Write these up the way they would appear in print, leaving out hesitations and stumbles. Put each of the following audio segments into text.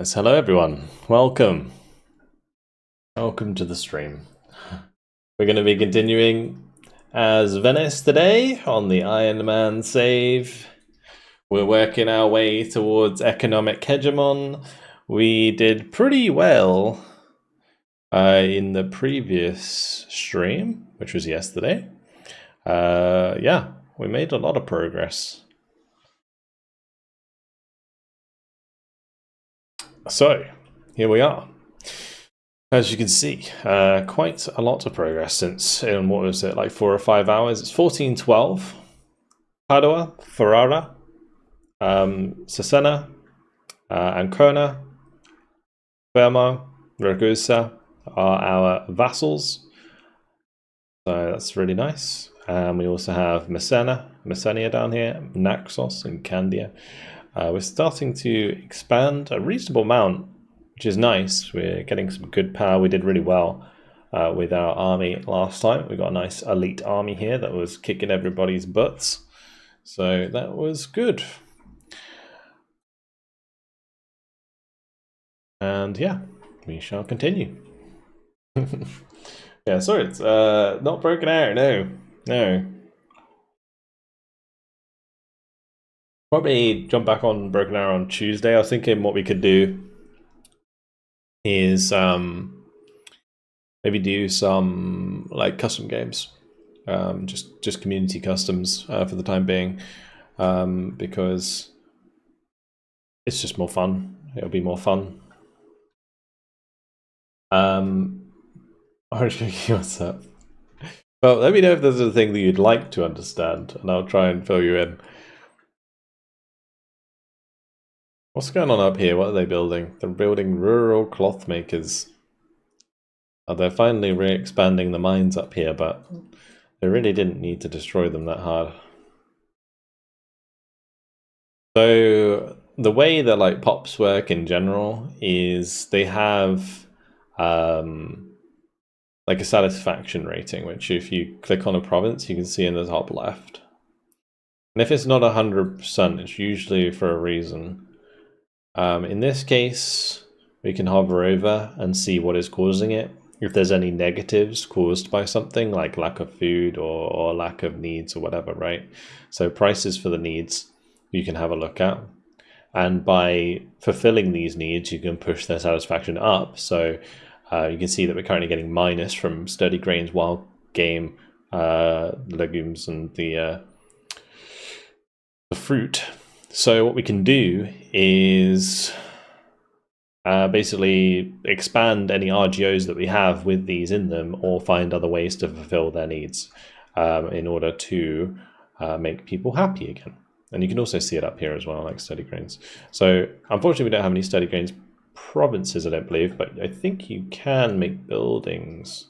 Yes, hello everyone. Welcome to the stream. We're going to be continuing as Venice today on the Iron Man save. We're working our way towards economic hegemon. We did pretty well in the previous stream, which was yesterday. Yeah, we made a lot of progress. So, here we are. As you can see, quite a lot of progress since, in what was it, like 4 or 5 hours? It's 1412. Padua, Ferrara, Cesena, Ancona, Fermo, Ragusa are our vassals. So that's really nice. We also have Messenia down here, Naxos and Candia. We're starting to expand a reasonable amount, which is nice. We're getting some good power. We did really well with our army last time. We got a nice elite army here that was kicking everybody's butts. So that was good. And yeah, we shall continue. Yeah, sorry, it's not broken out. No. Probably jump back on Broken Arrow on Tuesday. I was thinking what we could do is maybe do some like custom games, just community customs for the time being, because it's just more fun. It'll be more fun. What's up? Well, let me know if there's a thing that you'd like to understand, and I'll try and fill you in. What's going on up here? What are they building? They're building rural cloth makers. Oh, they're finally re-expanding the mines up here, but they really didn't need to destroy them that hard. So the way that like pops work in general is they have like a satisfaction rating, which if you click on a province, you can see in the top left. And if it's not 100%, it's usually for a reason. In this case, we can hover over and see what is causing it. If there's any negatives caused by something like lack of food or lack of needs or whatever, right? So prices for the needs you can have a look at. And by fulfilling these needs, you can push their satisfaction up. So you can see that we're currently getting minus from sturdy grains, wild game, legumes, and the fruit. So what we can do is basically expand any RGOs that we have with these in them, or find other ways to fulfill their needs in order to make people happy again. And you can also see it up here as well, like sturdy grains. So unfortunately, we don't have any sturdy grains provinces, I don't believe, but I think you can make buildings.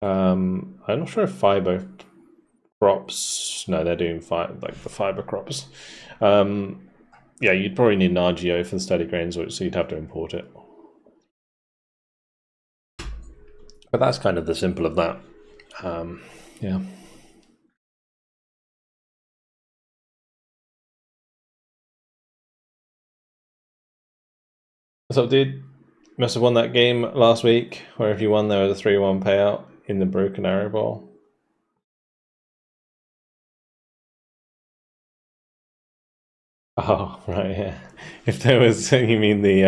I'm not sure if fiber crops. No, they're doing like the fiber crops. Yeah, you'd probably need an RGO for the sturdy grains, so you'd have to import it. But that's kind of the simple of that. Yeah. What's up, dude? Must have won that game last week, where if you won, there was a 3-1 payout in the Broken Arrow Bowl. Oh, right, yeah. If there was, you mean the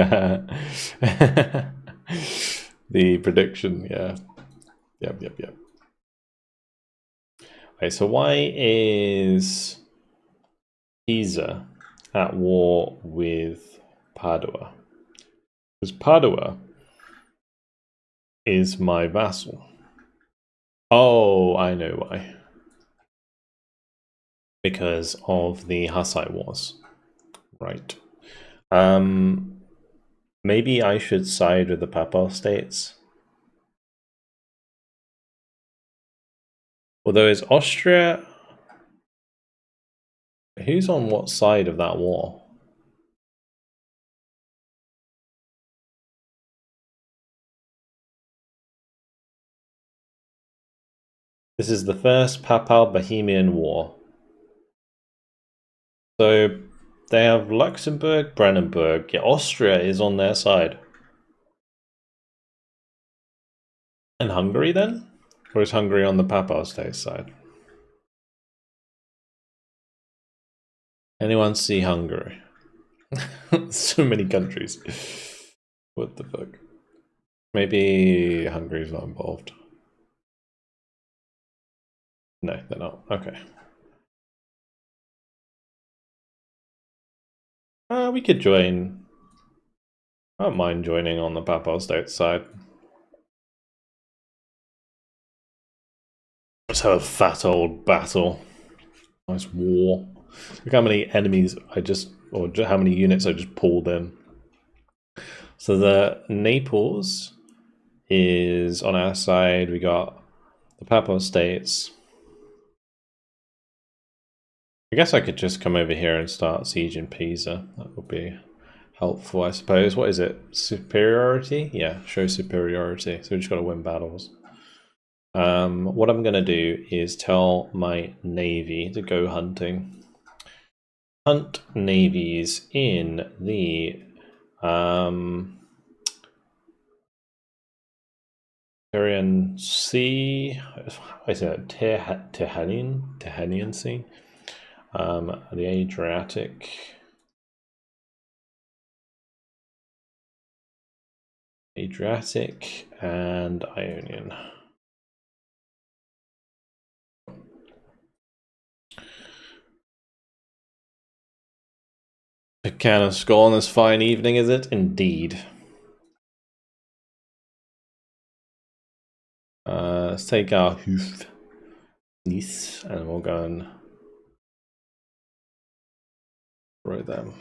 the prediction, yeah. Yep. Okay, so why is Pisa at war with Padua? Because Padua is my vassal. Oh, I know why. Because of the Hussite Wars. Right. Maybe I should side with the Papal States. Although is Austria... Who's on what side of that war? This is the first Papal Bohemian War. So They have Luxembourg, Brandenburg. Yeah, Austria is on their side. And Hungary then? Or is Hungary on the Papal States side? Anyone see Hungary? So many countries. What the fuck? Maybe Hungary's not involved. No, they're not. Okay. We could join. I don't mind joining on the Papal States side. Let's have a fat old battle. Nice war. Look how many enemies or how many units I just pulled in. So the Naples is on our side. We got the Papal States. I guess I could just come over here and start sieging Pisa. That would be helpful, I suppose. What is it? Superiority? Yeah, show superiority. So we just got to win battles. What I'm going to do is tell my navy to go hunting. Hunt navies in the Tyrrhenian Sea. Is it Tyrrhenian Sea? The Adriatic. Adriatic and Ionian. A can of skull on this fine evening, is it? Indeed. Let's take our hoof niece and we'll go and throw them.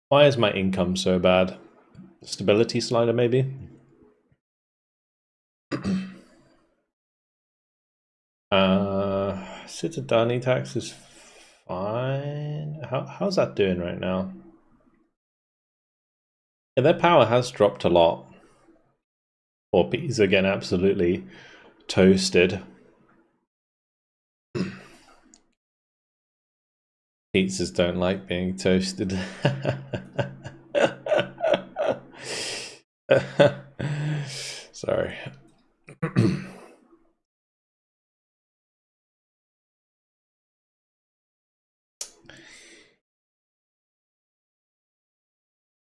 Why is my income so bad? Stability slider, maybe? Citadani tax is fine. How's that doing right now? Yeah, their power has dropped a lot. Or Pisa getting absolutely toasted. Pizzas don't like being toasted. Sorry.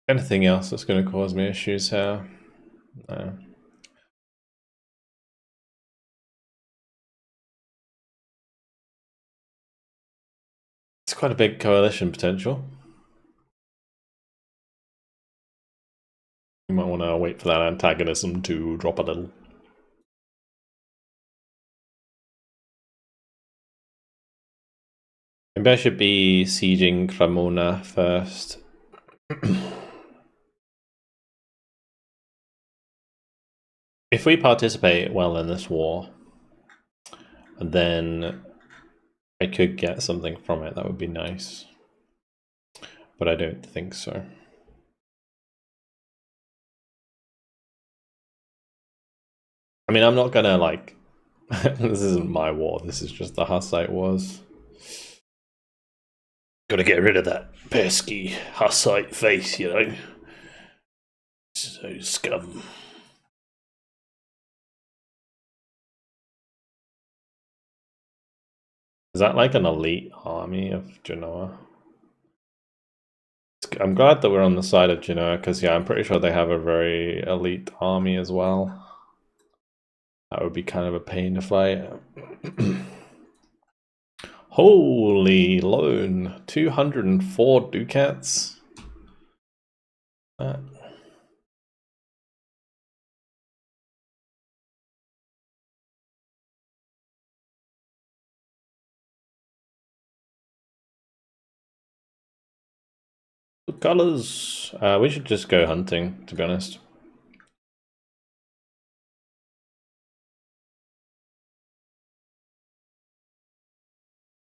Anything else that's going to cause me issues here? No. It's quite a big coalition potential. You might want to wait for that antagonism to drop a little. Maybe I should be sieging Cremona first. If we participate well in this war, then I could get something from it. That would be nice. But I don't think so. I mean, I'm not gonna like... This isn't my war. This is just the Hussite wars. Gotta get rid of that pesky Hussite face, you know. So scum. Is that like an elite army of Genoa? I'm glad that we're on the side of Genoa, because yeah, I'm pretty sure they have a very elite army as well. That would be kind of a pain to fight. Holy loan, 204 ducats. Colors. We should just go hunting, to be honest.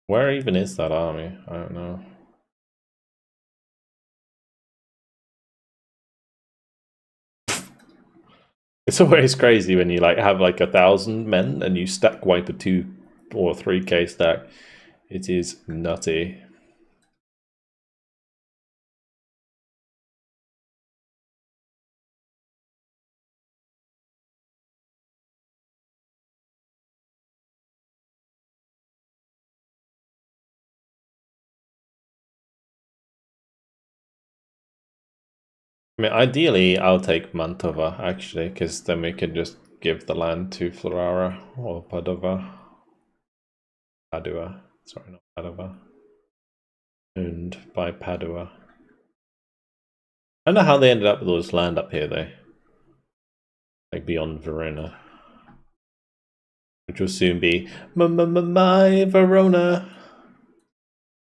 Where even is that army? I don't know. It's always crazy when you like have like 1,000 men and you stack wipe a 2 or 3k stack. It is nutty. I mean, ideally, I'll take Mantova, actually, because then we can just give the land to Ferrara or Padova. Padua. Sorry, not Padova. Owned by Padua. I don't know how they ended up with all this land up here, though. Like, beyond Verona. Which will soon be my Verona.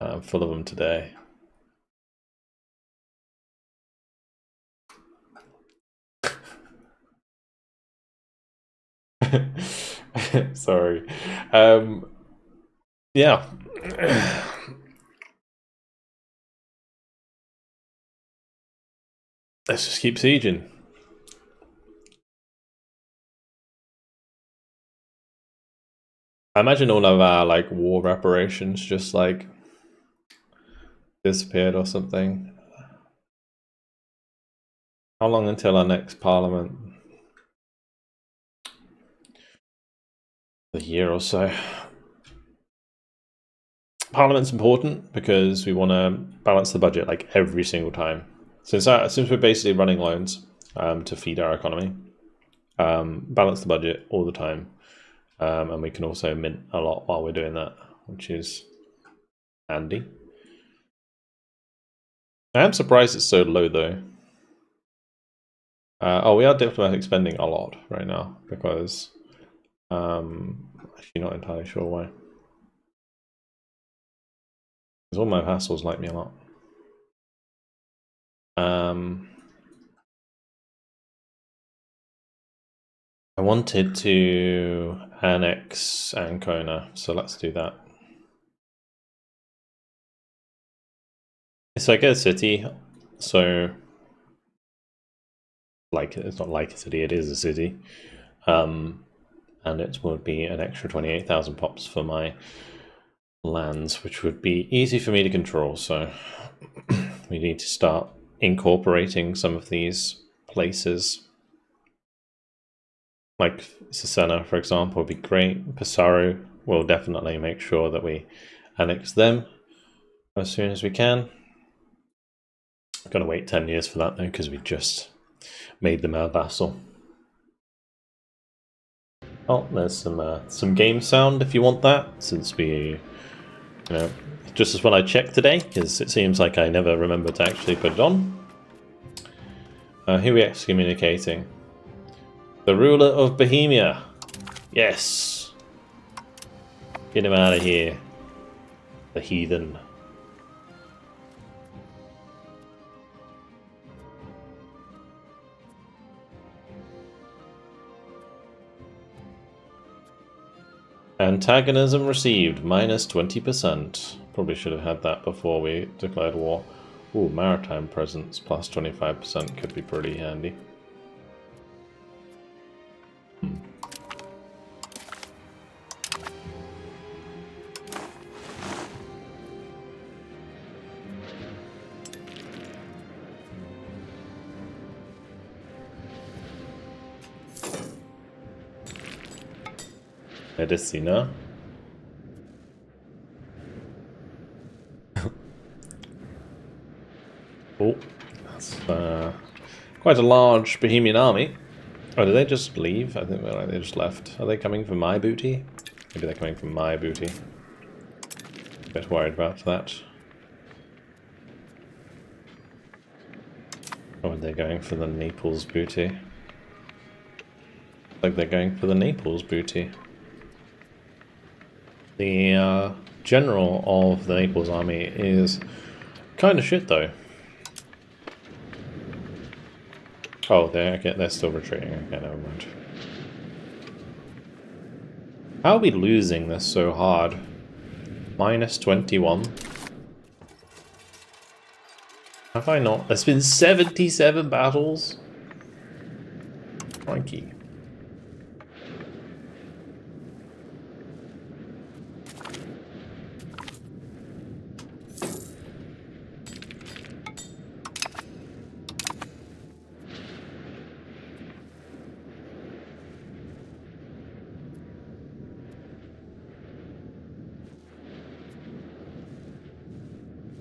I'm full of them today. Sorry. Yeah. Let's just keep sieging. I imagine all of our like war reparations just like disappeared or something. How long until our next parliament? A year or so. Parliament's important because we want to balance the budget like every single time. Since we're basically running loans to feed our economy, balance the budget all the time, and we can also mint a lot while we're doing that, which is handy. I am surprised it's so low though. Oh, we are diplomatic spending a lot right now because actually not entirely sure why. Because all my vassals like me a lot. I wanted to annex Ancona, so let's do that. It's like a city, so like it's not like a city, it is a city. And it would be an extra 28,000 pops for my lands, which would be easy for me to control, so we need to start incorporating some of these places. Like Cesena, for example, would be great. Pesaro will definitely make sure that we annex them as soon as we can. I've got to wait 10 years for that though, because we just made them our vassal. Oh, there's some game sound if you want that, since we, just as when I checked today, because it seems like I never remember to actually put it on. Who are we excommunicating? The ruler of Bohemia. Yes. Get him out of here. The heathen. Antagonism received, minus 20%. Probably should have had that before we declared war. Ooh, maritime presence, plus 25% could be pretty handy. Medicina. Oh, that's quite a large Bohemian army. Oh, did they just leave? I think they just left. Are they coming for my booty? Maybe they're coming for my booty. A bit worried about that. Or are they going for the Naples booty? Like they're going for the Naples booty. The general of the Naples army is kind of shit though. Oh, they're still retreating. Okay, never mind. How are we losing this so hard? Minus 21. Have I not? There's been 77 battles? My Frankie.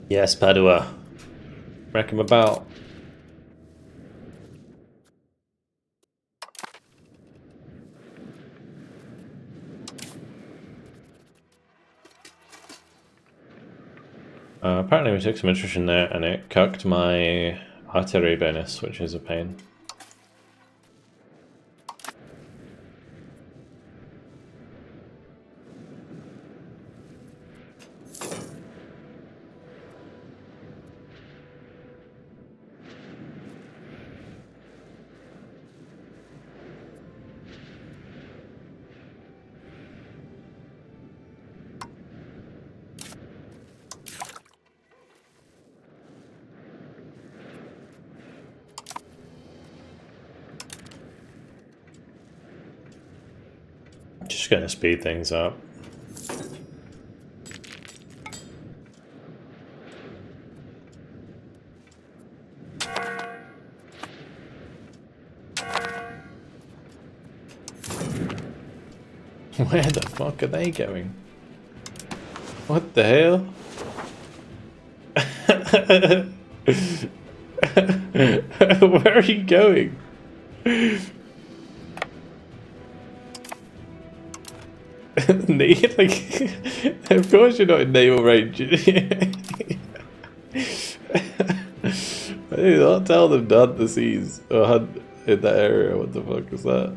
Yes, Padua. Wreck him about. Apparently we took some attrition there and it cucked my artillery bonus, which is a pain. Just gonna speed things up. Where the fuck are they going? What the hell? Where are you going? Like, of course you're not in naval range. I do not tell them to hunt the seas or hunt in that area. What the fuck is that?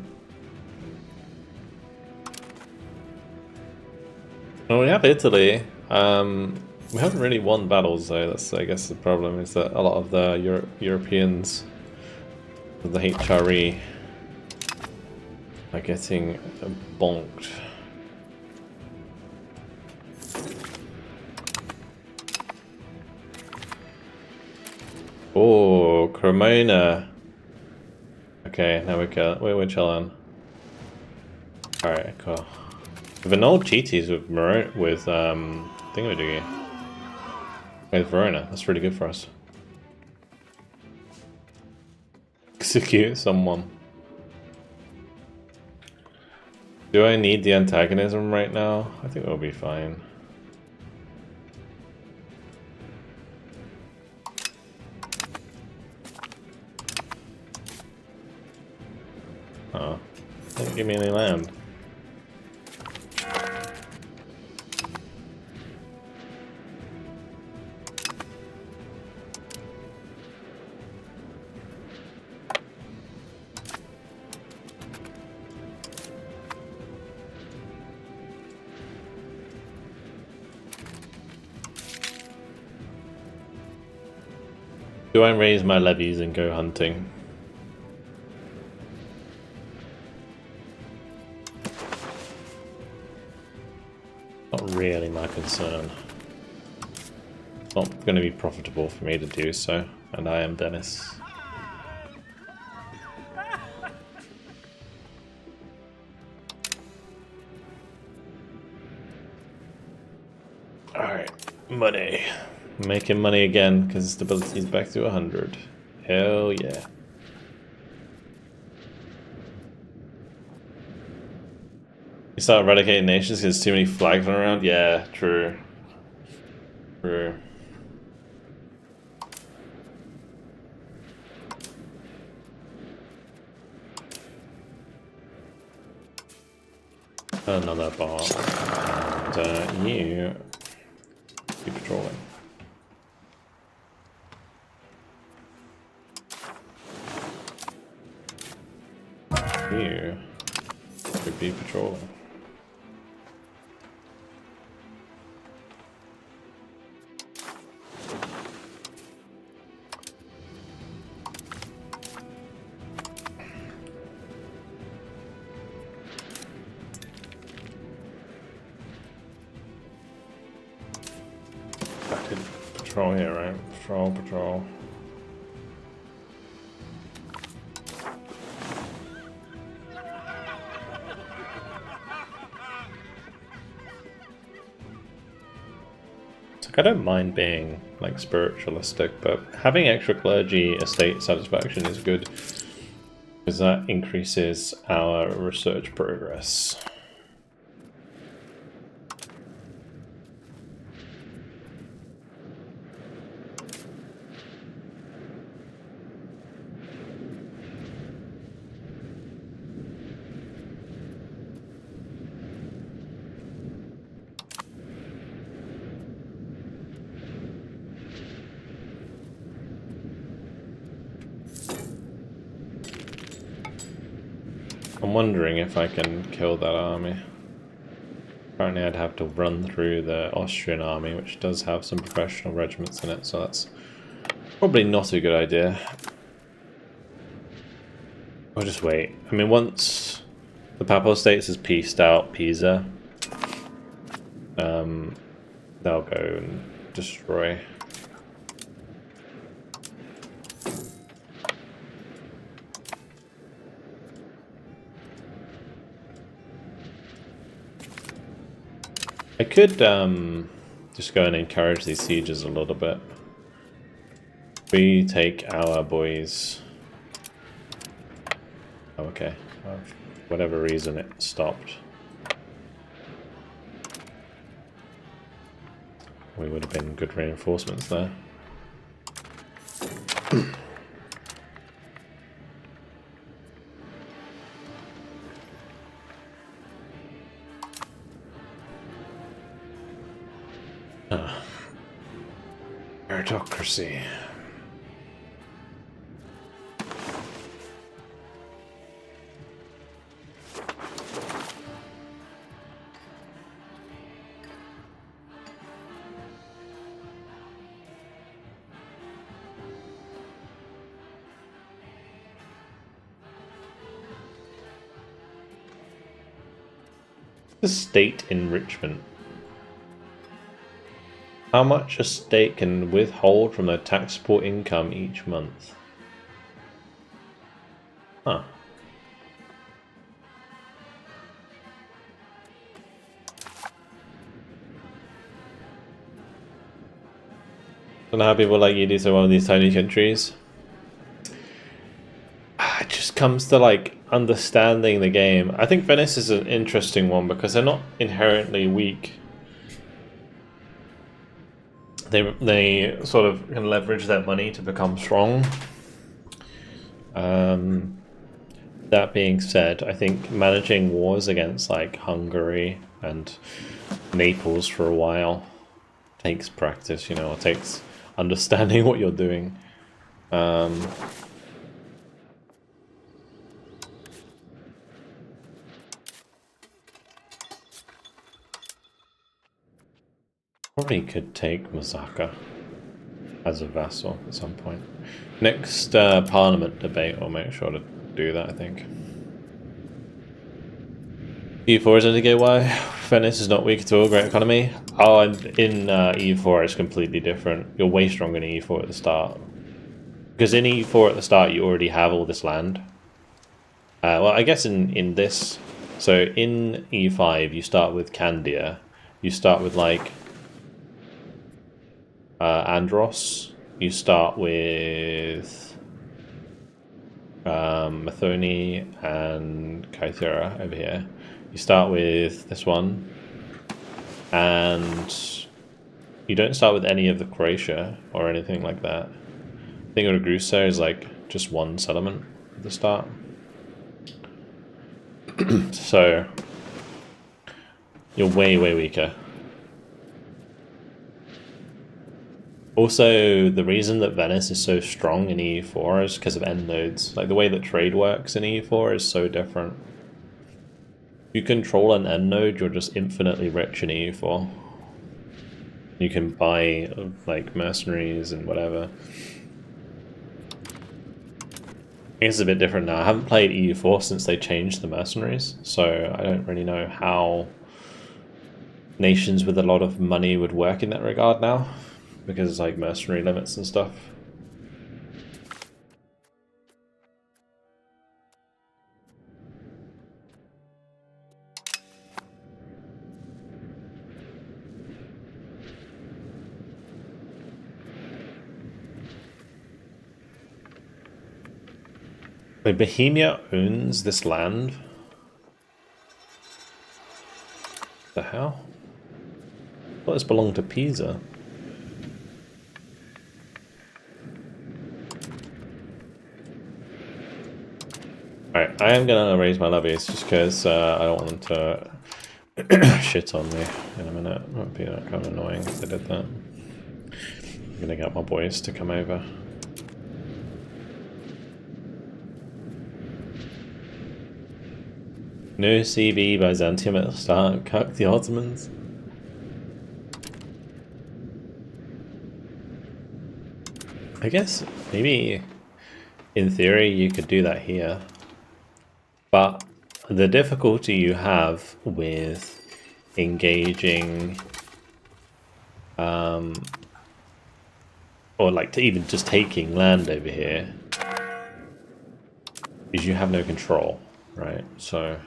Well, we have Italy. We haven't really won battles though. That's, I guess, the problem is that a lot of the Europeans, the HRE, are getting bonked. Oh, Cremona. Okay, now we're chilling. Alright, cool. We've annulled GTs with thingamajiggy. With Verona. That's really good for us. Execute someone. Do I need the antagonism right now? I think we'll be fine. Oh, didn't give me any land. Do I raise my levies and go hunting? Not really my concern. It's not going to be profitable for me to do so, and I am Venice. Alright, money. Making money again because stability is back to 100. Hell yeah. You start eradicating nations because there's too many flags running around? Yeah, true. True. Another bar. And you keep patrolling. You could be patrolling. I did patrol here, right? Patrol. Like, I don't mind being like spiritualistic, but having extra clergy estate satisfaction is good because that increases our research progress. I'm wondering if I can kill that army. Apparently I'd have to run through the Austrian army, which does have some professional regiments in it, so that's probably not a good idea. I'll just wait. I mean, once the Papal States has pieced out Pisa, they'll go and destroy. I could just go and encourage these sieges a little bit. We take our boys. Oh, okay. For whatever reason it stopped. We would have been good reinforcements there. Meritocracy. The state enrichment. How much a state can withhold from their taxable income each month? Huh. Don't know how people like you do so well in these tiny countries. It just comes to like understanding the game. I think Venice is an interesting one because they're not inherently weak. They sort of can leverage their money to become strong. That being said, I think managing wars against like Hungary and Naples for a while takes practice, you know, it takes understanding what you're doing. Probably could take Masaka as a vassal at some point. Next parliament debate, I'll make sure to do that, I think. E4 is indicate why Venice is not weak at all, great economy. Oh, and in E4 it's completely different. You're way stronger in E4 at the start. Because in E4 at the start you already have all this land. Well, I guess in this... So in E5 you start with Candia. You start with like... Andros. You start with... Mathoni and Kaithera over here. You start with this one, and you don't start with any of the Croatia or anything like that. I think Ragusa is like just one settlement at the start. So you're way, way weaker. Also, the reason that Venice is so strong in E4 is because of end nodes. Like the way that trade works in E4 is so different. If you control an end node, you're just infinitely rich in EU4. You can buy like mercenaries and whatever. I guess it's a bit different now. I haven't played EU4 since they changed the mercenaries, so I don't really know how nations with a lot of money would work in that regard now, because it's like mercenary limits and stuff. Wait, Bohemia owns this land? The hell? I thought this belonged to Pisa. Alright, I am gonna raise my levies just because I don't want them to shit on me in a minute. That would be kind of annoying if they did that. I'm gonna get my boys to come over. No CB Byzantium at the start, cuck the Ottomans. I guess maybe in theory you could do that here. But the difficulty you have with engaging or like to even just taking land over here is you have no control, right? So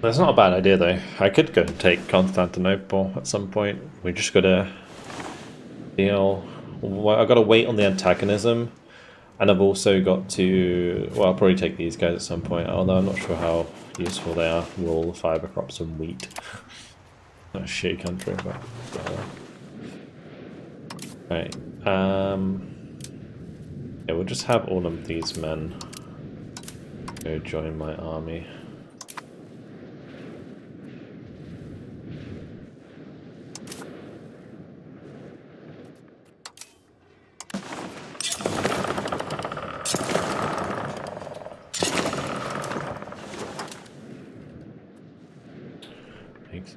that's not a bad idea though. I could go and take Constantinople at some point. We just gotta deal. Well, I've got to wait on the antagonism, and I've also got to. Well, I'll probably take these guys at some point. Although I'm not sure how useful they are. Wool, fiber crops, and wheat. Not a shitty country, but. Right. Yeah, we'll just have all of these men go join my army.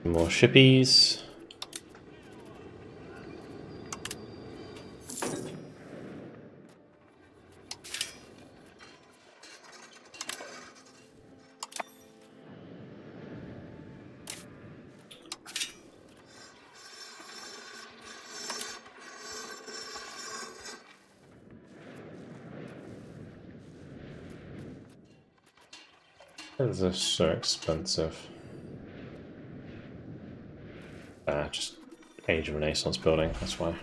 Some more shippies. These are so expensive. Just Age of Renaissance building, that's why.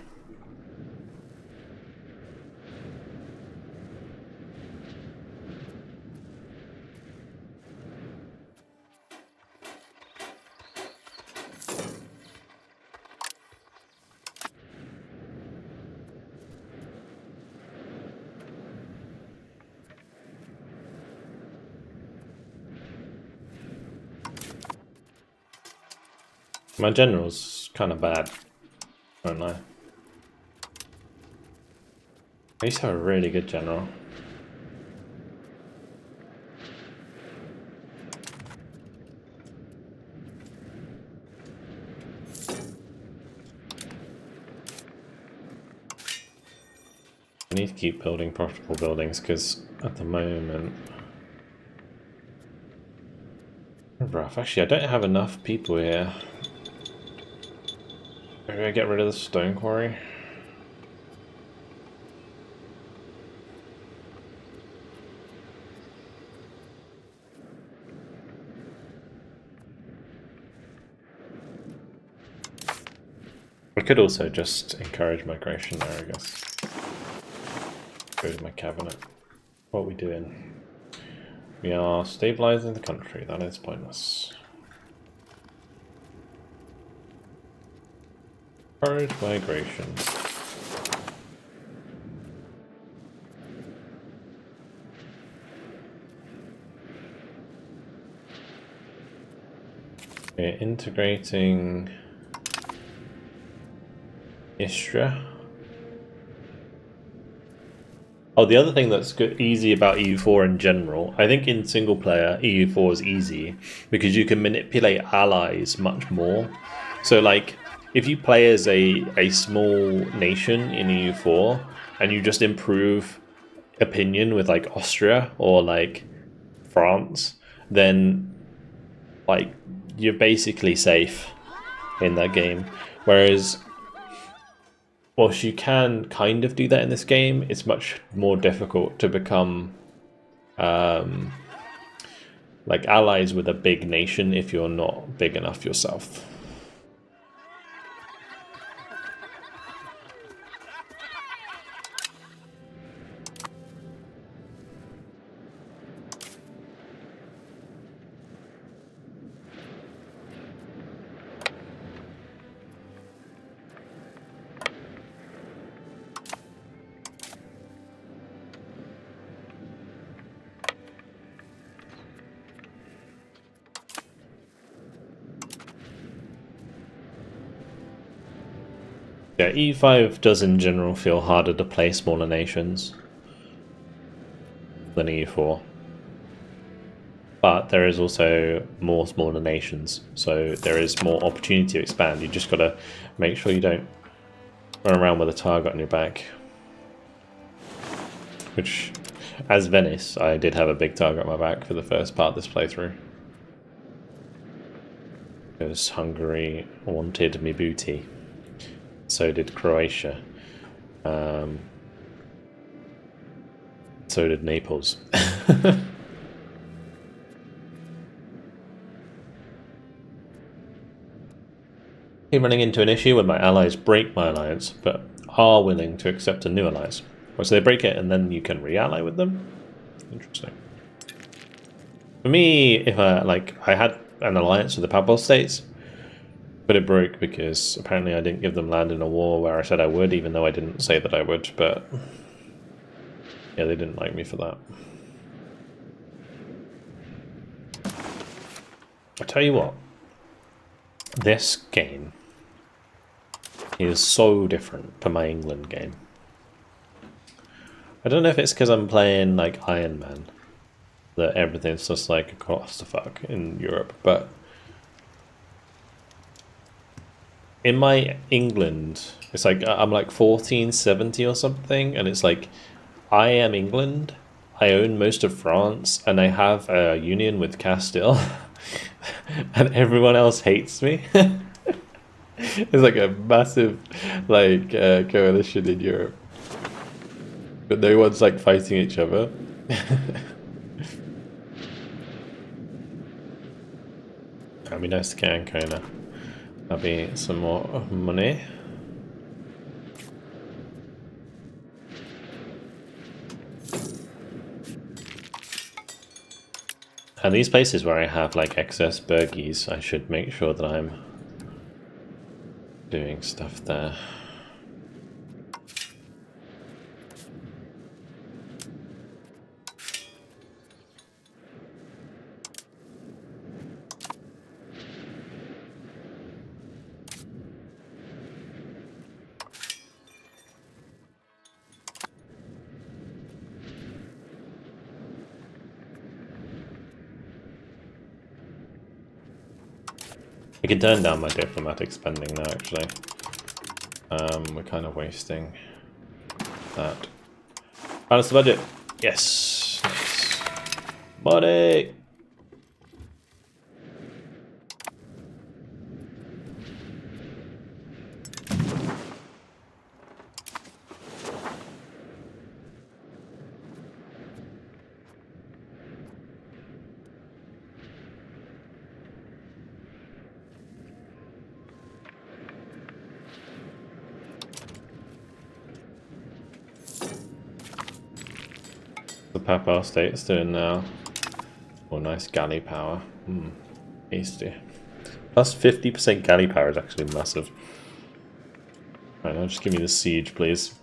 My general's kind of bad, don't I? I used to have a really good general. I need to keep building profitable buildings because at the moment... Rough. Actually, I don't have enough people here. Maybe I get rid of the stone quarry. I could also just encourage migration there, I guess. Go to my cabinet. What are we doing? We are stabilizing the country. That is pointless. Encourage migration. We're integrating Istria. Oh, the other thing that's good, easy about EU4 in general, I think in single player, EU4 is easy because you can manipulate allies much more. So like, if you play as a small nation in EU4 and you just improve opinion with like Austria or like France, then like you're basically safe in that game. Whereas whilst you can kind of do that in this game, it's much more difficult to become like allies with a big nation if you're not big enough yourself. Yeah, E5 does in general feel harder to play smaller nations than E4. But there is also more smaller nations, so there is more opportunity to expand. You just gotta make sure you don't run around with a target on your back. Which, as Venice, I did have a big target on my back for the first part of this playthrough. Because Hungary wanted me booty. So did Croatia. So did Naples. I'm running into an issue when my allies break my alliance, but are willing to accept a new alliance. So they break it and then you can re-ally with them? Interesting. For me, if I had an alliance with the Papal States, but it broke because apparently I didn't give them land in a war where I said I would, even though I didn't say that I would, but yeah, they didn't like me for that. I tell you what, this game is so different to my England game. I don't know if it's because I'm playing like Iron Man, that everything's just like a clusterfuck in Europe, but in my England, it's like I'm like 1470 or something, and it's like I am England, I own most of France, and I have a union with Castile, and everyone else hates me. It's like a massive like coalition in Europe, but no one's like fighting each other. That'd be nice to get Ancona. That'll be some more money. And these places where I have like excess burgies, I should make sure that I'm doing stuff there. I can turn down my diplomatic spending now, actually. We're kind of wasting that. Balance the budget. Yes. Nice. Money. The Papal State's doing now. Oh, nice galley power. Tasty. Plus 50% galley power is actually massive. Right, now just give me the siege, please.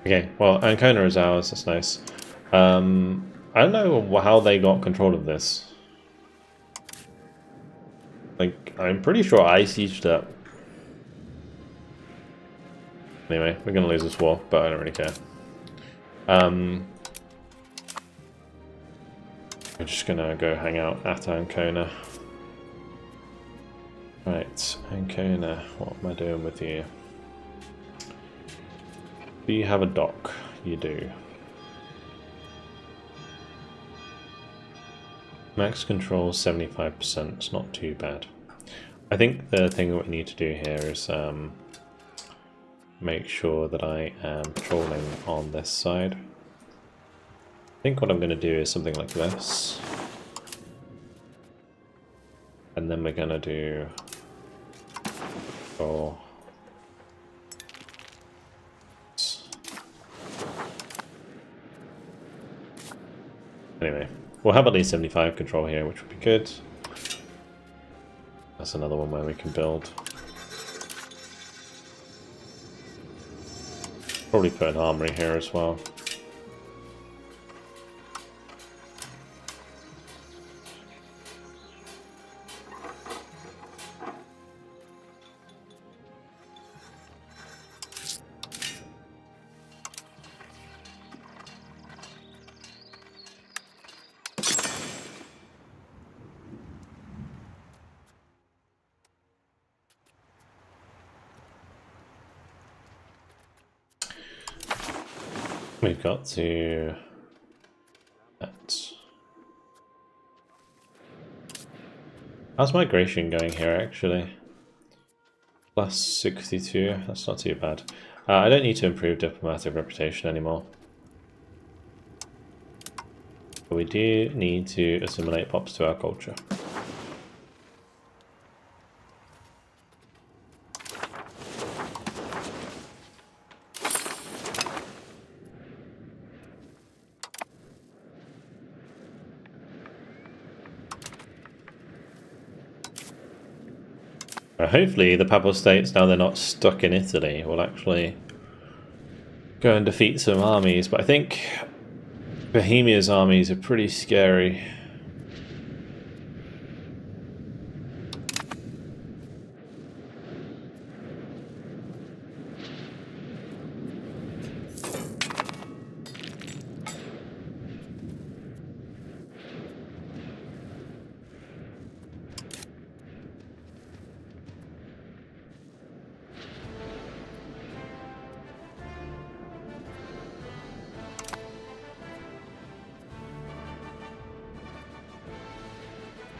Okay, well, Ancona is ours, that's nice. I don't know how they got control of this. Like, I'm pretty sure I sieged up. Anyway, we're gonna lose this war, but I don't really care. I'm just gonna go hang out at Ancona. Right, Ancona, what am I doing with you? Do you have a dock? You do. Max control 75%, it's not too bad. I think the thing that we need to do here is make sure that I am patrolling on this side. I think what I'm going to do is something like this. And then we're going to do... Oh. Anyway, we'll have at least 75 control here, which would be good. That's another one where we can build. Probably put an armory here as well. We've got to... How's migration going here, actually? Plus 62, that's not too bad. I don't need to improve diplomatic reputation anymore. But we do need to assimilate pops to our culture. Hopefully the Papal States, now they're not stuck in Italy, will actually go and defeat some armies, but I think Bohemia's armies are pretty scary.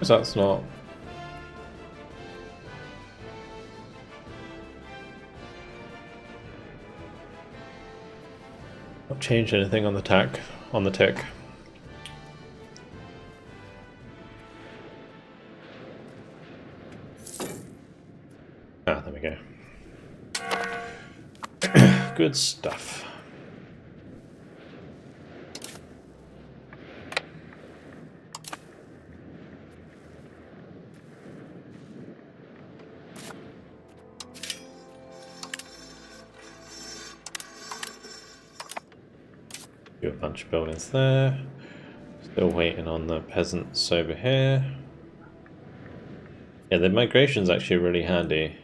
That's not... Not changed anything on the tack, on the tick. Ah, there we go. Good stuff. Do a bunch of buildings there. Still waiting on the peasants over here. Yeah, the migration's actually really handy.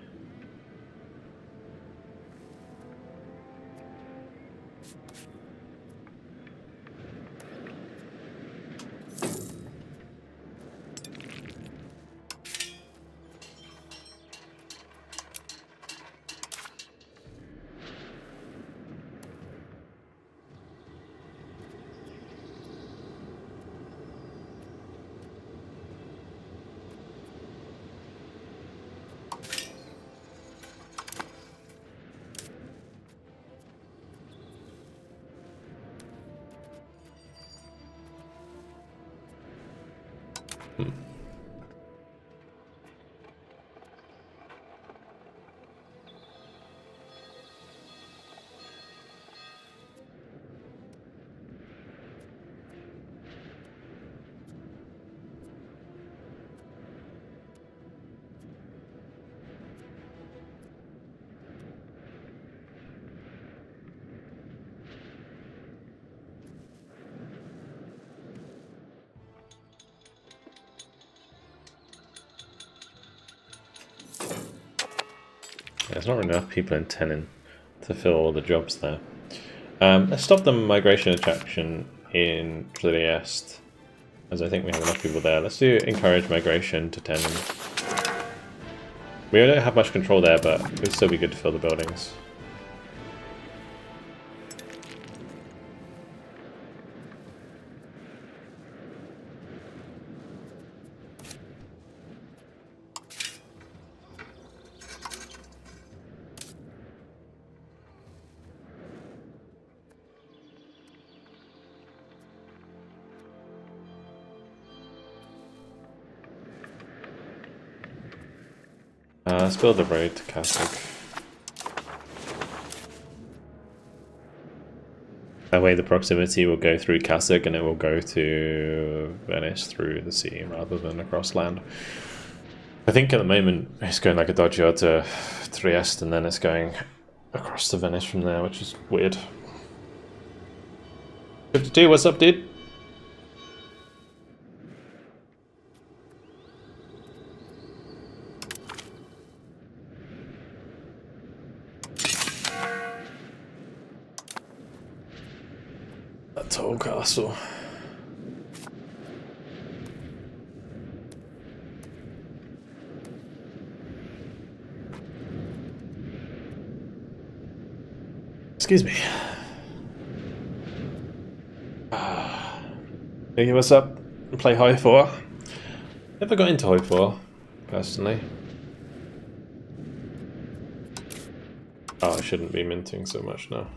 There's not really enough people intending to fill all the jobs there. Let's stop the migration attraction in Trieste, as I think we have enough people there. Let's do encourage migration to 10. We don't have much control there, but it would still be good to fill the buildings. Let's build the road to Kasich. That way the proximity will go through Kasich and it will go to Venice through the sea rather than across land. I think at the moment it's going like a Dodger to Trieste and then it's going across to Venice from there, which is weird. 52, what's up, dude? Tall castle. Excuse me. Hey, what's up? Play High 4. Never got into High 4, personally. Oh, I shouldn't be minting so much now.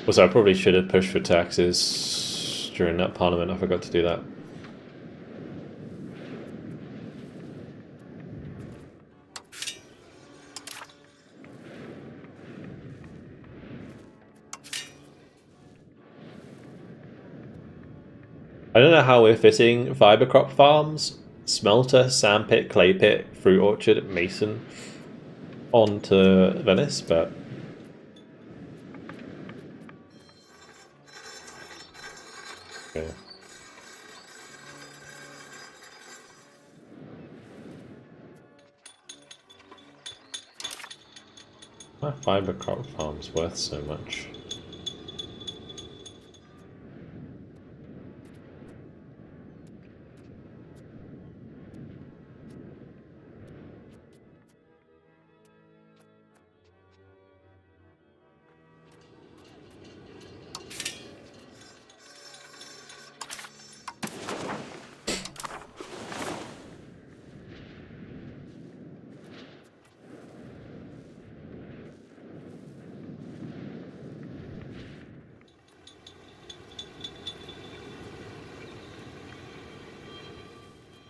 Also, I probably should have pushed for taxes during that parliament. I forgot to do that. I don't know how we're fitting fiber crop farms, smelter, sandpit, clay pit, fruit orchard, mason onto Venice, but okay. Why are fiber crop farms worth so much?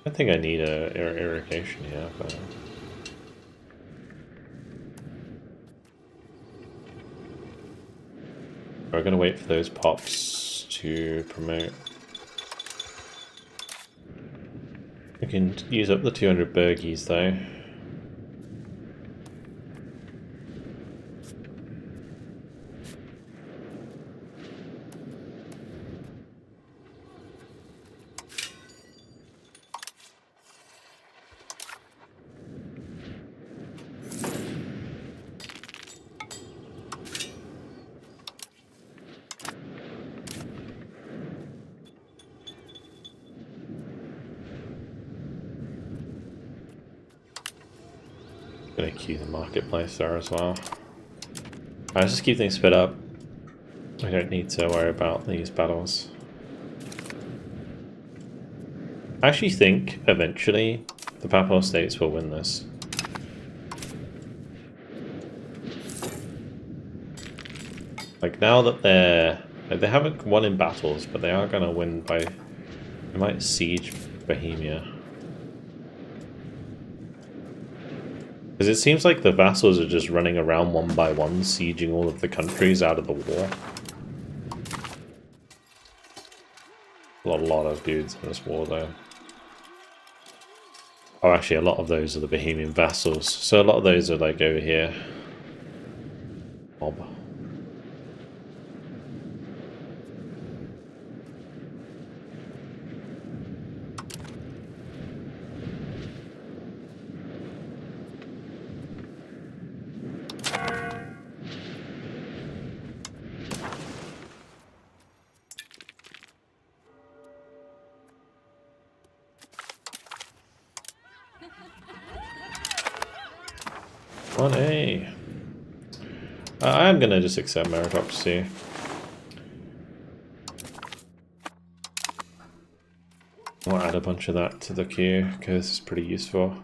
I think I need a irrigation here, but we're gonna wait for those pops to promote. We can use up the 200 burgies though. Gonna queue the marketplace there as well. I just keep things sped up. I don't need to worry about these battles. I actually think eventually the Papal States will win this. Like now that they haven't won in battles, but they are gonna win by, they might siege Bohemia. Because it seems like the vassals are just running around one by one, sieging all of the countries out of the war. A lot of dudes in this war, though. Oh, actually, a lot of those are the Bohemian vassals. So a lot of those are, like, over here. Mob. 1A. I'm gonna just accept meritocracy. I'll add a bunch of that to the queue because it's pretty useful.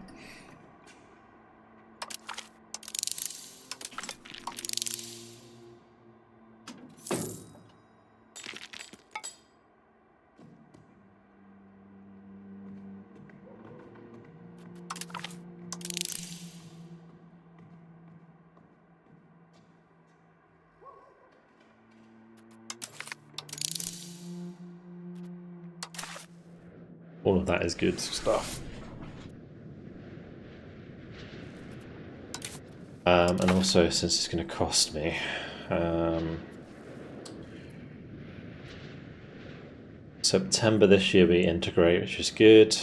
All of that is good stuff. And also, since it's going to cost me, September this year we integrate, which is good.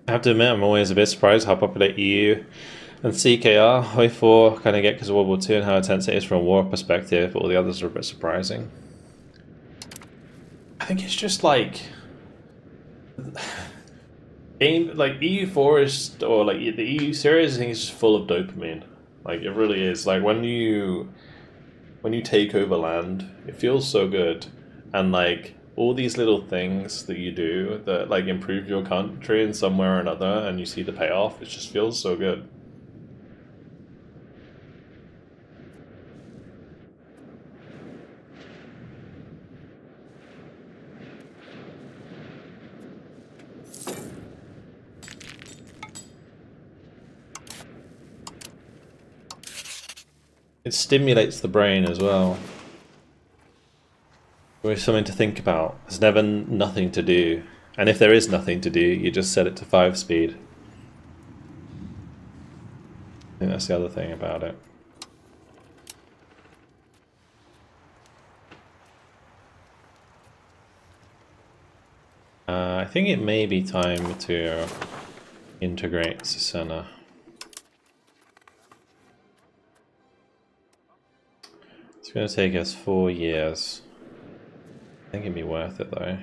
I have to admit, I'm always a bit surprised how popular EU and CKR, HOI4 kind of get because of World War II and how intense it is from a war perspective, but all the others are a bit surprising. I think it's just like EU4 is, or like the EU series, I think is just full of dopamine. Like it really is. Like when you take over land, it feels so good, and like all these little things that you do that like improve your country in some way or another, and you see the payoff, it just feels so good. It stimulates the brain as well. Always something to think about. There's never nothing to do. And if there is nothing to do, you just set it to 5 speed. I think that's the other thing about it. I think it may be time to integrate Susanna. It's going to take us 4 years. I think it'd be worth it though.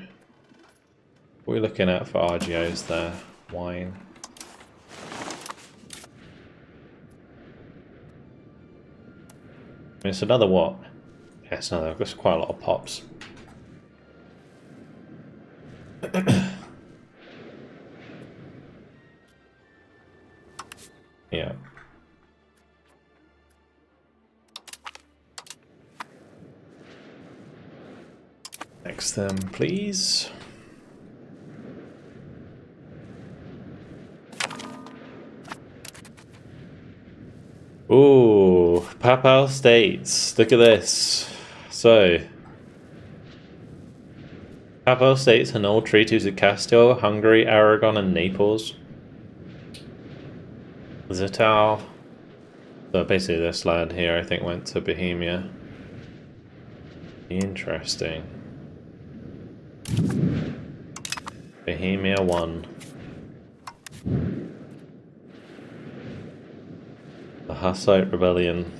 What are we looking at for RGOs there? Wine. I mean, it's another what? Yes, no, there's quite a lot of pops. Yeah. Next them, please. Ooh, Papal States. Look at this. So, Papal States annulled treaties with Castile, Hungary, Aragon, and Naples. Zittau. So basically this lad here, I think, went to Bohemia. Interesting. Bohemia won. The Hussite Rebellion.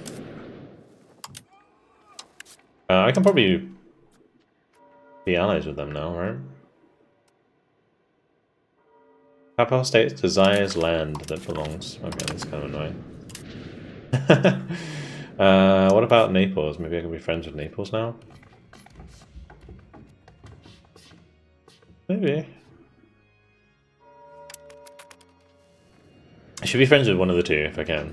I can probably be allies with them now, right? Papal States desires land that belongs. Okay, that's kind of annoying. What about Naples? Maybe I can be friends with Naples now? Maybe. I should be friends with one of the two if I can.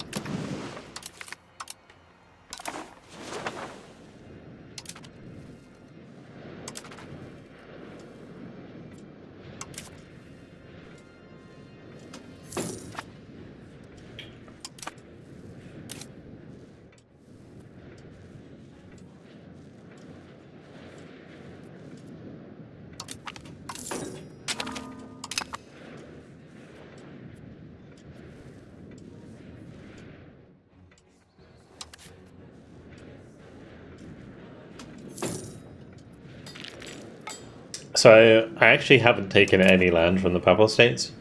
So I actually haven't taken any land from the Papal States.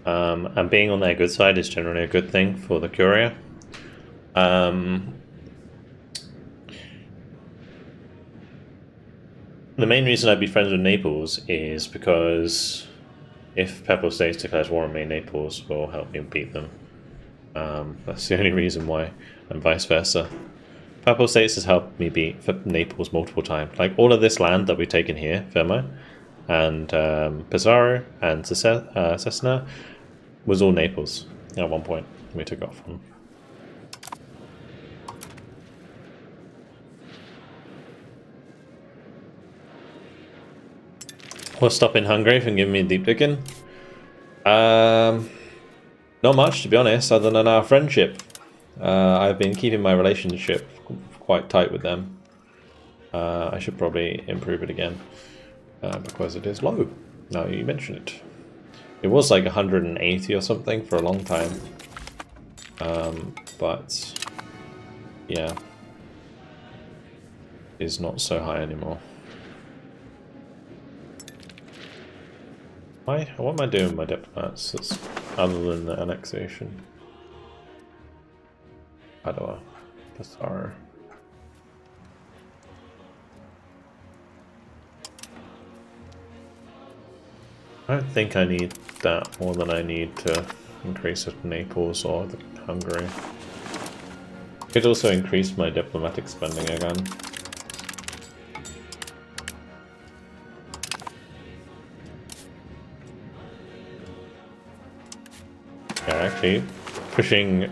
And being on their good side is generally a good thing for the Curia. The main reason I'd be friends with Naples is because if Papal States declares war on me, Naples will help me beat them. That's the only reason why, and vice versa. Papal States has helped me beat Naples multiple times. Like all of this land that we've taken here, Fermo, and Pesaro, and Cesena, was all Naples at one point we took off on. What's stopping Hungary from giving me deep digging? Not much, to be honest, other than our friendship. I've been keeping my relationship quite tight with them. I should probably improve it again because it is low. Now you mention it. It was like 180 or something for a long time. But yeah, it's not so high anymore. What am I doing with my diplomats that's other than the annexation? Padua, Pesaro. I don't think I need that more than I need to increase it in Naples or Hungary. Could also increase my diplomatic spending again. Yeah, actually, pushing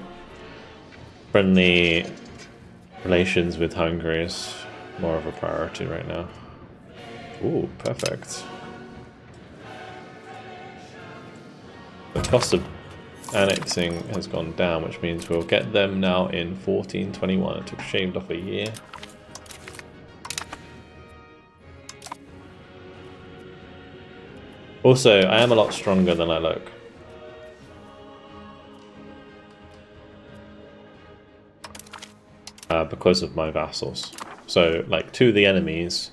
friendly relations with Hungary is more of a priority right now. Ooh, perfect. The cost of annexing has gone down, which means we'll get them now in 1421. It took shaved off a year. Also, I am a lot stronger than I look. Because of my vassals. So, like, to the enemies,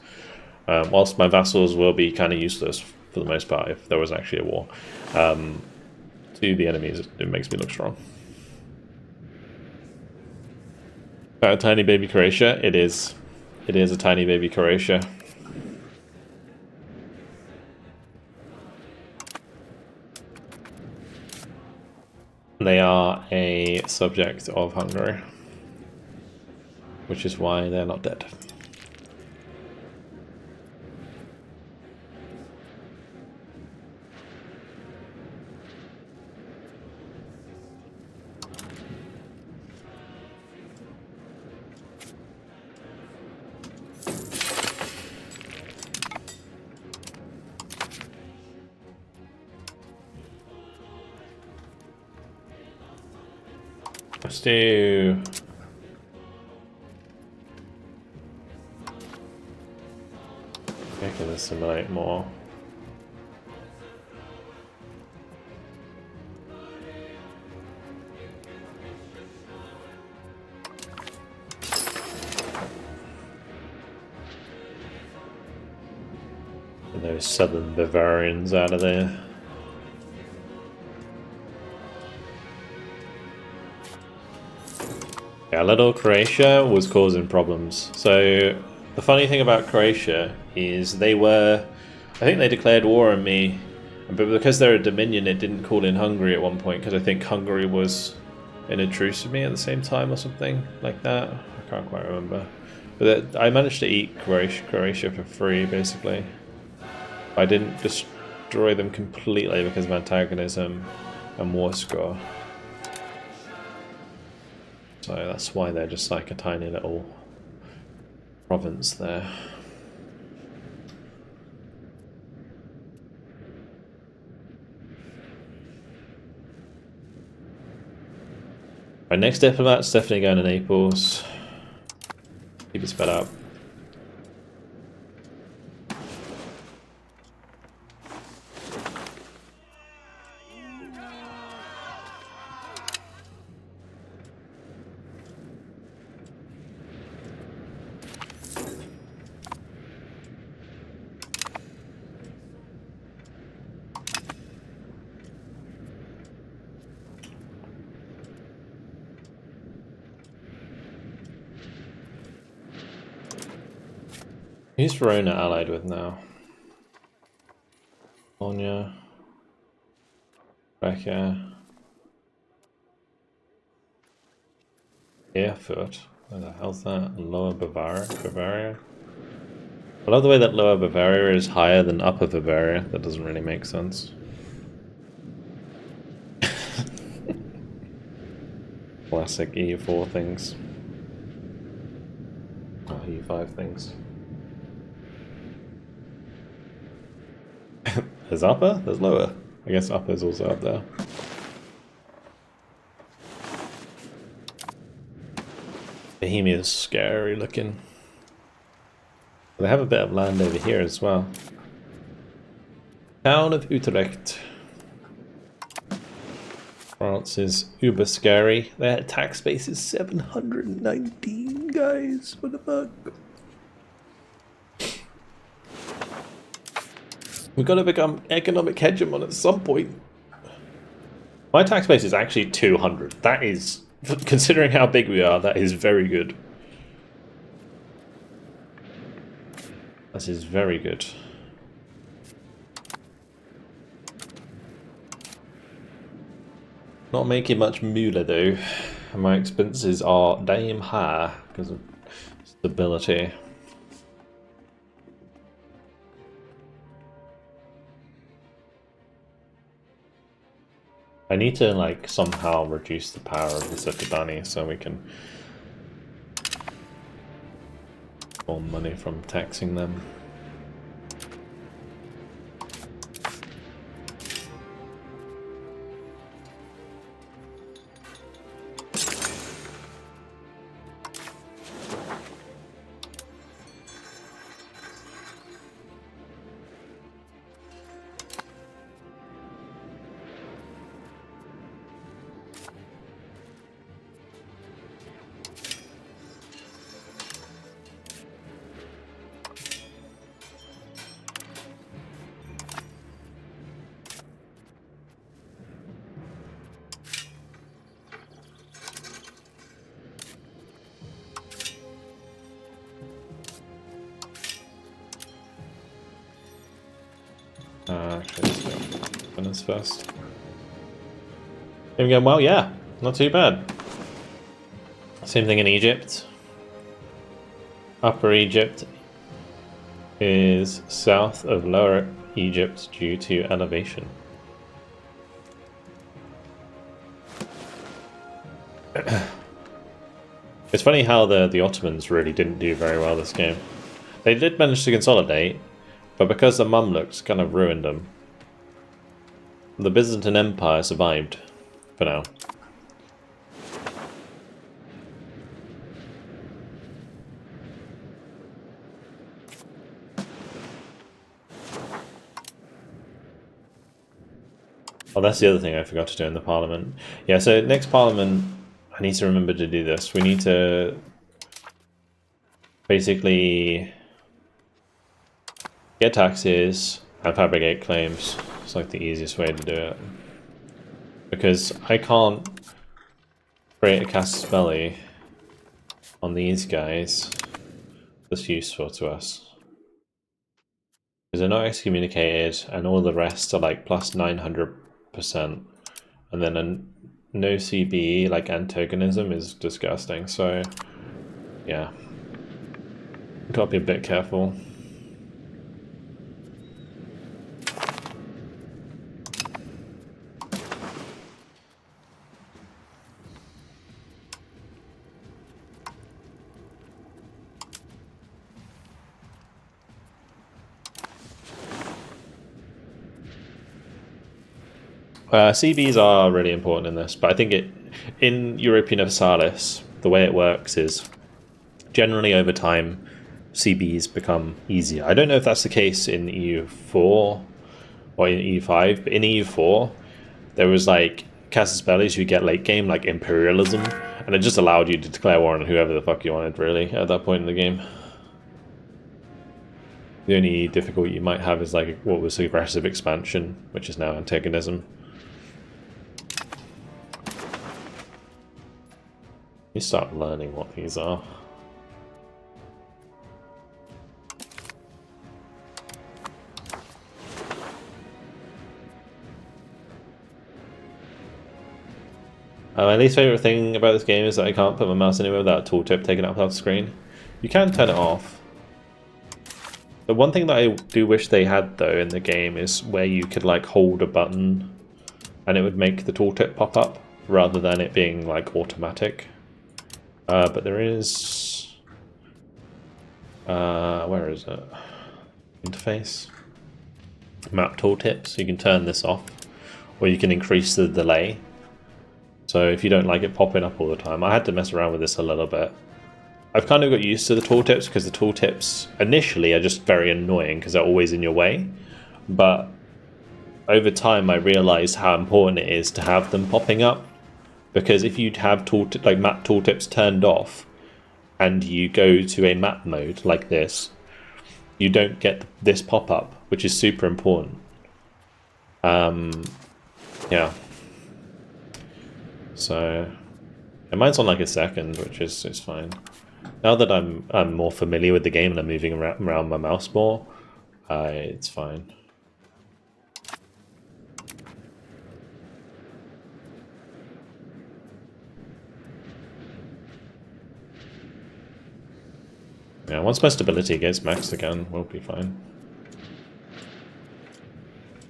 whilst my vassals will be kind of useless for the most part if there was actually a war, to the enemies, it makes me look strong. About a tiny baby Croatia, it is. It is a tiny baby Croatia. They are a subject of Hungary, which is why they're not dead. Let's do... I can assimilate more. Get those southern Bavarians out of there. Yeah, little Croatia was causing problems. So the funny thing about Croatia is they were, I think they declared war on me, but because they're a dominion, it didn't call in Hungary at one point because I think Hungary was in a truce with me at the same time or something like that. I can't quite remember. But I managed to eat Croatia for free, basically. I didn't destroy them completely because of antagonism and war score. So that's why they're just like a tiny little province there. Right, next diplomat's definitely going to Naples. Keep it sped up. Who's Verona allied with now? Bologna, Rebecca, Erfurt. Where the hell's that? Lower Bavaria? I love the way that Lower Bavaria is higher than Upper Bavaria. That doesn't really make sense. Classic EU4 things. Oh, EU5 things. There's upper, there's lower. I guess upper is also up there. Bohemia is scary looking. They have a bit of land over here as well. Town of Utrecht. France is uber scary. Their tax base is 719, guys. What the fuck? We've got to become economic hegemon at some point. My tax base is actually 200. That is, considering how big we are, that is very good. That is very good. Not making much moolah though. My expenses are damn high because of stability. I need to like somehow reduce the power of the Setubani so we can earn money from taxing them. Actually, let's go Venice first. There we go. Well, yeah, not too bad. Same thing in Egypt. Upper Egypt is south of Lower Egypt due to elevation. It's funny how the Ottomans really didn't do very well this game. They did manage to consolidate, but because the Mamluks kind of ruined them, the Byzantine Empire survived for now. Oh, that's the other thing I forgot to do in the parliament. Yeah, so next parliament, I need to remember to do this. We need to basically get taxes and fabricate claims. It's like the easiest way to do it. Because I can't create a casus belli on these guys that's useful to us. Because they're not excommunicated and all the rest are like plus 900%. And then a no CBE like antagonism is disgusting. So yeah, gotta be a bit careful. CBs are really important in this, but I think in Europa Universalis, the way it works is generally over time, CBs become easier. I don't know if that's the case in EU4 or in EU5, but in EU4, there was like casus bellis you get late game, like imperialism, and it just allowed you to declare war on whoever the fuck you wanted, really, at that point in the game. The only difficulty you might have is like what was aggressive expansion, which is now antagonism. You start learning what these are. My least favourite thing about this game is that I can't put my mouse anywhere without a tooltip taken up off the screen. You can turn it off. The one thing that I do wish they had though in the game is where you could like hold a button and it would make the tooltip pop up rather than it being like automatic. But there is... where is it? Interface. Map tooltip, so you can turn this off or you can increase the delay. So if you don't like it popping up all the time, I had to mess around with this a little bit. I've kind of got used to the tooltips because the tooltips initially are just very annoying because they're always in your way. But over time I realised how important it is to have them popping up. Because if you have like map tooltips turned off and you go to a map mode like this, you don't get this pop-up, which is super important. Yeah. So, and mine's on like a second, which is fine. Now that I'm more familiar with the game and I'm moving around my mouse more, it's fine. Yeah, once my stability gets maxed again, we'll be fine.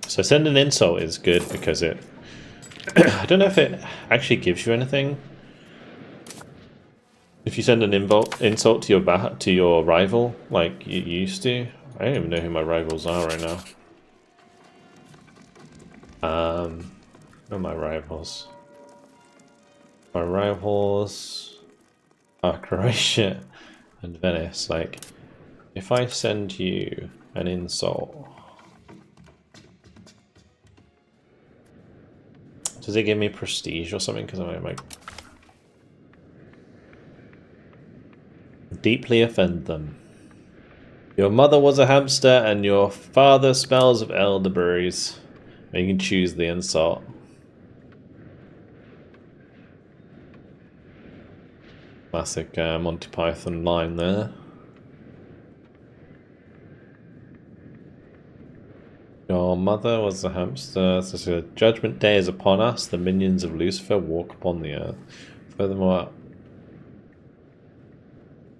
So send an insult is good because it... I don't know if it actually gives you anything. If you send an insult to your rival, like you used to, I don't even know who my rivals are right now. Who are my rivals? My rivals are Croatia and Venice. Like, if I send you an insult, does it give me prestige or something? Because I might deeply offend them. Your mother was a hamster and your father smells of elderberries. You can choose the insult. Classic Monty Python line there. Your mother was a hamster, so the judgment day is upon us, the minions of Lucifer walk upon the earth. Furthermore,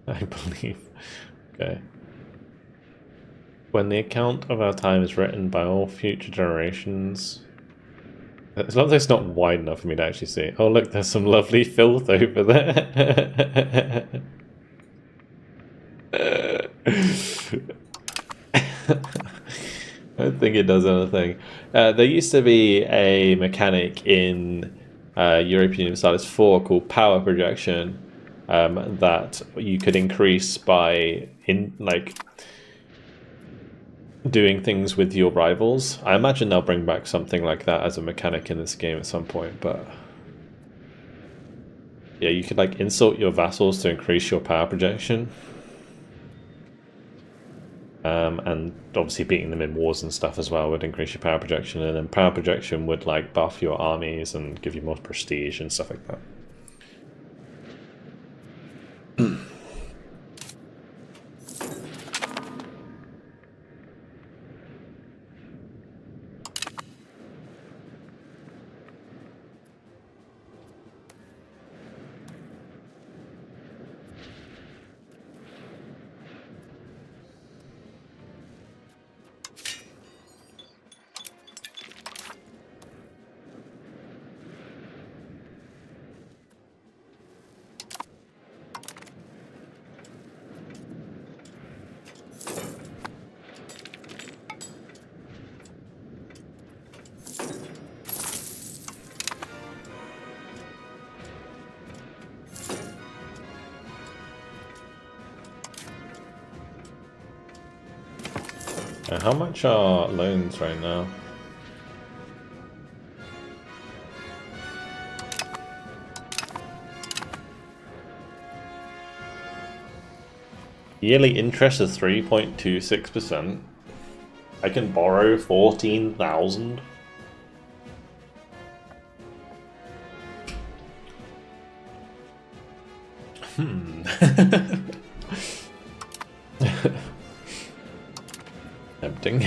I believe. Okay. When the account of our time is written by all future generations... As long as it's not wide enough for me to actually see. Oh look, there's some lovely filth over there. I don't think it does anything. There used to be a mechanic in Europa Universalis 4 called power projection that you could increase by doing things with your rivals. I imagine they'll bring back something like that as a mechanic in this game at some point, but yeah, you could like insult your vassals to increase your power projection. And obviously beating them in wars and stuff as well would increase your power projection, and then power projection would like buff your armies and give you more prestige and stuff like that. How much are loans right now? Yearly interest is 3.26%. I can borrow 14,000. Tempting.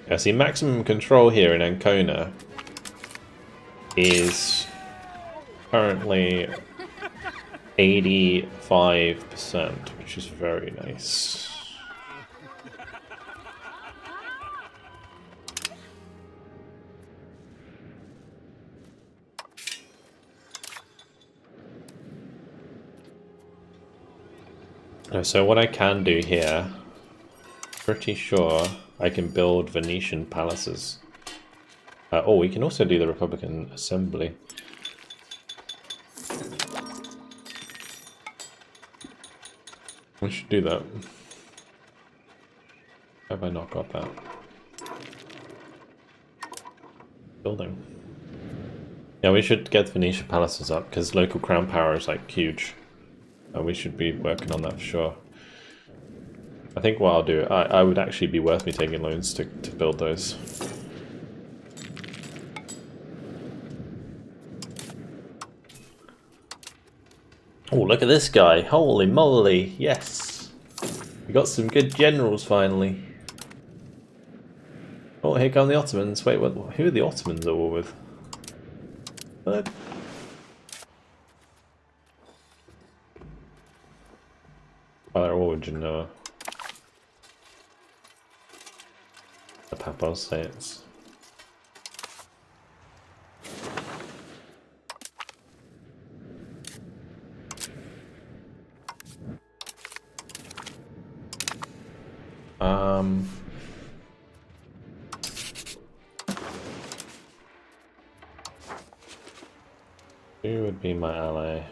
Yeah, see, maximum control here in Ancona is currently 85%, which is very nice. So what I can do here, pretty sure I can build Venetian palaces. Oh, we can also do the Republican Assembly. We should do that. Have I not got that? Building. Yeah, we should get Venetian palaces up, because local crown power is like huge. We should be working on that for sure. I think what I'll do, I would actually be worth me taking loans to build those. Oh, look at this guy. Holy moly, yes. We got some good generals finally. Oh, here come the Ottomans. Wait, what? Who are the Ottomans at war with? What? Oh, they're all in Genoa. The Papal States. Who would be my ally?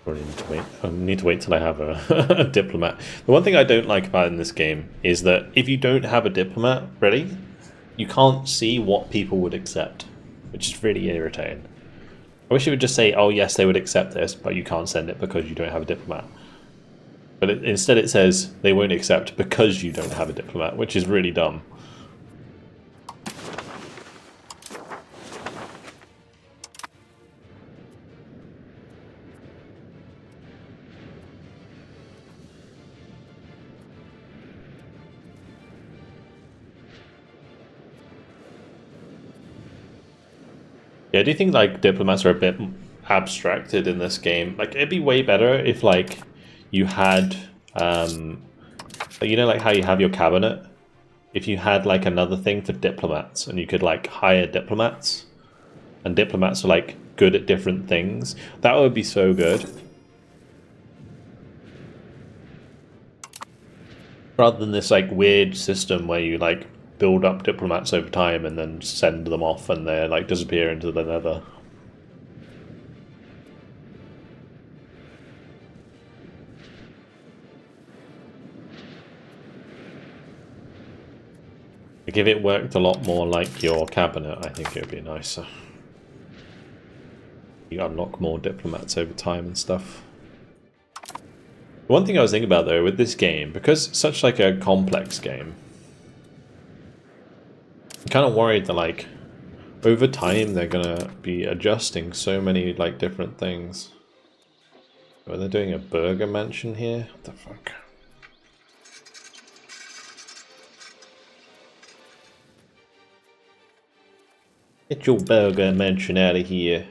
Probably need to wait. I need to wait till I have a diplomat. The one thing I don't like about in this game is that if you don't have a diplomat ready, you can't see what people would accept, which is really irritating. I wish it would just say, oh yes, they would accept this, but you can't send it because you don't have a diplomat. But instead it says they won't accept because you don't have a diplomat, which is really dumb. Yeah, I do think like diplomats are a bit abstracted in this game. Like it'd be way better if like you had you know, like how you have your cabinet, if you had like another thing for diplomats and you could like hire diplomats and diplomats are like good at different things. That would be so good. Rather than this like weird system where you like build up diplomats over time and then send them off and they like disappear into the nether. Like if it worked a lot more like your cabinet, I think it would be nicer. You unlock more diplomats over time and stuff. One thing I was thinking about though with this game, because it's such like a complex game, I'm kind of worried that like over time they're gonna be adjusting so many like different things. Oh, they're doing a burger mansion here? What the fuck? Get your burger mansion out of here.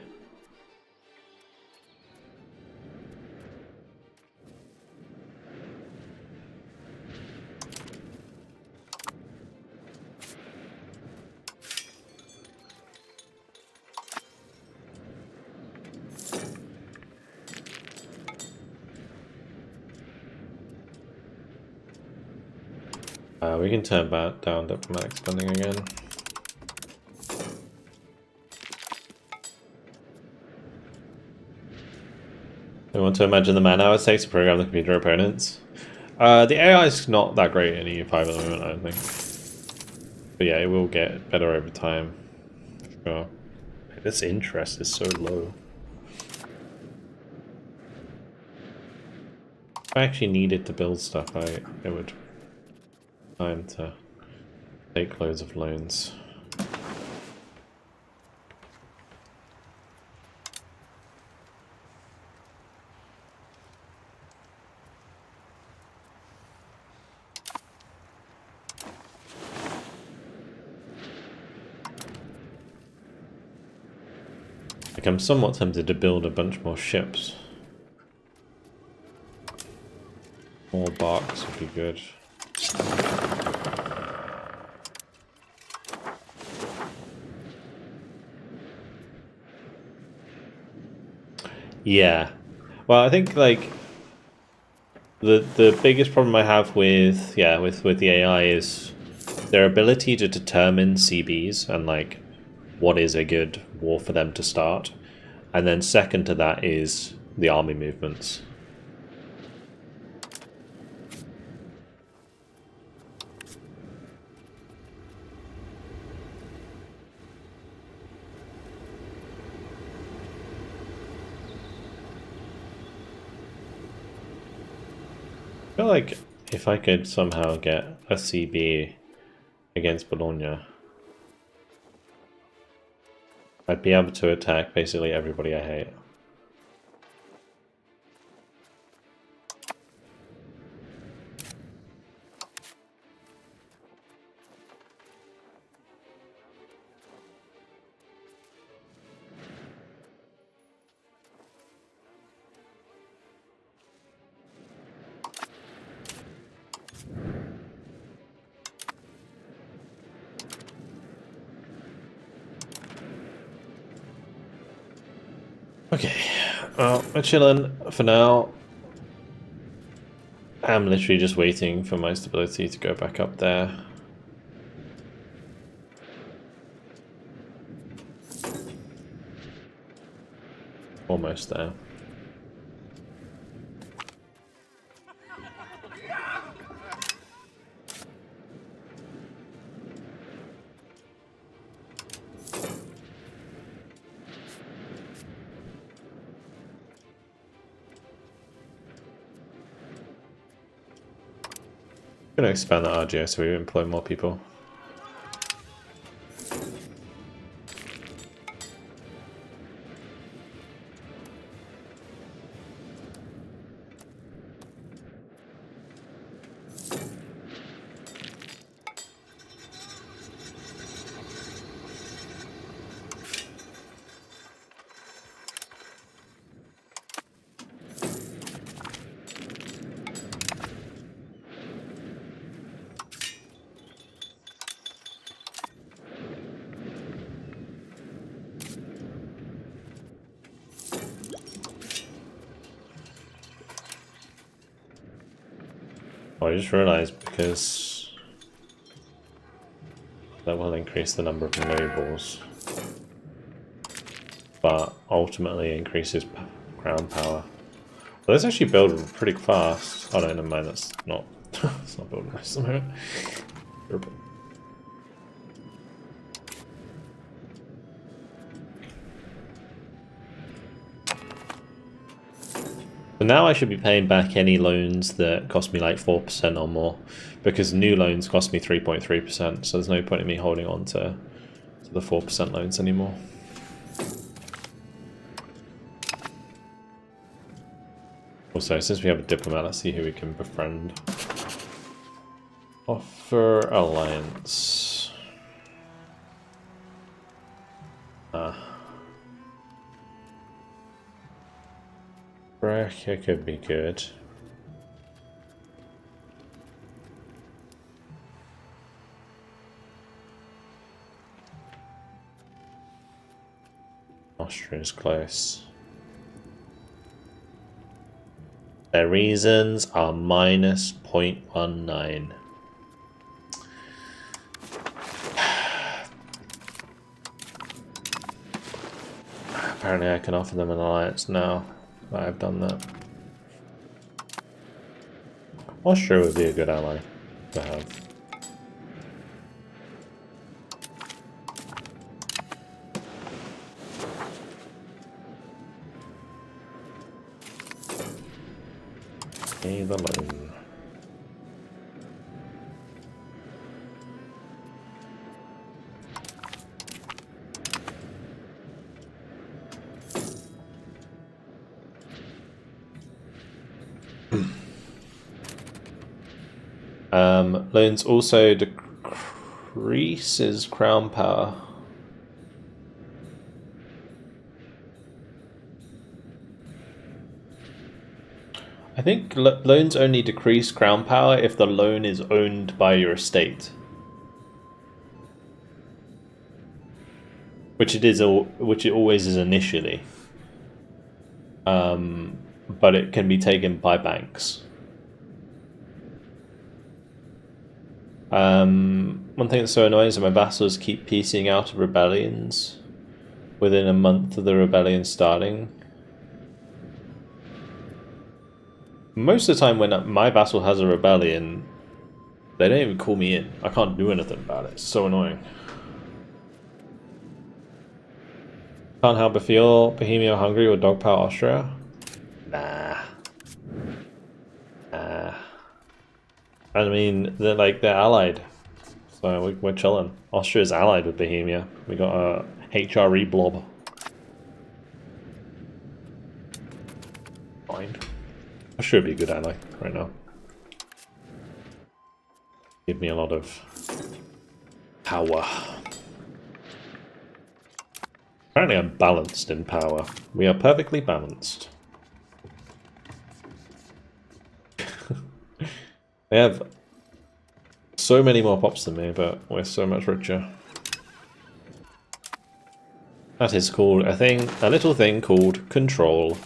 We can turn back down diplomatic spending again. I want to imagine the man hours takes to program the computer opponents. The AI is not that great in EU5 at the moment, I don't think. But yeah, it will get better over time. For sure. This interest is so low. If I actually needed to build stuff, it would time to take loads of loans. Like, I'm somewhat tempted to build a bunch more ships. More barks would be good. Yeah. Well, I think like the biggest problem I have with the AI is their ability to determine CBs and like what is a good war for them to start. And then second to that is the army movements. I feel like if I could somehow get a CB against Bologna, I'd be able to attack basically everybody I hate. Okay, well, we're chilling for now. I'm literally just waiting for my stability to go back up there. Almost there. I'm going to expand the RGO so we employ more people. Oh, I just realized because that will increase the number of nobles, but ultimately increases crown power. Well, let's actually build pretty fast. Oh no, never mind, that's not, it's not building nice at the moment. So now I should be paying back any loans that cost me like 4% or more, because new loans cost me 3.3%, so there's no point in me holding on to the 4% loans anymore. Also, since we have a diplomat, let's see who we can befriend. Offer alliance. Russia could be good. Austria's close. Their reasons are minus 0.19. Apparently I can offer them an alliance now. I've done that. Austria would be a good ally to have. Pay the loan. Loans also decreases crown power. I think loans only decrease crown power if the loan is owned by your estate. Which it always is initially. But it can be taken by banks. One thing that's so annoying is that my vassals keep piecing out of rebellions within a month of the rebellion starting. Most of the time when my vassal has a rebellion, they don't even call me in. I can't do anything about it. It's so annoying. Can't help but feel Bohemia Hungary or dogpile Austria? Nah. I mean, they're allied. So we're chilling. Austria's allied with Bohemia. We got a HRE blob. Fine. Austria would be a good ally right now. Give me a lot of power. Apparently I'm balanced in power. We are perfectly balanced. They have so many more pops than me, but we're so much richer. That is called a little thing called control.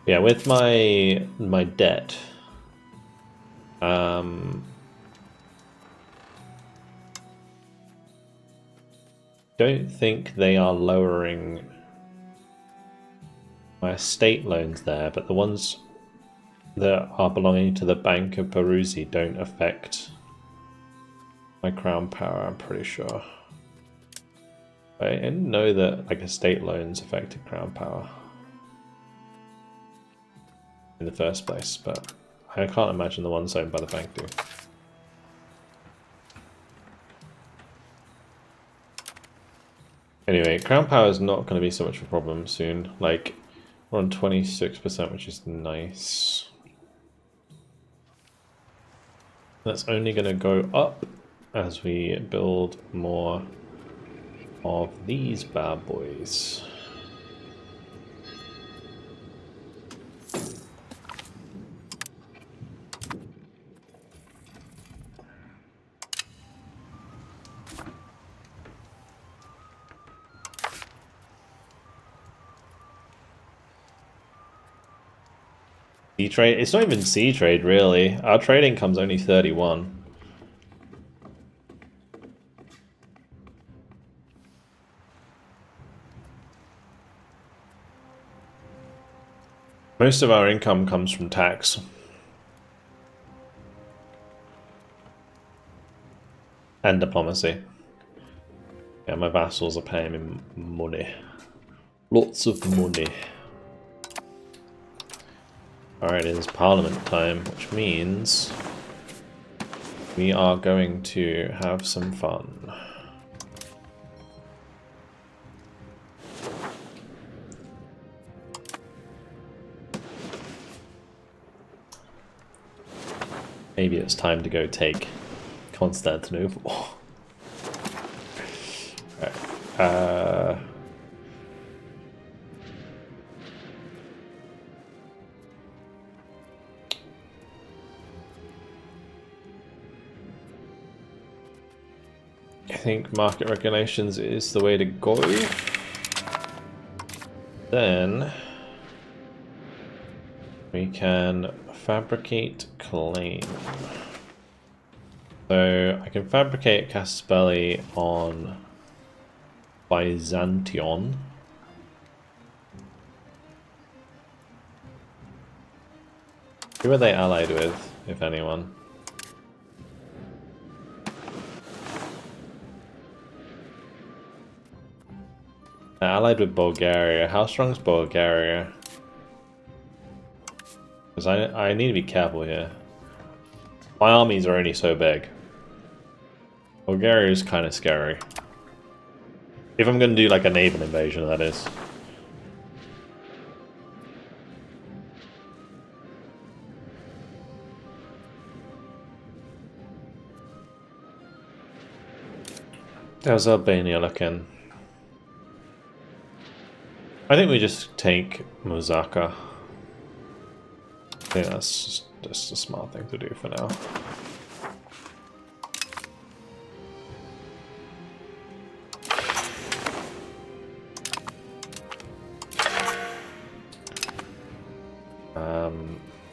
Yeah, with my debt, don't think they are lowering my estate loans there, but the ones that are belonging to the Bank of Peruzzi don't affect my crown power, I'm pretty sure. I didn't know that like estate loans affected crown power in the first place, but I can't imagine the ones owned by the bank do. Anyway, crown power is not going to be so much of a problem soon. Like, we're on 26%, which is nice. That's only going to go up as we build more of these bad boys. Sea trade? It's not even sea trade, really. Our trade income's only 31. Most of our income comes from tax. And diplomacy. Yeah, my vassals are paying me money. Lots of money. Alright, it is Parliament time, which means we are going to have some fun. Maybe it's time to go take Constantinople. Right. I think market regulations is the way to go. Then we can fabricate claim. So I can fabricate casus belli on Byzantion. Who are they allied with, if anyone? They're allied with Bulgaria. How strong is Bulgaria? Because I need to be careful here. My armies are only so big. Bulgaria is kind of scary. If I'm going to do like a naval invasion, that is. How's Albania looking? I think we just take Muzaka. I think that's just a smart thing to do for now.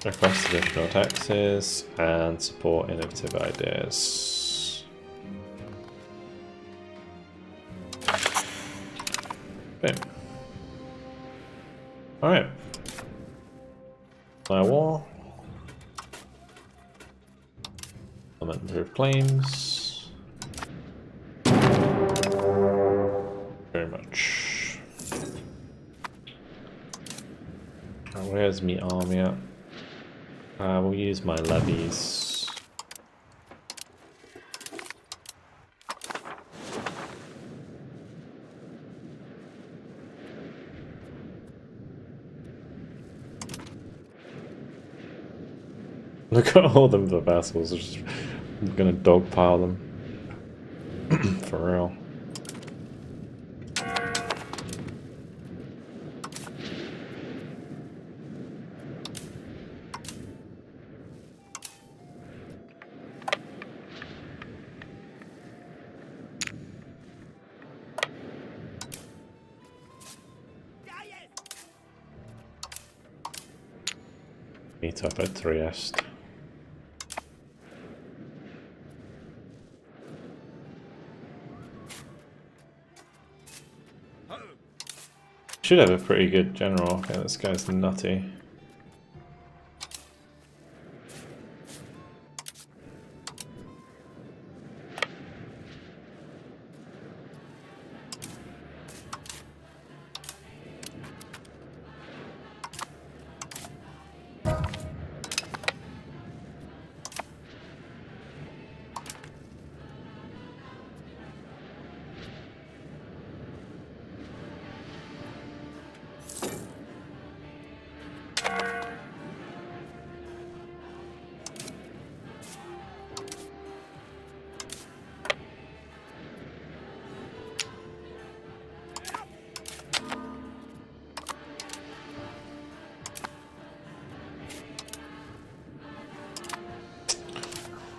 Request additional taxes and support innovative ideas. Boom. Alright. My war. Implement improved claims. Very much. Where's my army at? We'll use my levies. Look at all them the vassals. Just I'm gonna dogpile them. For real. Meet up at Trieste. Should have a pretty good general. Okay, this guy's nutty.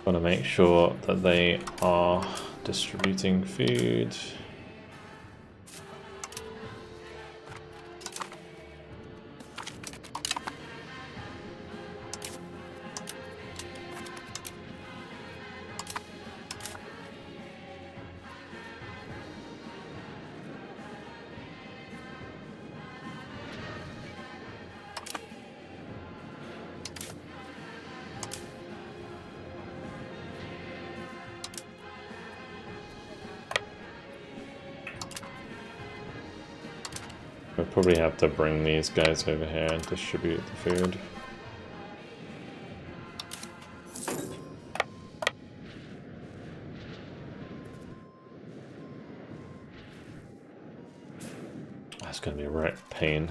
Want to make sure that they are distributing food. We'll probably have to bring these guys over here and distribute the food. That's going to be a right pain.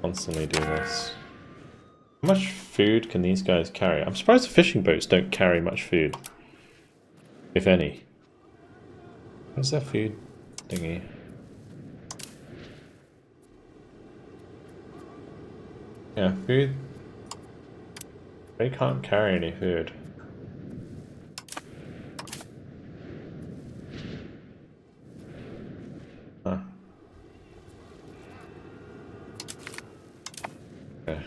Constantly do this. How much food can these guys carry? I'm surprised the fishing boats don't carry much food. If any. Where's their food thingy? Yeah, food. They can't carry any food. Huh. Okay.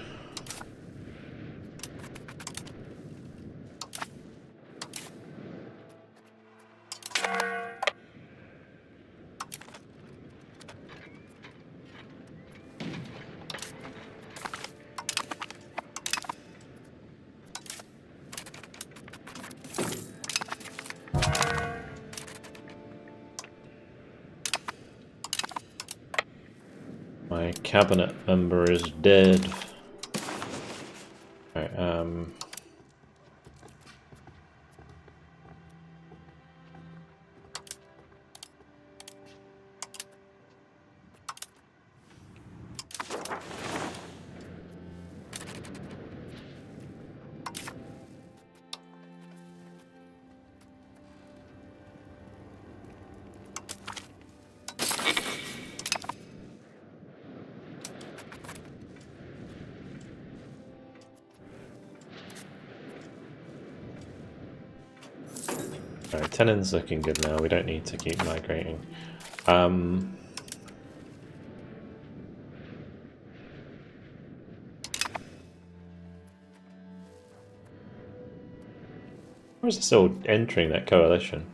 My cabinet member is dead. Right, Alright, tenon's looking good now. We don't need to keep migrating. Or is it still entering that coalition?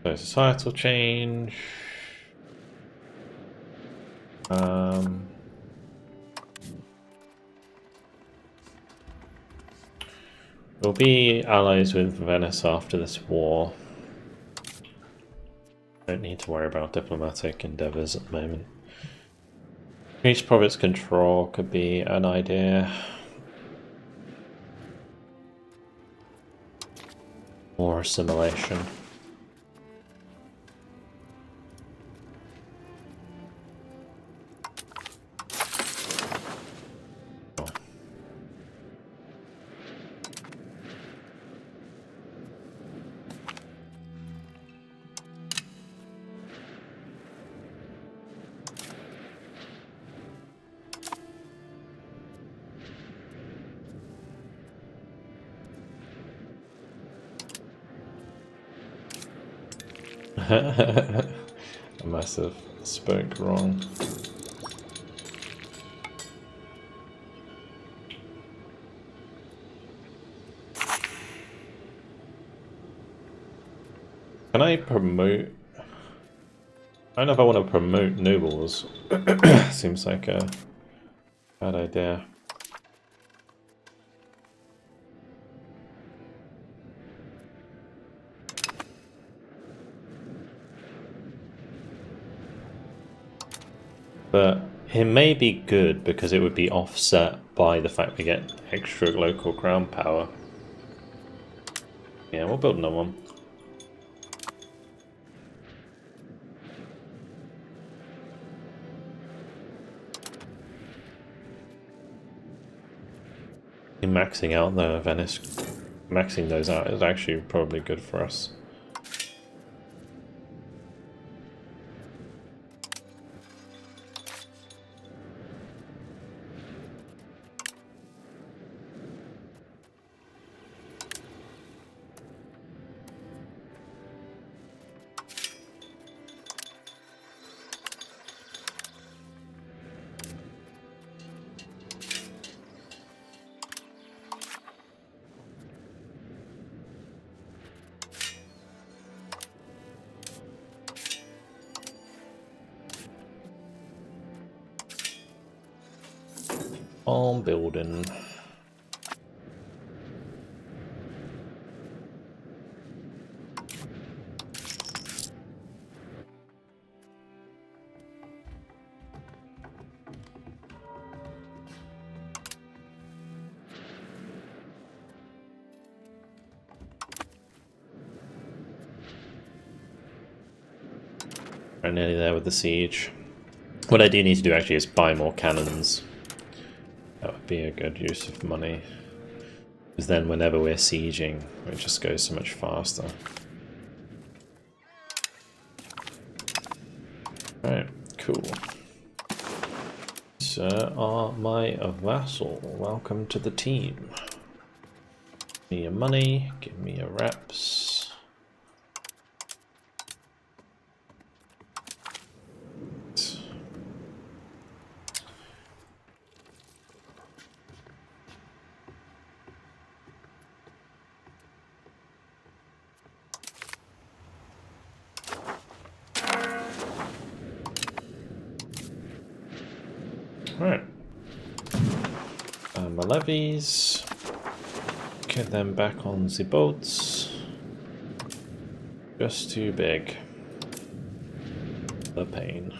So societal change. We'll be allies with Venice after this war. Don't need to worry about diplomatic endeavours at the moment. Increased province control could be an idea. More assimilation. I must have spoke wrong. Can I promote? I don't know if I want to promote nobles. Seems like a bad idea. But it may be good because it would be offset by the fact we get extra local crown power. Yeah, we'll build another one. Maxing out the Venice, maxing those out is actually probably good for us. Farm building. We're nearly there with the siege. What I do need to do actually is buy more cannons. That would be a good use of money. Because then whenever we're sieging, it just goes so much faster. Alright, cool. Sir are my vassal. Welcome to the team. Give me your money, give me your reps. Right. My levies. Get them back on the boats. Just too big. The pain.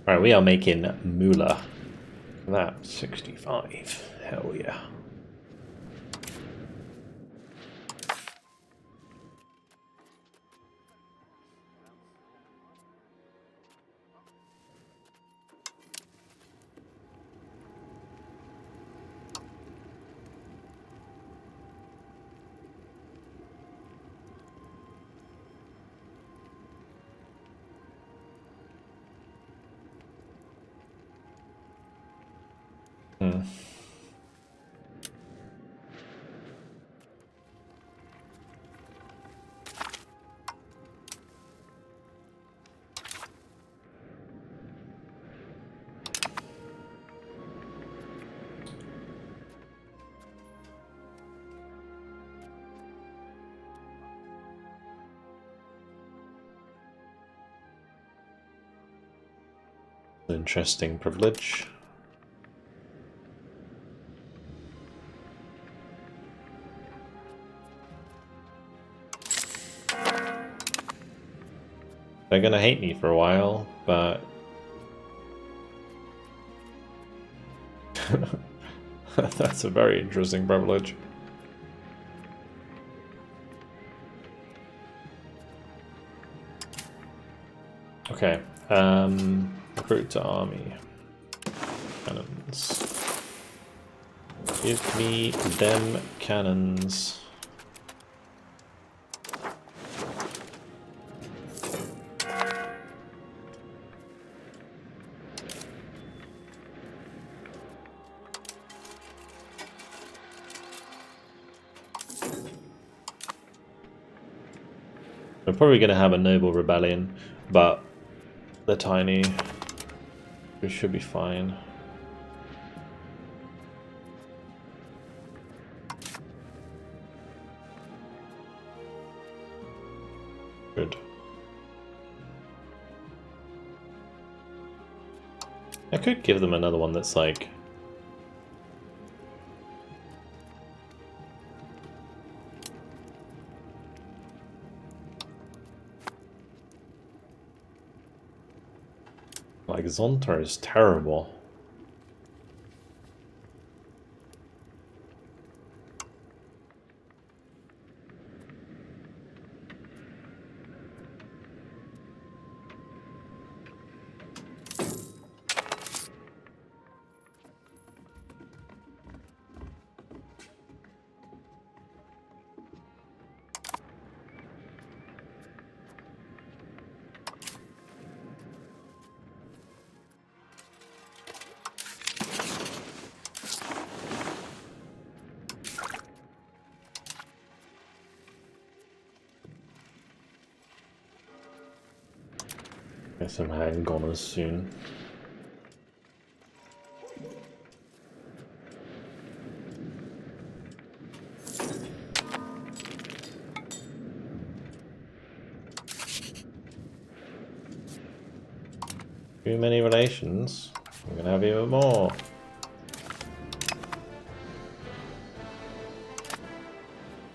Alright, we are making moolah. That 65. Hell yeah. Interesting privilege. They're gonna hate me for a while, but that's a very interesting privilege. Okay, recruit to army. Cannons. Give me them cannons. We're probably going to have a noble rebellion, but they're tiny. We should be fine. Good. I could give them another one that's like... Like, Zonta is terrible. Get some handgunners soon. Too many relations. I'm gonna have even more.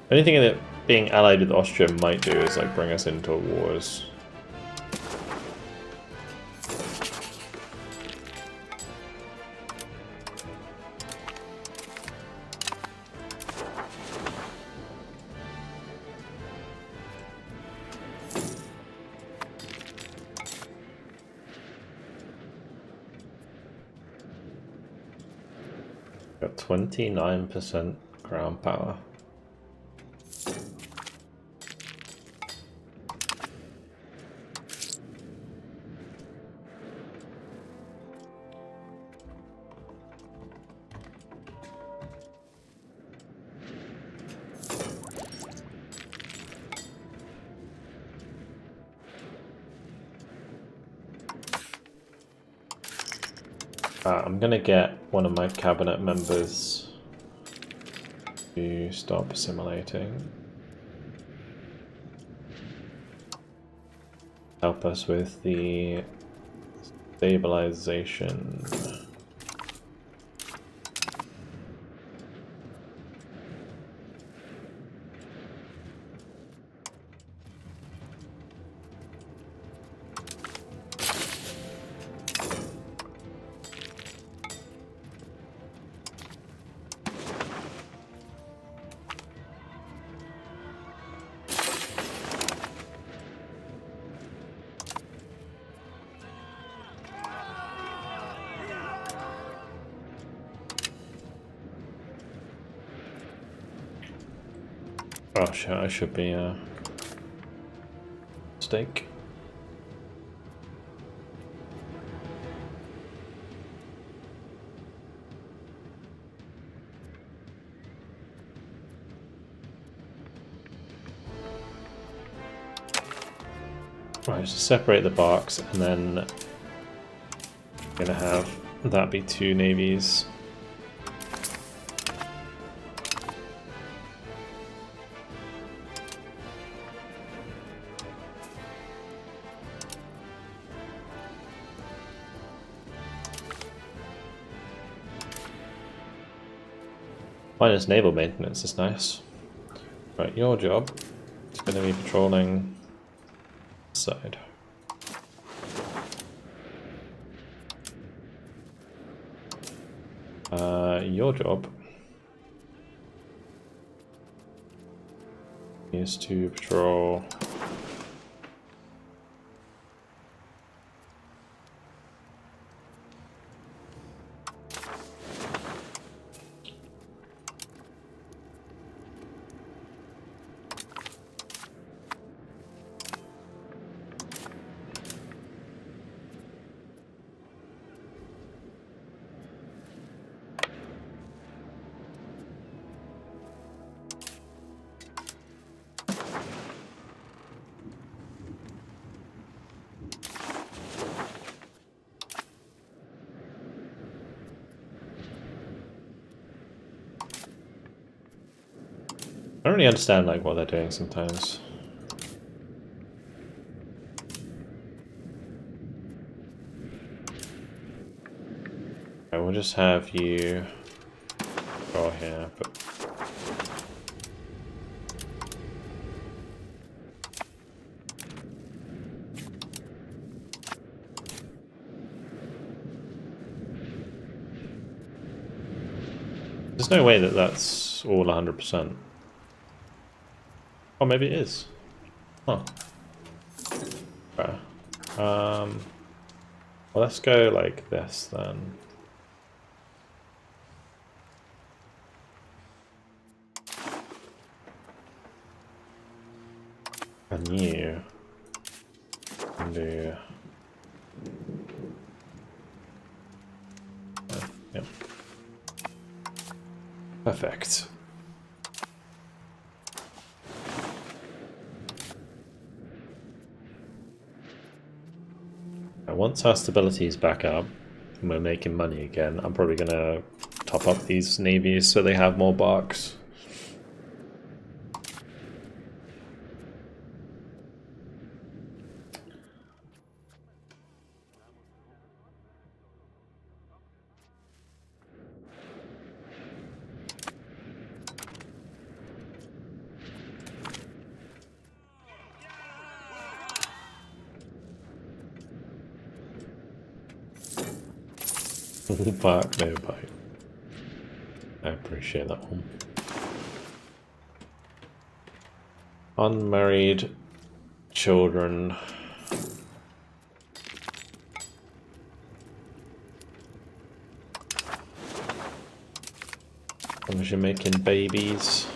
The only thing that being allied with Austria might do is like bring us into wars. Got 29% ground power. I'm gonna get one of my cabinet members to stop assimilating. Help us with the stabilization. Oh shit, I should be mistake. Right, just separate the barks, and then we're gonna have that be 2 navies. Minus naval maintenance is nice. Right, your job is going to be patrolling this side. Your job is to patrol I don't really understand like what they're doing sometimes. Okay, we'll just have you go here, but there's no way that that's all 100%. Oh, maybe it is. Huh. Okay. Well, let's go like this then. And you can do. Yep. Perfect. Once our stability is back up and we're making money again, I'm probably going to top up these navies so they have more barks. Bark, no bite. I appreciate that one. Unmarried children. As long as you're making babies.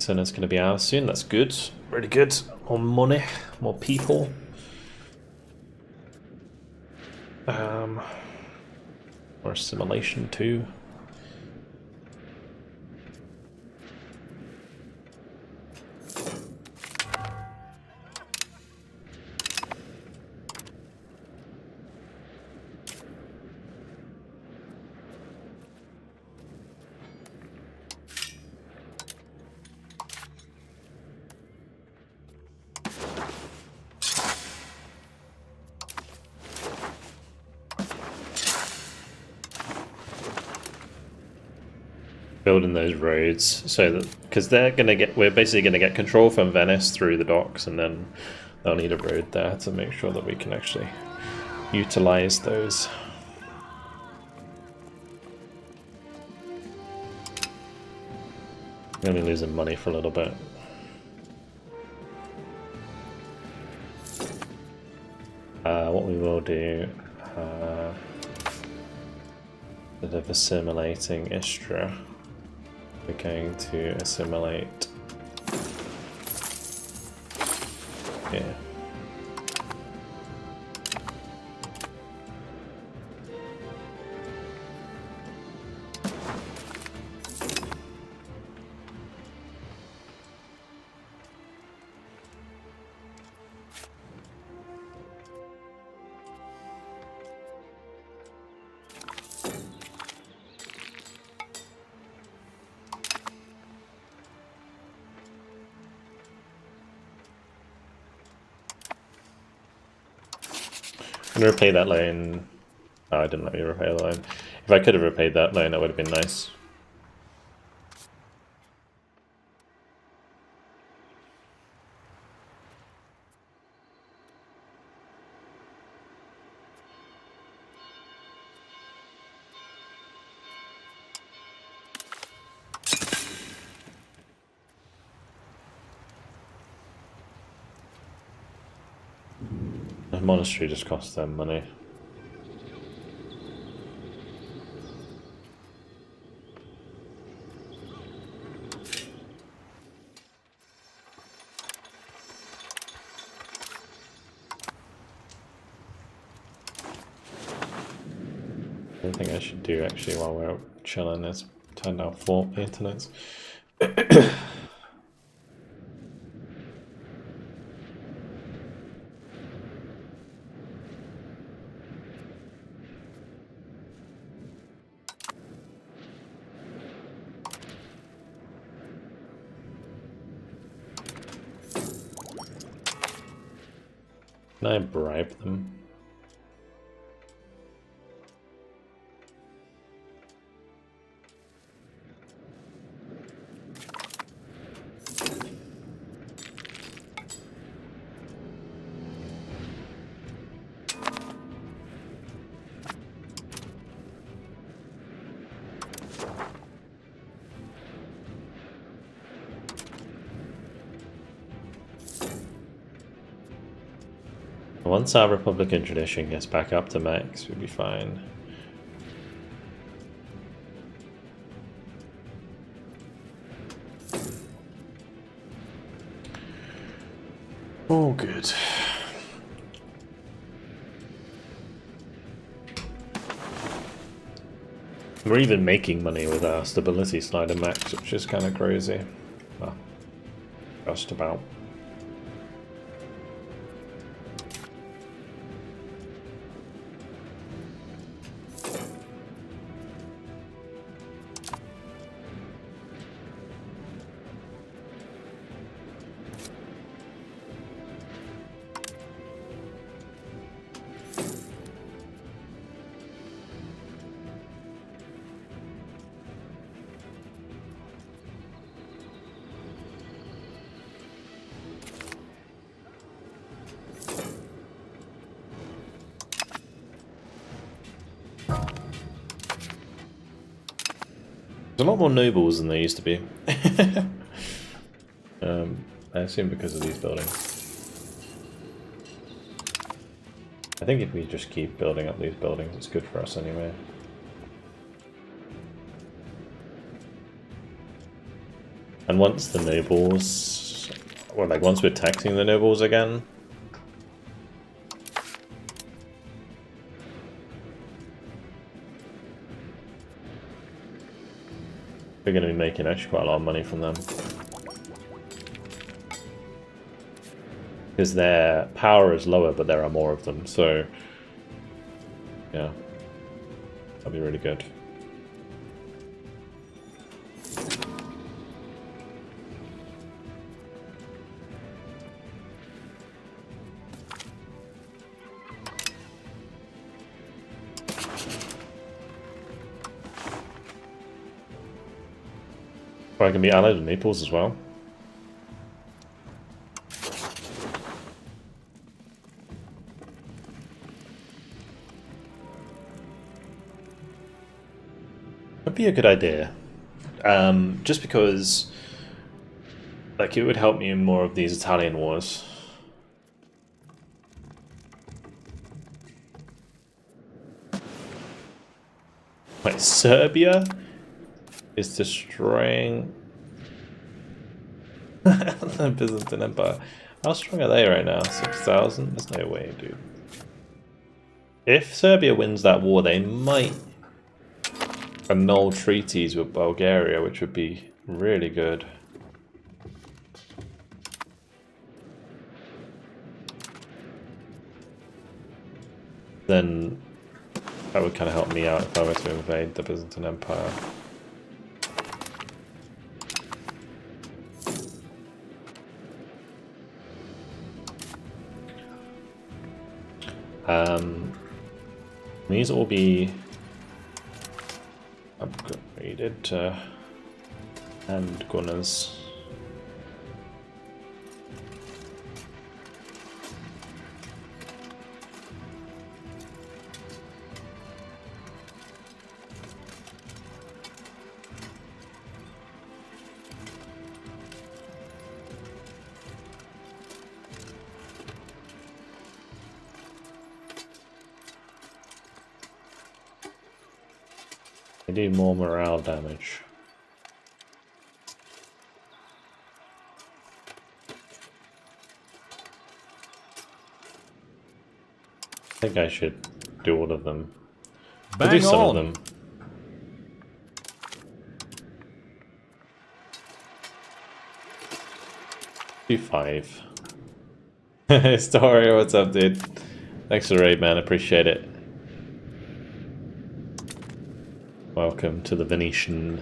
And it's going to be ours soon. That's good. Really good. More money, more people. More assimilation too. Building those roads so that, because we're basically gonna get control from Venice through the docks, and then they'll need a road there to make sure that we can actually utilize those. I'm only losing money for a little bit. What we will do, bit of assimilating Istra. We're going to assimilate here. Yeah. can repay that loan. Oh, I didn't let me repay the loan. If I could have repaid that loan, that would have been nice. The monastery just costs them money. The thing I should do actually while we're chilling is turn down fort maintenance. Can I bribe them? Once our Republican tradition gets back up to max, we'll be fine. Oh, good. We're even making money with our stability slider max, which is kind of crazy. Well, just about. There's a lot more nobles than there used to be. I assume because of these buildings. I think if we just keep building up these buildings, it's good for us anyway. And once the nobles, or like once we're taxing the nobles again, we're going to be making actually quite a lot of money from them. Because their power is lower, but there are more of them, so yeah, that'll be really good. Or I can be allied with Naples as well. That'd be a good idea. Just because, like, it would help me in more of these Italian wars. Wait, Serbia is destroying the Byzantine Empire. How strong are they right now? 6,000? There's no way, dude. If Serbia wins that war, they might annul treaties with Bulgaria, which would be really good. Then that would kind of help me out if I were to invade the Byzantine Empire. These will be upgraded to hand gunners. They do more morale damage. I think I should do all of them. I'll do some of them. Do 5. Story, what's up, dude? Thanks for the raid, man. Appreciate it. Welcome to the Venetian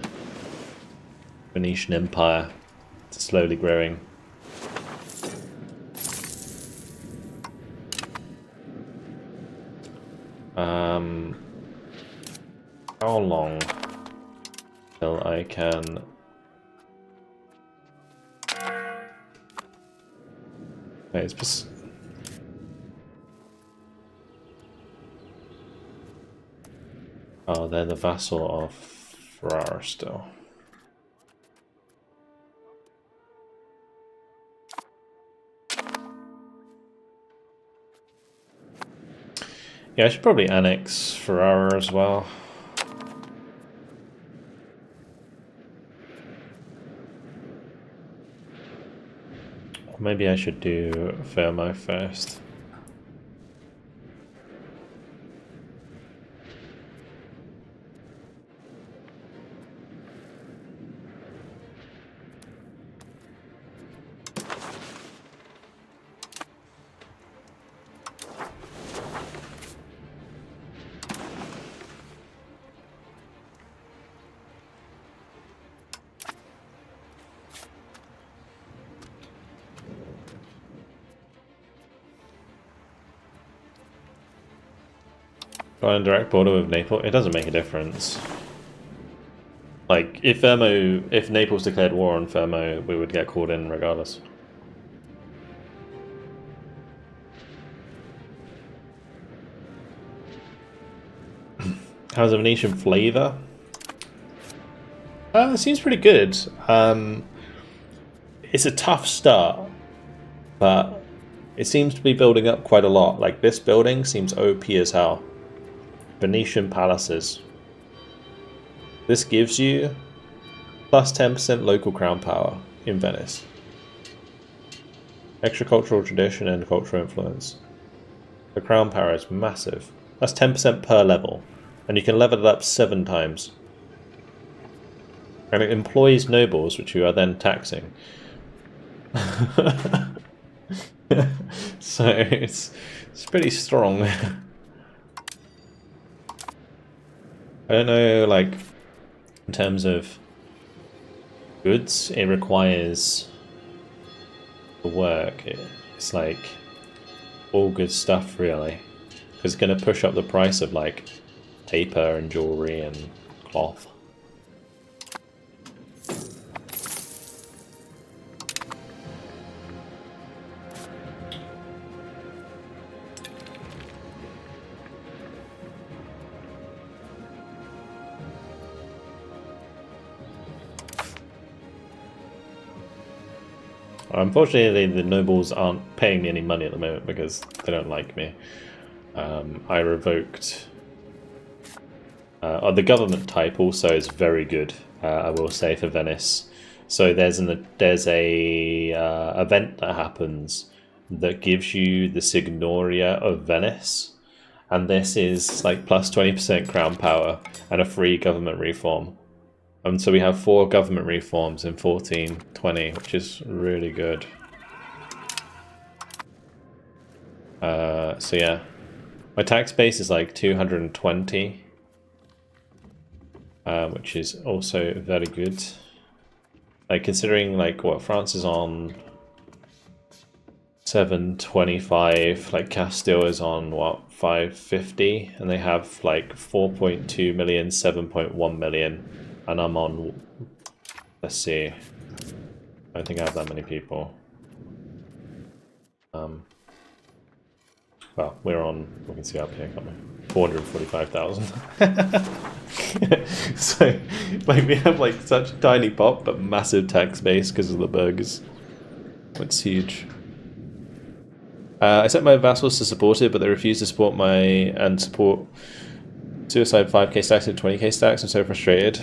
Empire. It's slowly growing. How long till I can? Wait, it's just. Oh, they're the vassal of Ferrara still. Yeah, I should probably annex Ferrara as well. Or maybe I should do Fermo first. Got a direct border with Naples. It doesn't make a difference. Like, if Naples declared war on Fermo, we would get called in regardless. How's the Venetian flavor? It seems pretty good. It's a tough start, but it seems to be building up quite a lot. Like, this building seems OP as hell. Venetian palaces. This gives you plus 10% local crown power in Venice. Extra cultural tradition and cultural influence. The crown power is massive. That's 10% per level. And you can level it up 7 times. And it employs nobles, which you are then taxing. So it's pretty strong. I don't know, like, in terms of goods, it requires the work. It's like all good stuff, really. Because it's going to push up the price of, like, paper and jewelry and cloth. Unfortunately, the nobles aren't paying me any money at the moment because they don't like me. I revoked... the government type also is very good, I will say, for Venice. So there's a event that happens that gives you the Signoria of Venice. And this is like plus 20% crown power and a free government reform. So we have 4 government reforms in 1420, which is really good. So yeah, my tax base is like 220, which is also very good. Like, considering like what France is on 725. Like Castile is on what, 550, and they have like 4.2 million, 7.1 million, and I'm on, let's see, I don't think I have that many people. Well, we're on, we can see up here, can't we? 445,000. So, like, we have like such a tiny pop, but massive tax base because of the burgers. It's huge. I set my vassals to support it, but they refuse to support support suicide 5k stacks and 20k stacks. I'm so frustrated.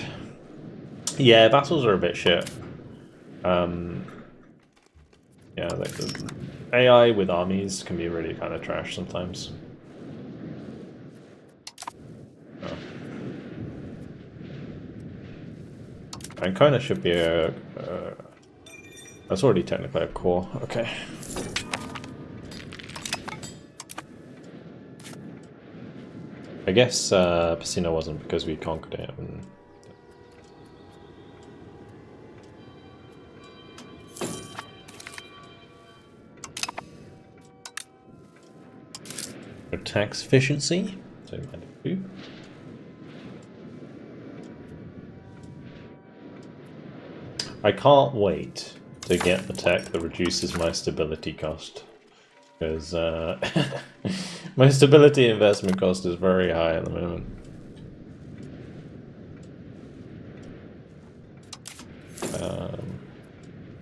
Yeah, vassals are a bit shit. Yeah, like the AI with armies can be really kind of trash sometimes. Oh. Ancona should be a... that's already technically a core. Okay. I guess Piscina wasn't because we conquered it. Tax efficiency. So I can't wait to get the tech that reduces my stability cost, because my stability investment cost is very high at the moment.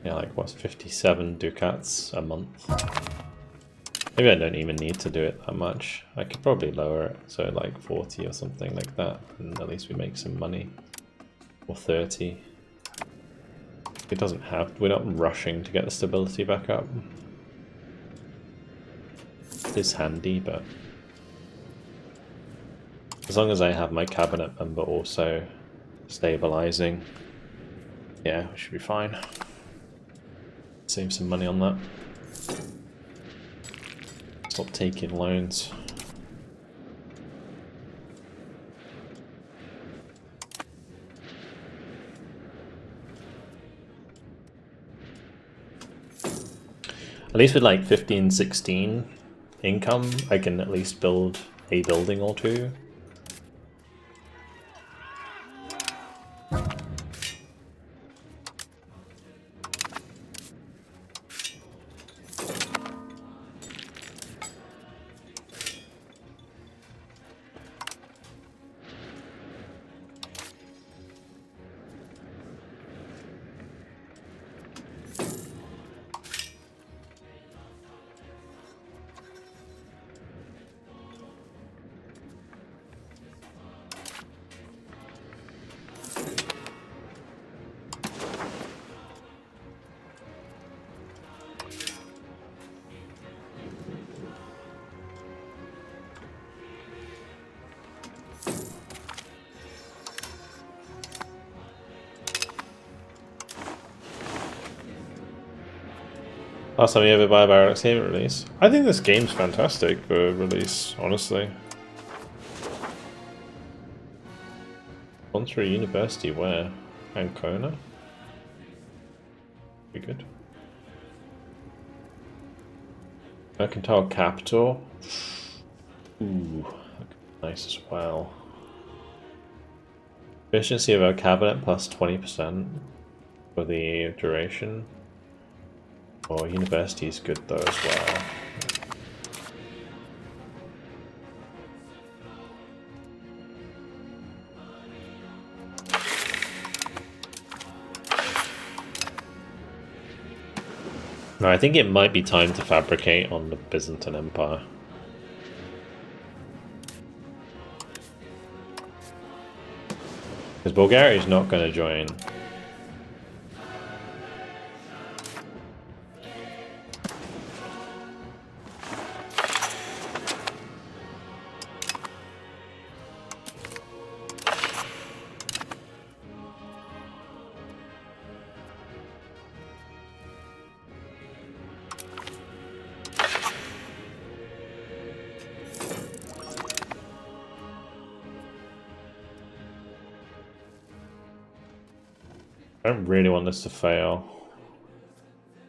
Yeah, like what's 57 ducats a month? Maybe I don't even need to do it that much. I could probably lower it, so like 40 or something like that, and at least we make some money. Or 30. It doesn't have, we're not rushing to get the stability back up. It's handy, but as long as I have my cabinet member also stabilizing, yeah, we should be fine. Save some money on that. Stop taking loans. At least with like 15, 16 income, I can at least build a building or two. Last time you ever buy a Barox game release? I think this game's fantastic for release, honestly. Sponsor a university where? Ancona? Be good. Mercantile capital. Ooh, nice as well. Efficiency of our cabinet plus 20% for the duration. Oh, university is good though as well. No, I think it might be time to fabricate on the Byzantine Empire. Because Bulgaria is not going to join. I don't really want this to fail.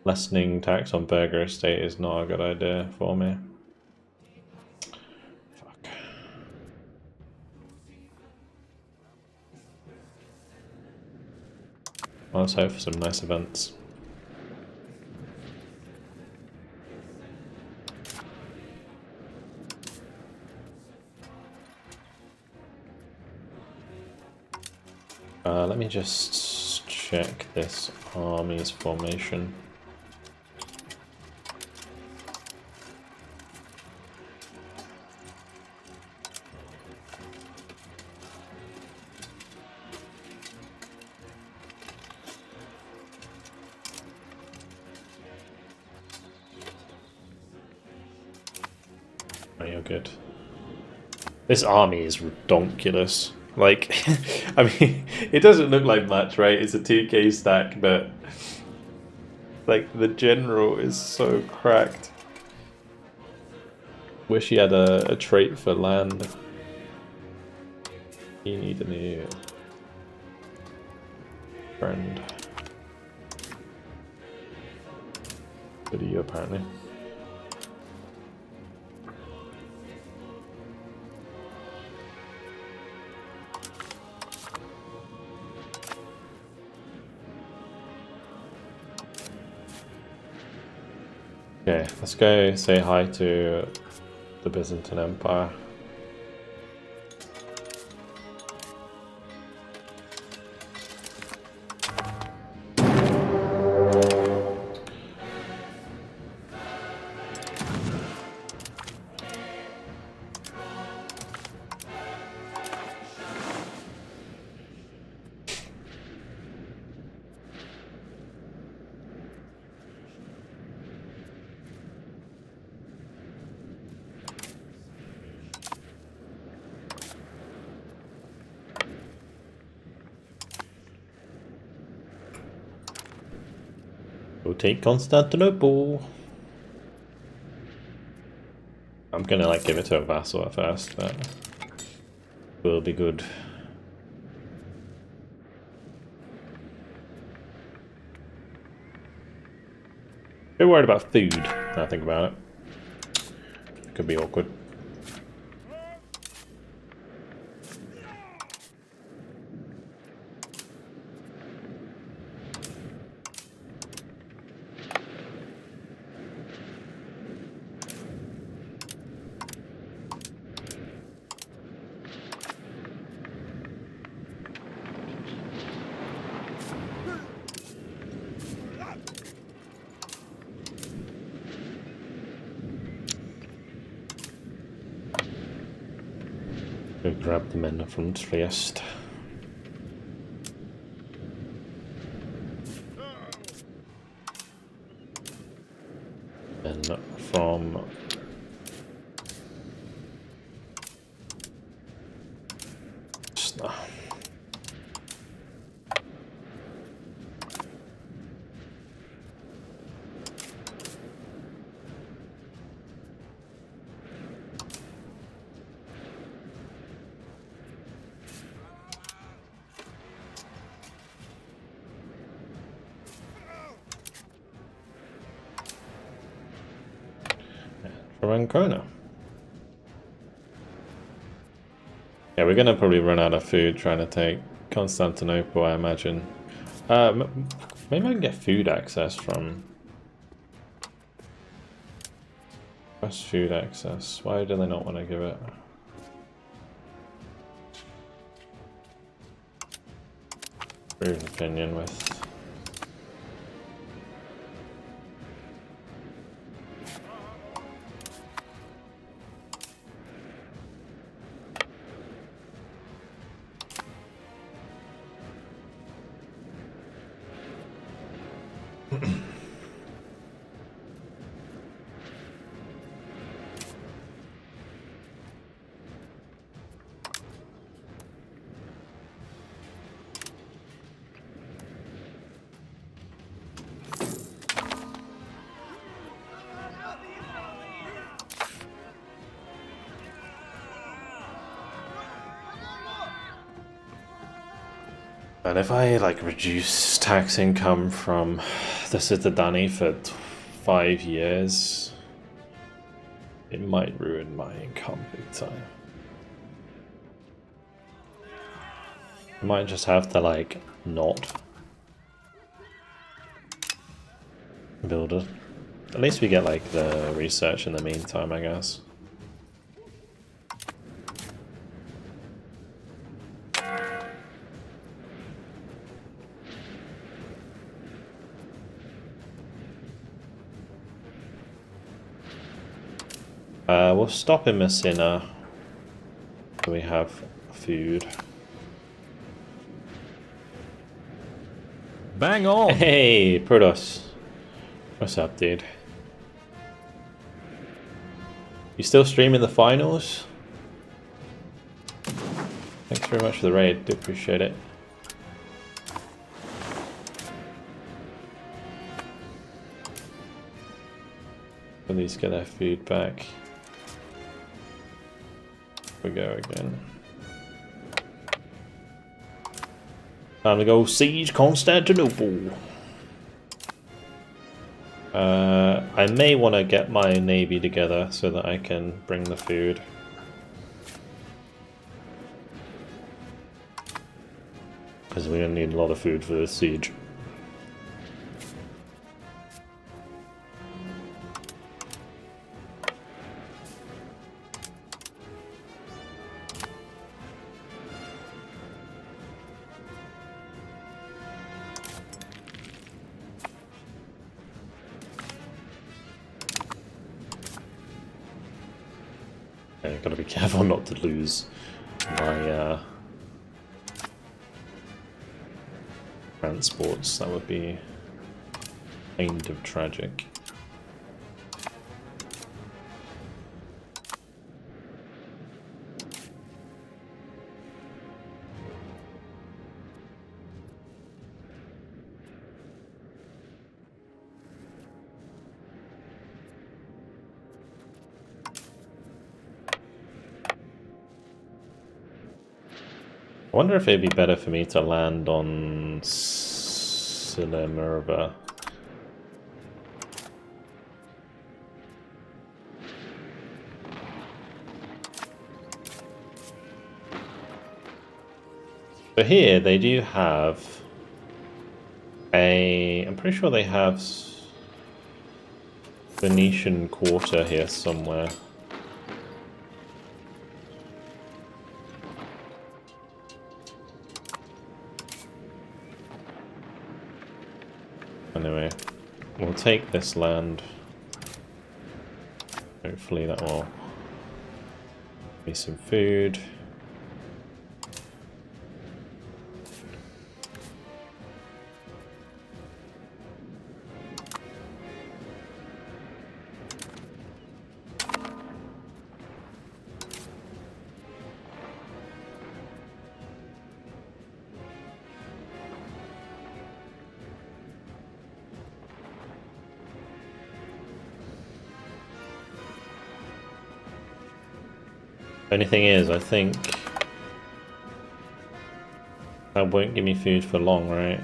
lessening tax on burger estate is not a good idea for me. Fuck. Well, let's hope for some nice events. Let me just check this army's formation. Oh, you're good. This army is ridiculous. Like, I mean, it doesn't look like much, right? It's a 2k stack, but like the general is so cracked. Wish he had a trait for land. You need a new friend. Good of you, apparently. Okay, let's go say hi to the Byzantine Empire. We'll take Constantinople. I'm gonna like give it to a vassal at first, but will be good. Bit worried about food, now I think about it. Could be awkward. Go grab the men from Trieste. And from Sna. From Ancona. Yeah, we're gonna probably run out of food trying to take Constantinople, I imagine. Maybe I can get food access from... Where's food access? Why do they not want to give it? Prove opinion with... And if I like reduce tax income from the Citadani for 5 years, it might ruin my income big time. I might just have to like not build it. At least we get like the research in the meantime, I guess. We'll stop in Messina so we have food. Bang on! Hey, Protos. What's up, dude? You still streaming the finals? Thanks very much for the raid, do appreciate it. At least get their food back. We go again. Time to go siege Constantinople. I may want to get my navy together so that I can bring the food. Because we're going to need a lot of food for this siege. Okay, gotta be careful not to lose my transports. That would be kind of tragic. I wonder if it'd be better for me to land on Silemirva. So here they do have I'm pretty sure they have Venetian quarter here somewhere. Anyway, we'll take this land. Hopefully that will be some food. Only thing is, I think that won't give me food for long, right?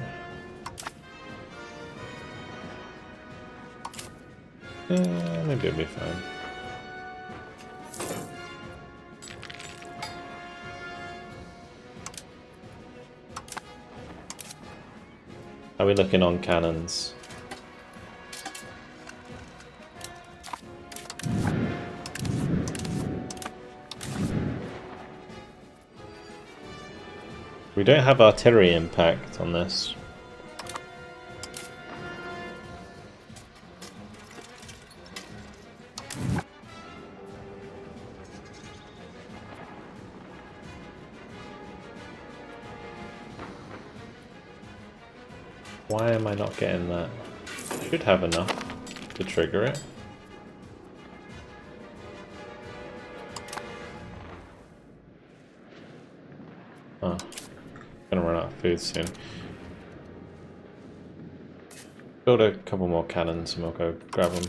Maybe it'll be fine. How are we looking on cannons? We don't have artillery impact on this. Why am I not getting that? Should have enough to trigger it. Oh. Gonna run out of food soon. Build a couple more cannons and we'll go grab them.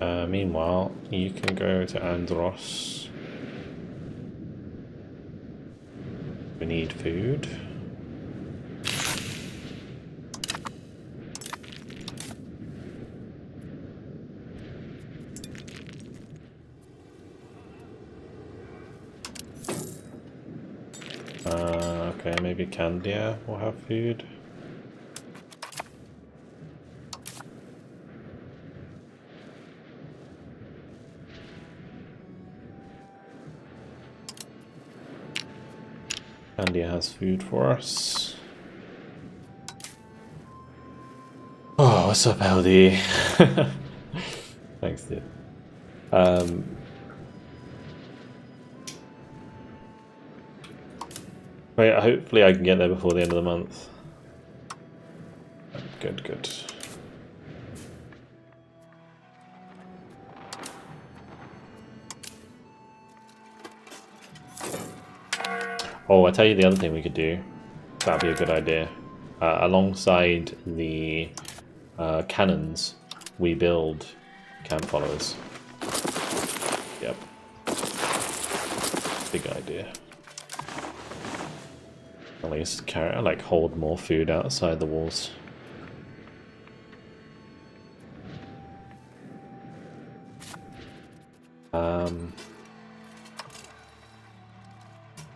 Meanwhile, you can go to Andros. We need food. Okay, maybe Candia will have food. Candia has food for us. Oh, what's up, LD? Thanks, dude. Wait, hopefully I can get there before the end of the month. Good, good. Oh, I'll tell you the other thing we could do. That'd be a good idea. Alongside the cannons, we build camp followers. Yep. Big idea. At least carry, like, hold more food outside the walls.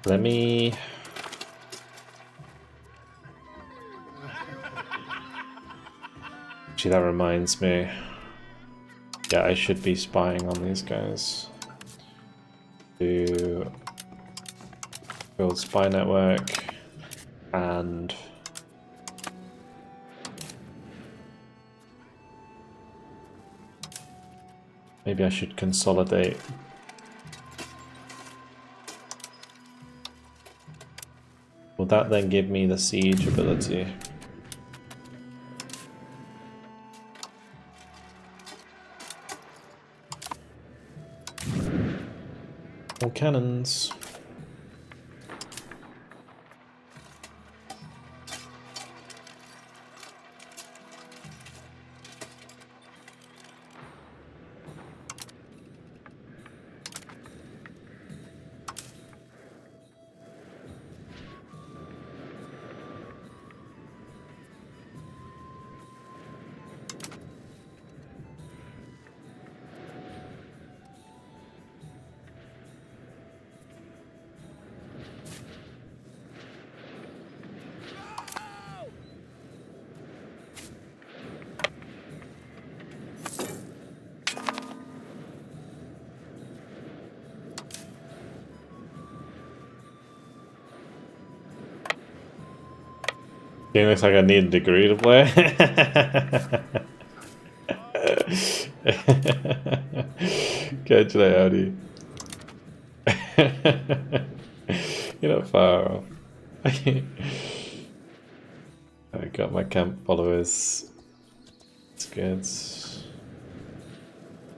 Let me... Actually, that reminds me. Yeah, I should be spying on these guys. To build spy network and maybe I should consolidate. Will that then give me the siege ability? More cannons. It looks like I need a degree to play. Catch that, Audi. You're not far off. I got my camp followers. It's good.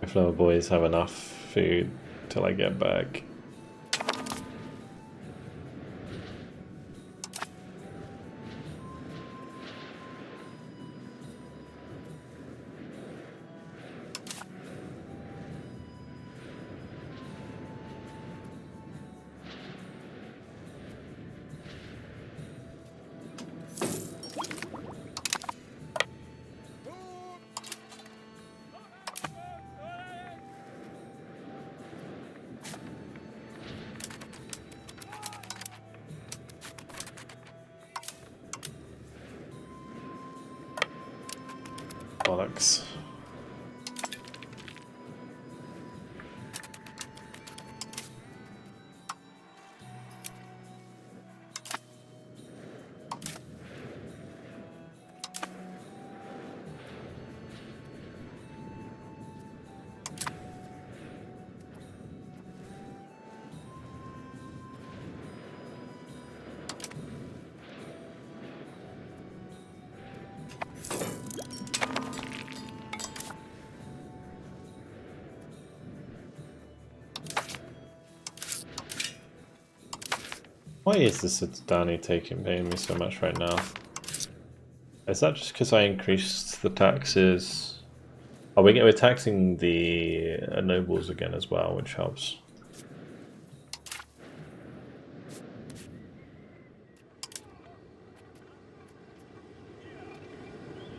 If no boys have enough food till I get back. Bollocks. Why is this Danny paying me so much right now? Is that just because I increased the taxes Oh, we're taxing the nobles again as well, which helps.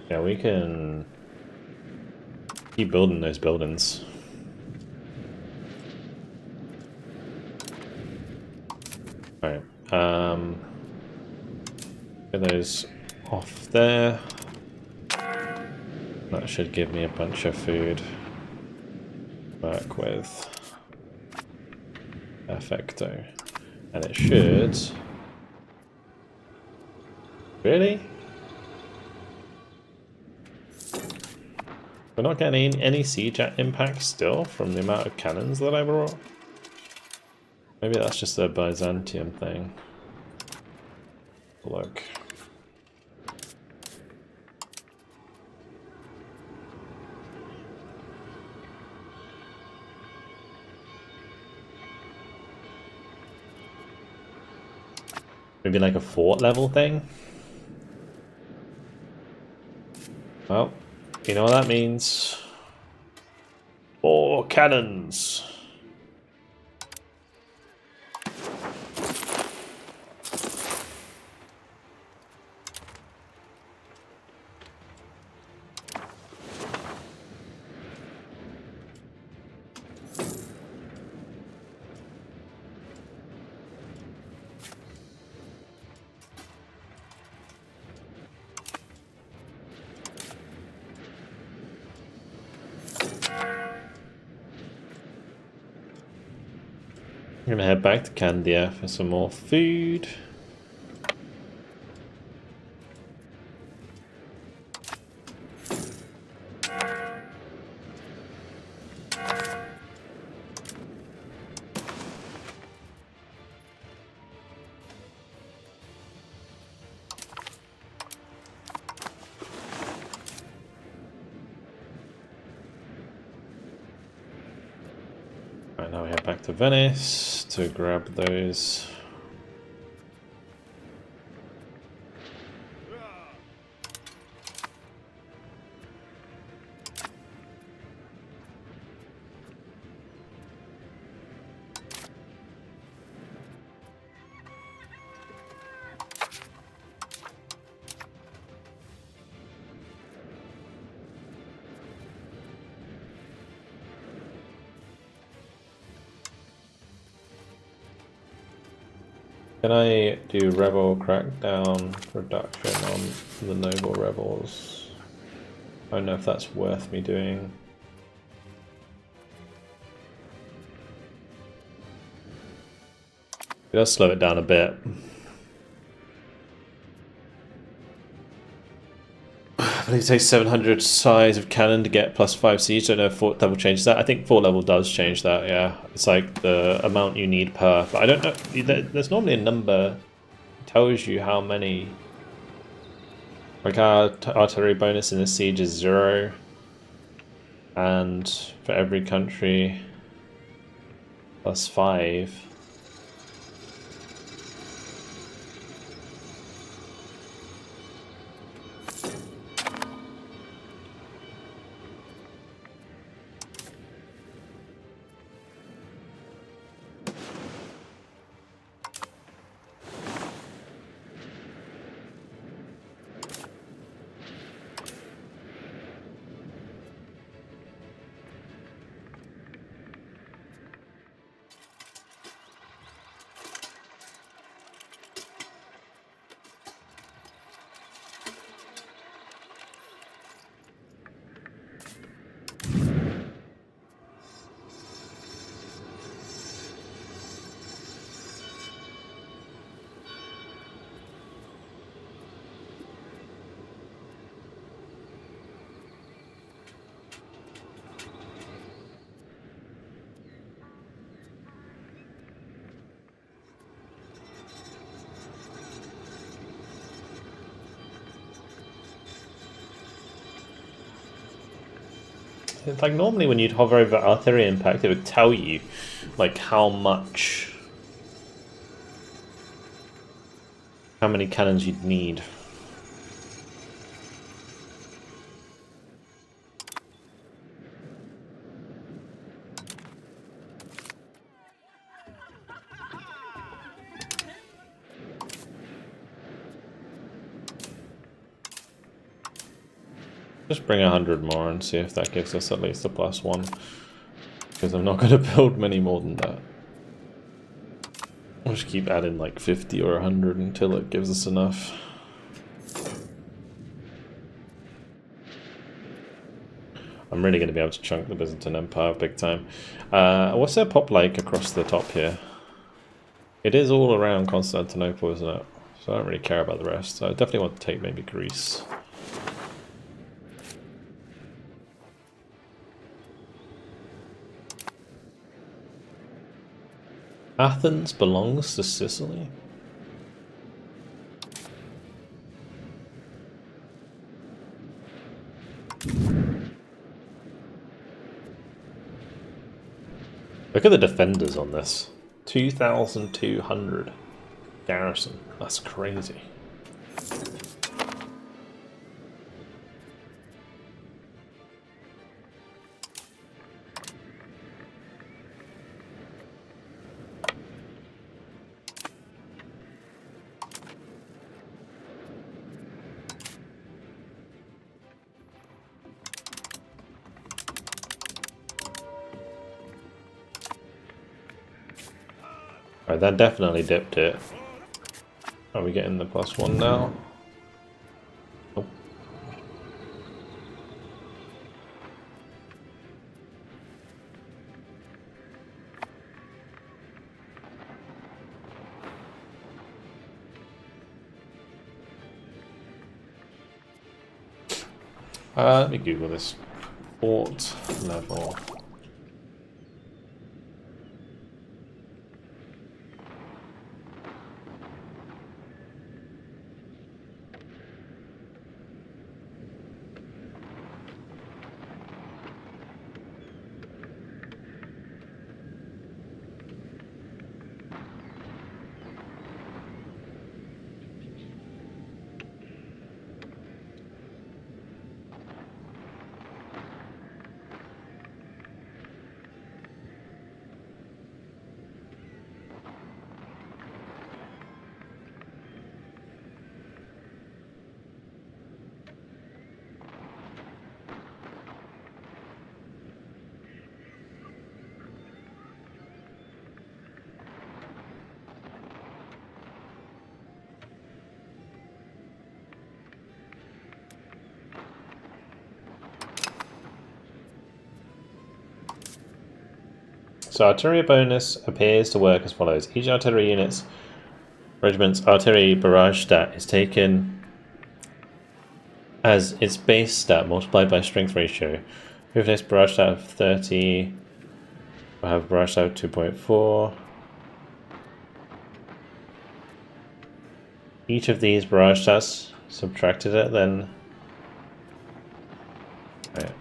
Yeah, we can keep building those buildings. Alright, get those off there. That should give me a bunch of food to work with. Perfecto. And it should... Really? We're not getting any siege impact still from the amount of cannons that I brought? Maybe that's just a Byzantium thing. Look. Maybe like a fort level thing? Well, you know what that means. 4 cannons! I'm gonna head back to Candia for some more food. Right, now we head back to Venice to grab those. Can I do rebel crackdown reduction on the noble rebels? I don't know if that's worth me doing. It does slow it down a bit. I believe it takes 700 size of cannon to get +5 siege. I don't know if fort level changes that. I think fort level does change that, yeah. It's like the amount you need per. But I don't know. There's normally a number that tells you how many. Like our artillery bonus in this siege is 0. And for every country, +5. It's like normally when you'd hover over artillery impact, it would tell you like how many cannons you'd need. Just bring 100 more and see if that gives us at least a +1. Because I'm not going to build many more than that. I'll just keep adding like 50 or 100 until it gives us enough. I'm really going to be able to chunk the Byzantine Empire big time. What's their pop like across the top here? It is all around Constantinople, isn't it? So I don't really care about the rest. I definitely want to take maybe Greece. Athens belongs to Sicily? Look at the defenders on this. 2,200 garrison. That's crazy. Alright, that definitely dipped it. Are we getting the +1 now? Oh. Let me Google this. Fort level. So artillery bonus appears to work as follows. Each artillery regiment's artillery barrage stat is taken as its base stat multiplied by strength ratio. With this barrage stat of 30, we'll have barrage stat of 2.4. Each of these barrage stats subtracted it then. Right.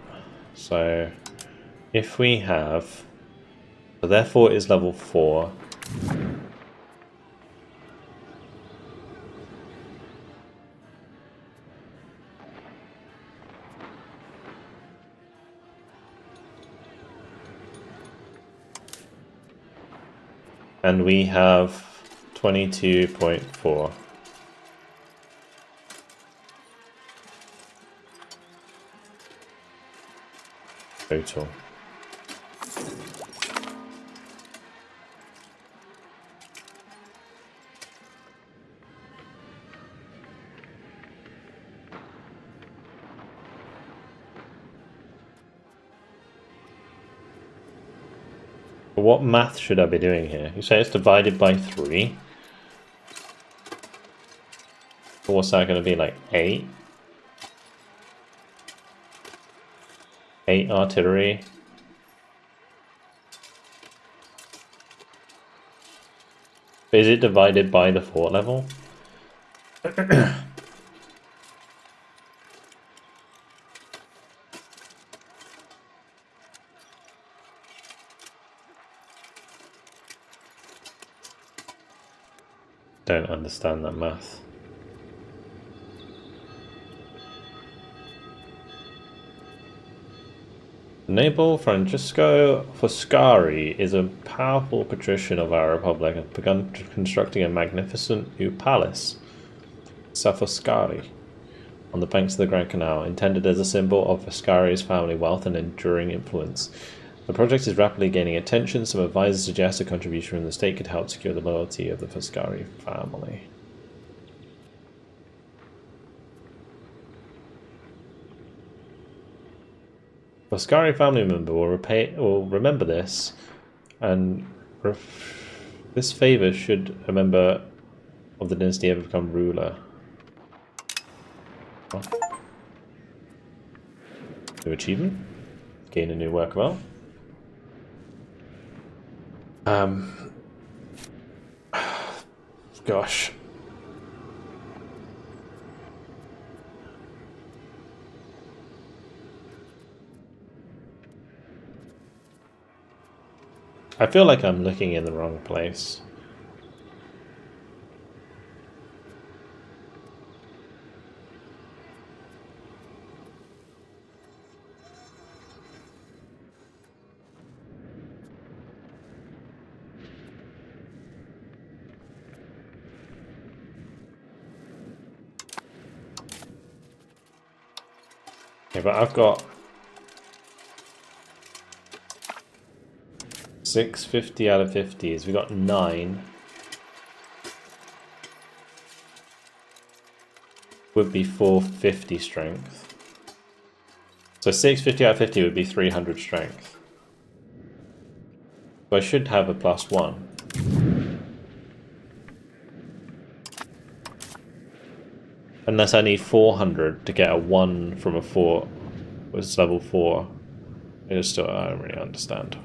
So if we have, so therefore it is level 4. And we have 22.4. Total. What math should I be doing here? You say it's divided by 3. So what's that going to be, like 8? 8 artillery. Is it divided by the fort level? Don't understand that math. Noble Francesco Foscari is a powerful patrician of our republic and has begun constructing a magnificent new palace, Sa Foscari. on the banks of the Grand Canal, intended as a symbol of Foscari's family wealth and enduring influence. The project is rapidly gaining attention. Some advisors suggest a contribution from the state could help secure the loyalty of the Foscari family. Foscari family member will remember this, and this favor should a member of the dynasty ever become ruler. Oh. New achievement. Gain a new work of art. Gosh. I feel like I'm looking in the wrong place. Okay, but I've got 650 out of 50s. We got 9. Would be 450 strength. So 650 out of 50 would be 300 strength. So I should have a +1. Unless I need 400 to get a 1 from a 4, which is level 4. It is still, I don't really understand.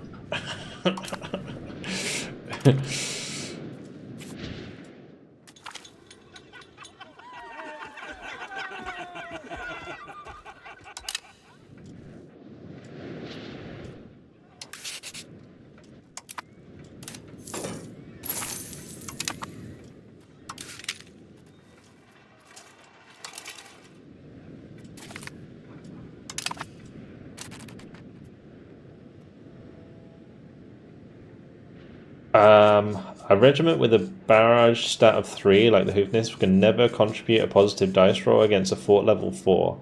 A regiment with a barrage stat of 3, like the Hoofnist, can never contribute a positive dice roll against a fort level 4.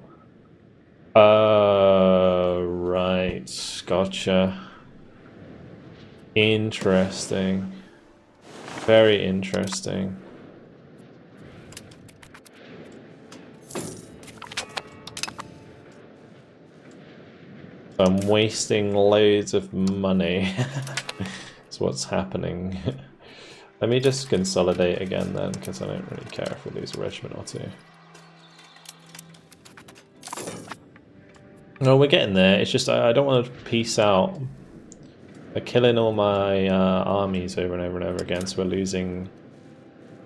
Right. Gotcha. Interesting. Very interesting. I'm wasting loads of money. That's what's happening. Let me just consolidate again then, because I don't really care if we lose a regiment or two. No, we're getting there. It's just I don't want to peace out. We're killing all my armies over and over and over again, so we're losing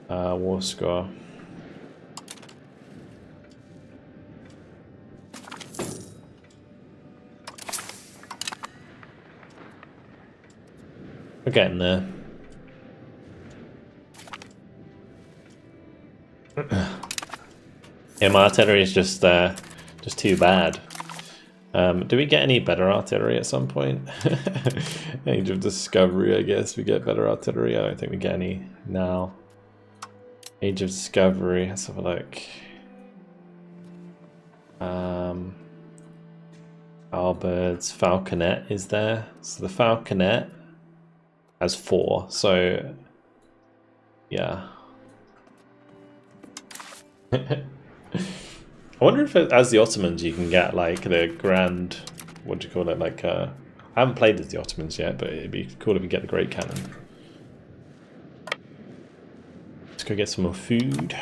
war score. We're getting there. Yeah, my artillery is just too bad. Do we get any better artillery at some point? Age of Discovery, I guess we get better artillery. I don't think we get any now. Age of Discovery, let's have a look. Halberds, Falconet is there. So the Falconet has 4, so yeah. I wonder if as the Ottomans you can get like the grand, what do you call it, like I haven't played as the Ottomans yet, but it'd be cool if you get the Great Cannon. Let's go get some more food.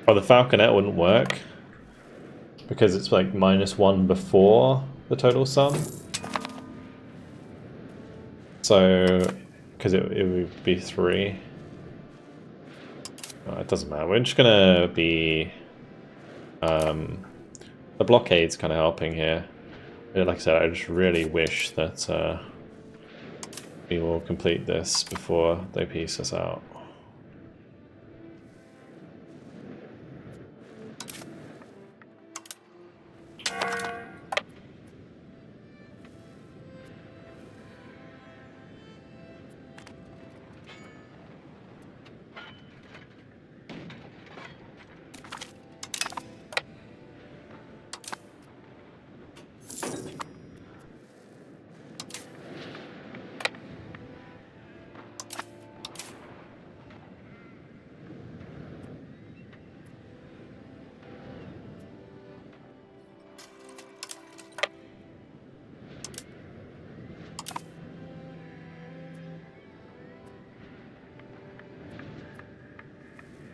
Oh, the Falconet wouldn't work because it's like -1 before the total sum. So, because it would be 3. Oh, it doesn't matter. We're just gonna be the blockade's kind of helping here. Like I said, I just really wish that we will complete this before they piece us out.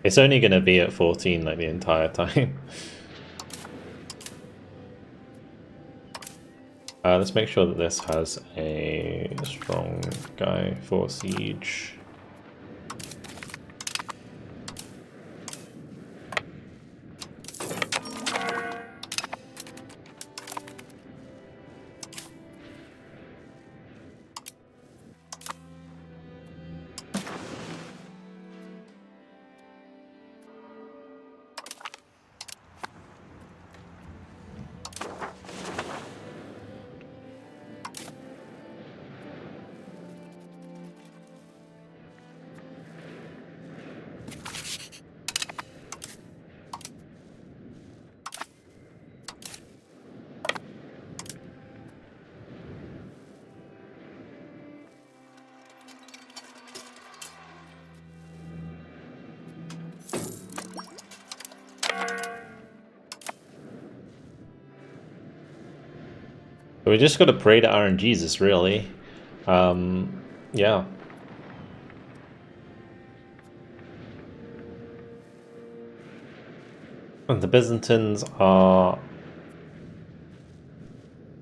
It's only going to be at 14 like the entire time. Let's make sure that this has a strong guy for siege. We just got to pray to RNGesus, really. Yeah. And the Byzantines are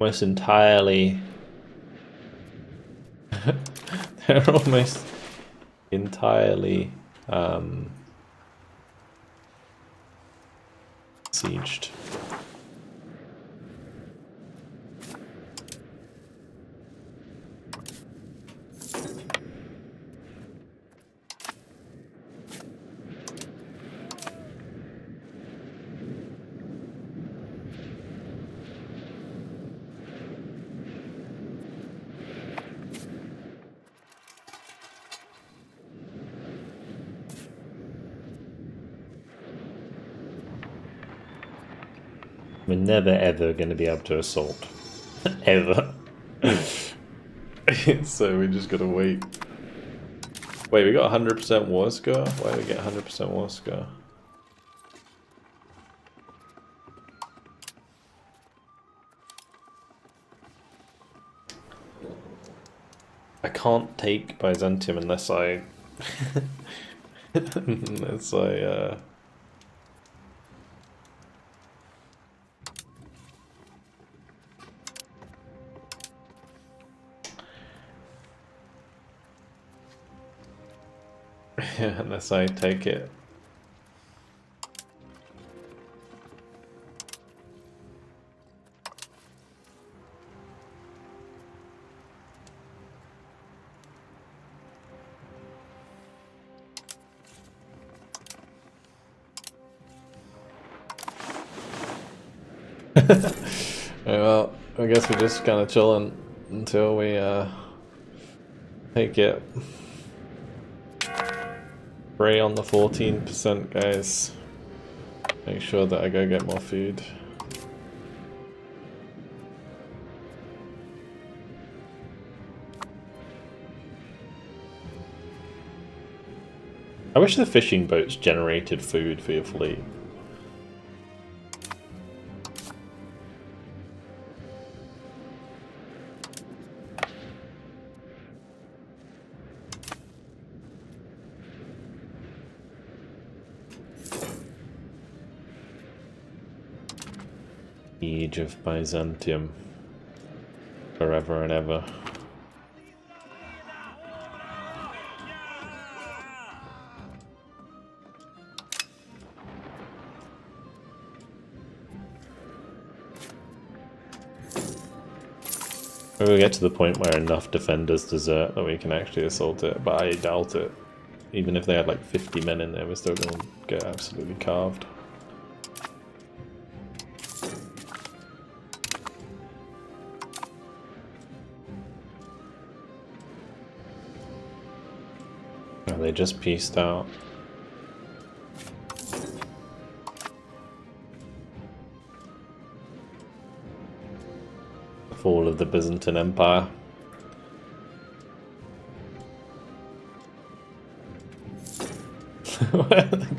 almost entirely... they're almost entirely sieged. We're never ever going to be able to assault. Ever. So we just gotta wait. Wait, we got 100% war score? Why did we get 100% war score? I can't take Byzantium unless I... unless I, yeah, unless I take it. Well, I guess we're just kind of chilling until we take it. Pray on the 14%, guys. Make sure that I go get more food. I wish the fishing boats generated food for your fleet. Siege of Byzantium. Forever and ever. Maybe we'll get to the point where enough defenders desert that we can actually assault it, but I doubt it. Even if they had like 50 men in there, we're still going to get absolutely carved. Oh, they just pieced out. The fall of the Byzantine Empire.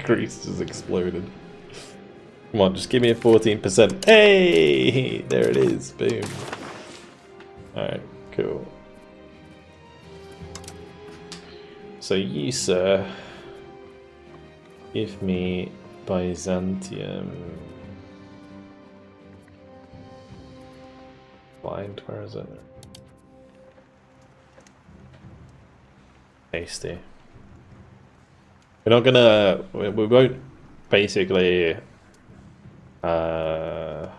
Greece has exploded. Come on, just give me a 14%. Hey! There it is. Boom. Alright, cool. So you, sir, Give me Byzantium. Blind, where is it? Hasty. We're not gonna. We won't basically. We're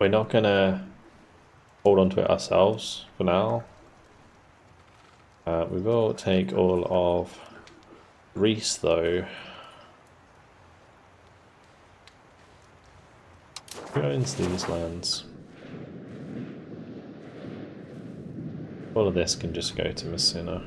not gonna hold on to it ourselves for now. We will take all of Greece though. Who owns these lands? All of this can just go to Messina.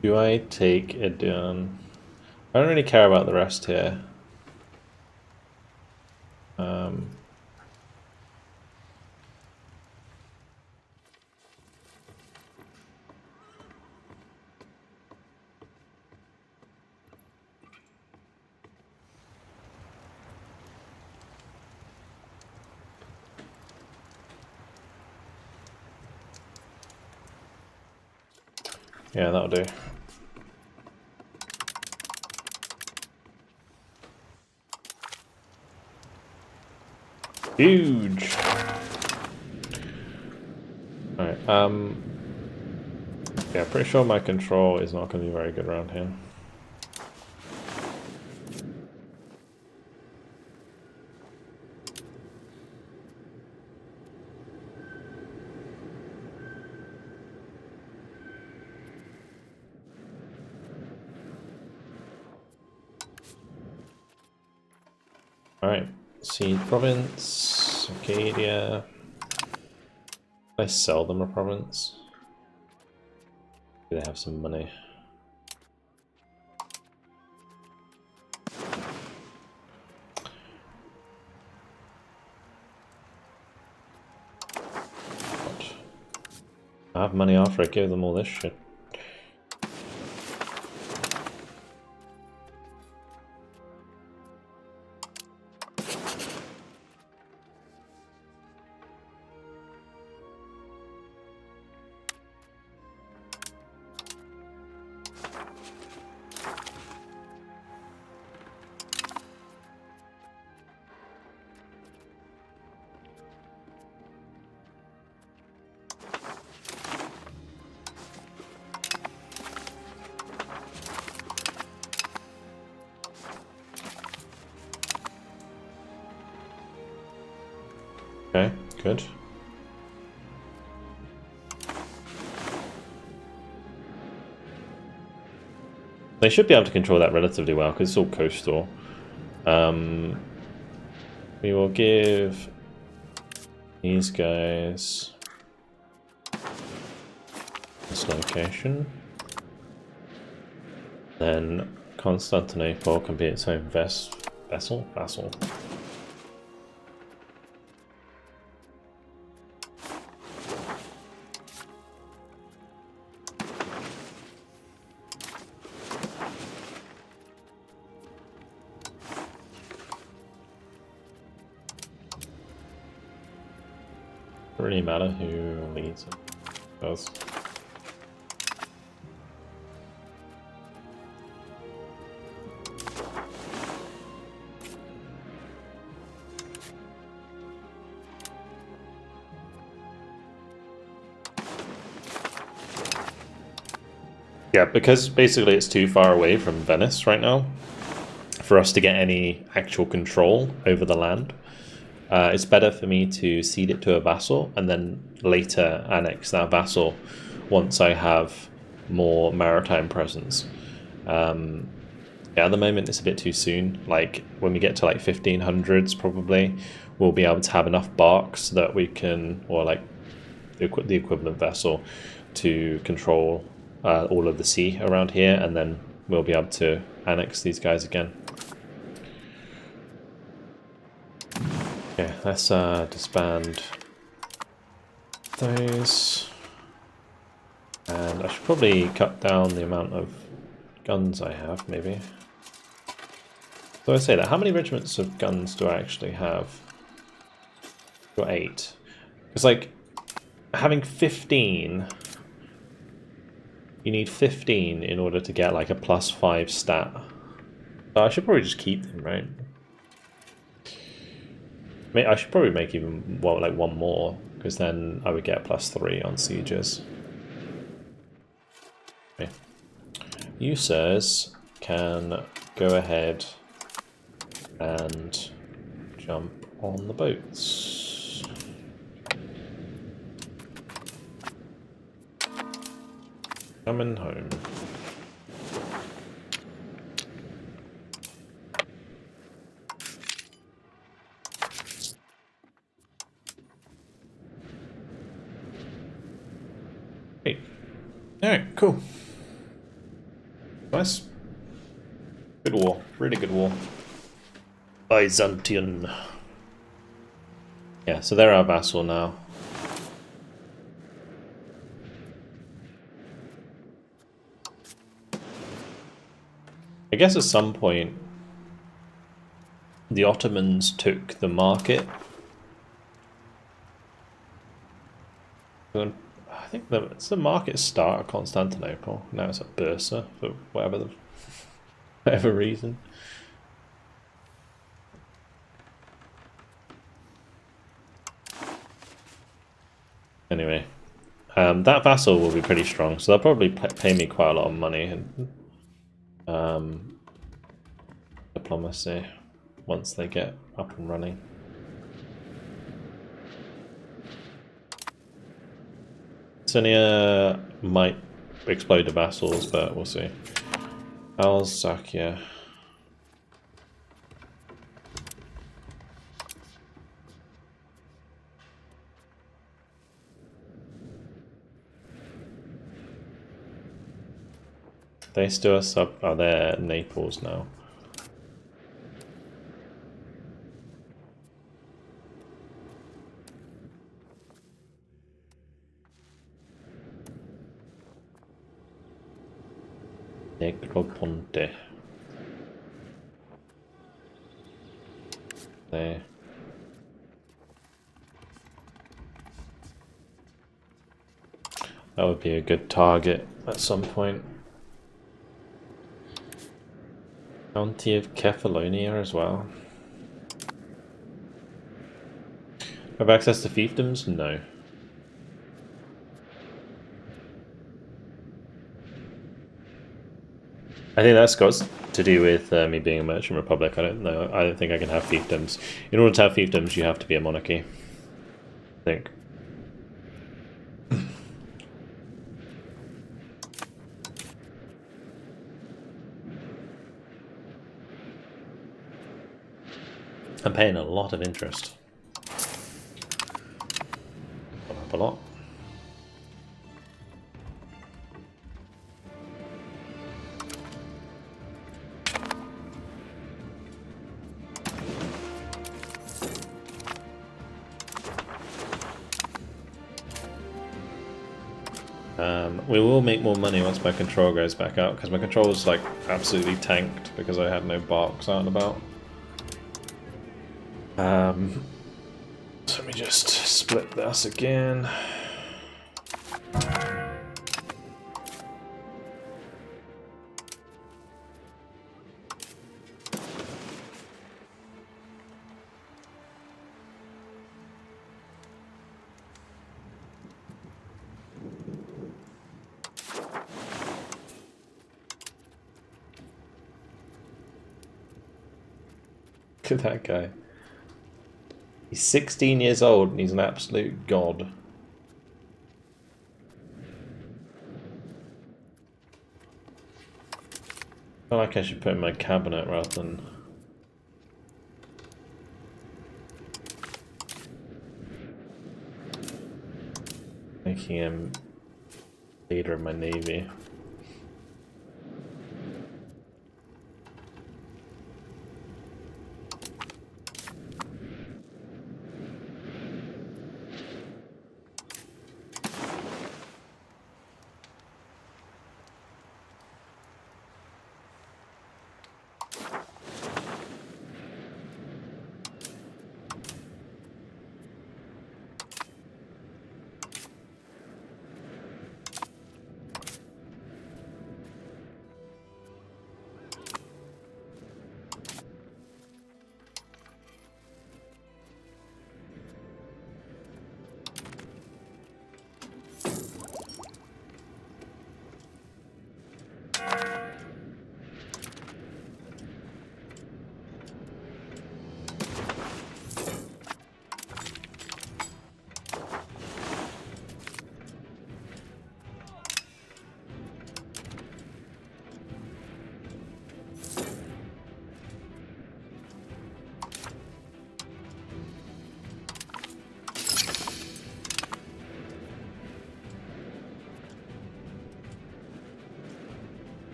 Do I take it down? I don't really care about the rest here. Yeah, that'll do. Huge. Alright, yeah, pretty sure my control is not going to be very good around here. Alright, Seed Province, Acadia. Can I sell them a province? Do they have some money? What? I have money after I give them all this shit. Okay, good. They should be able to control that relatively well because it's all coastal. We will give these guys this location. Then Constantinople can be its own vassal. Doesn't really matter who leads it. Does. Yeah, because basically it's too far away from Venice right now for us to get any actual control over the land. it's better for me to cede it to a vassal and then later annex that vassal once I have more maritime presence. Yeah, at the moment it's a bit too soon. Like when we get to like 1500s probably, we'll be able to have enough barks that we can, or like the equivalent vessel, to control all of the sea around here, and then we'll be able to annex these guys again. Okay, let's disband those. And I should probably cut down the amount of guns I have, maybe. So I say that, how many regiments of guns do I actually have? I've got 8. Because like, having 15, you need 15 in order to get like a +5 stat. So I should probably just keep them, right? I should probably make even like one more, because then I would get +3 on sieges. Okay. You sirs can go ahead and jump on the boats. Coming home. Great. Alright, cool. Nice. Good war. Really good war. Byzantium. Yeah, so they're our vassal now. I guess at some point the Ottomans took the market. I think it's the market start at Constantinople. Now it's at Bursa for whatever reason. Anyway, that vassal will be pretty strong, so they'll probably pay me quite a lot of money and diplomacy once they get up and running. Sinia might explode the vassals, but we'll see. Alsacia. They still are they Naples now? Negroponte. There. That would be a good target at some point. County of Kefalonia as well. Have access to fiefdoms? No. I think that's got to do with me being a merchant republic. I don't know. I don't think I can have fiefdoms. In order to have fiefdoms, you have to be a monarchy, I think. I'm paying a lot of interest. Up a lot. We will make more money once my control goes back out, because my control was like absolutely tanked because I had no barks out and about. So let me just split this again. Look at that guy. He's 16 years old and he's an absolute god. I feel like I should put in my cabinet rather than making him leader of my navy.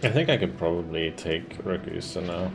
I think I could probably take Ragusa now.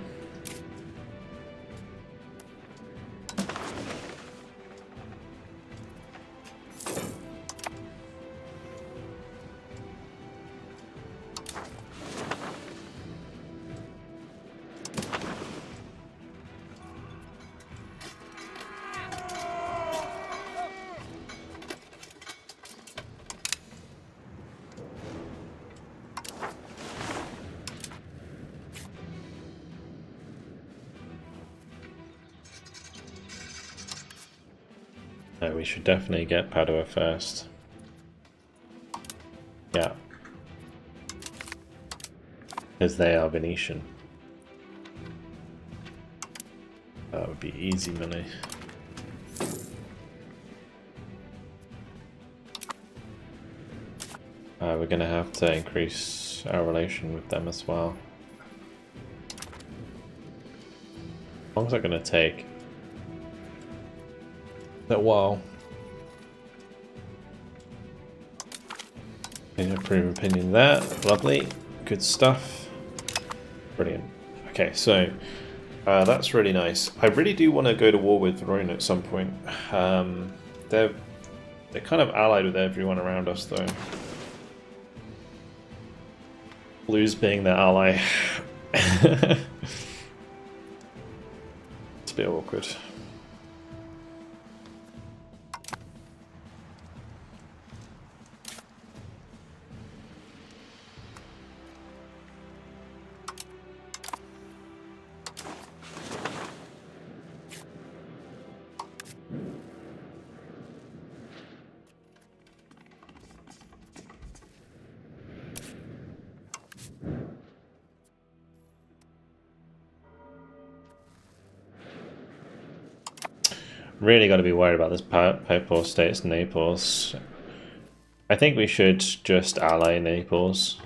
No, we should definitely get Padua first. Yeah. Because they are Venetian. That would be easy money. We're going to have to increase our relation with them as well. How long is that going to take? A while. Improve opinion there. Lovely. Good stuff. Brilliant. Okay, so that's really nice. I really do want to go to war with Verona at some point. They're kind of allied with everyone around us, though. Blues being their ally. It's a bit awkward. Really got to be worried about this Papal States Naples. I think we should just ally Naples.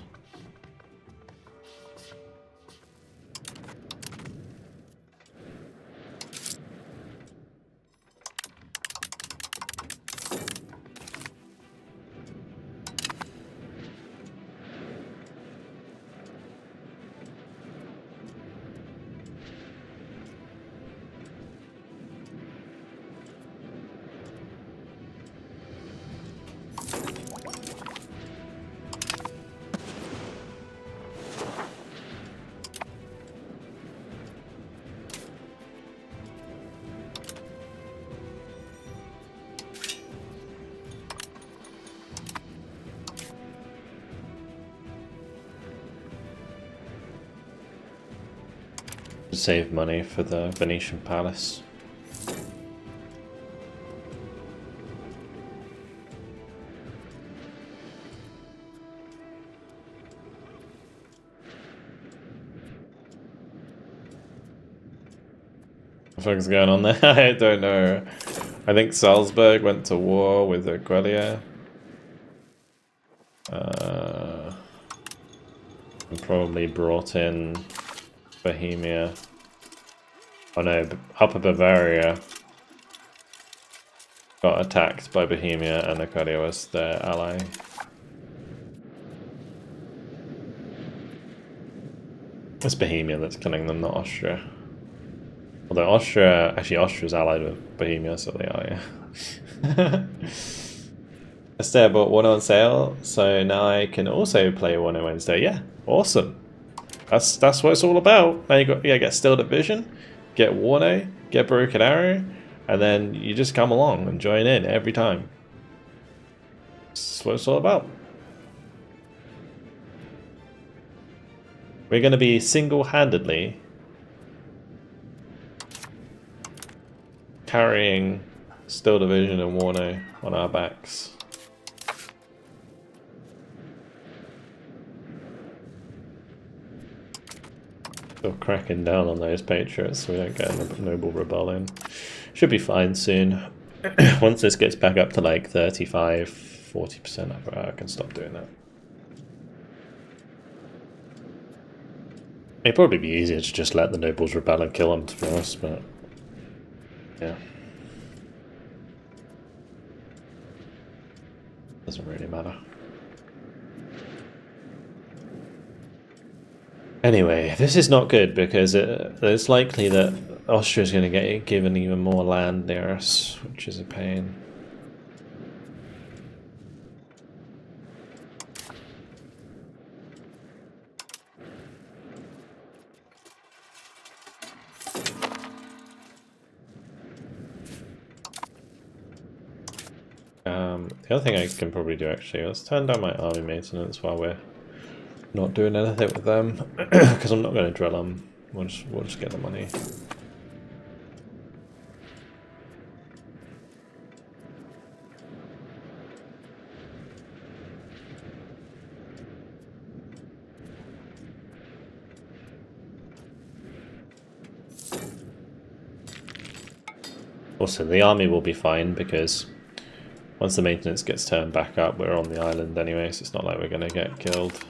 save money for the Venetian palace. What the fuck's going on there? I don't know. I think Salzburg went to war with Aquileia. And probably brought in Bohemia. Oh no, Upper Bavaria got attacked by Bohemia and Aquileia was their ally. It's Bohemia that's killing them, not Austria. Although Austria's allied with Bohemia, so they are, yeah. Yesterday I bought one on sale, so now I can also play one on Wednesday. Yeah, awesome. That's what it's all about. Now you get Still Division, get Warno, get Broken Arrow, and then you just come along and join in every time. That's what it's all about. We're going to be single-handedly carrying Still Division and Warno on our backs. Still cracking down on those Patriots so we don't get a noble rebellion. Should be fine soon. Once this gets back up to like 35, 40%, I can stop doing that. It'd probably be easier to just let the nobles rebel and kill them, to be honest, but yeah. Doesn't really matter. Anyway, this is not good because it's likely that Austria's going to get given even more land near us, which is a pain. The other thing I can probably do actually, let's turn down my army maintenance while we're not doing anything with them, because I'm not going to drill them. We'll just get the money. Also, the army will be fine because once the maintenance gets turned back up, we're on the island anyway, so it's not like we're going to get killed.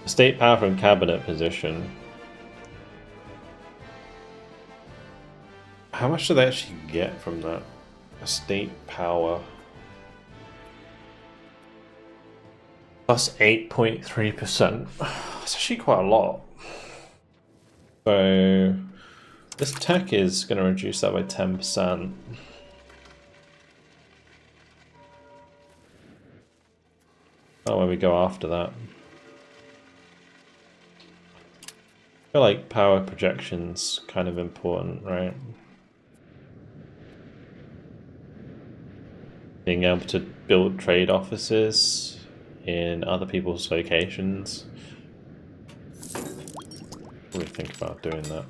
State power from cabinet position. How much do they actually get from that? Estate power. Plus 8.3%. That's actually quite a lot. So this tech is going to reduce that by 10%. Oh, where we go after that. I feel like power projection's kind of important, right? Being able to build trade offices in other people's locations. Really think about doing that.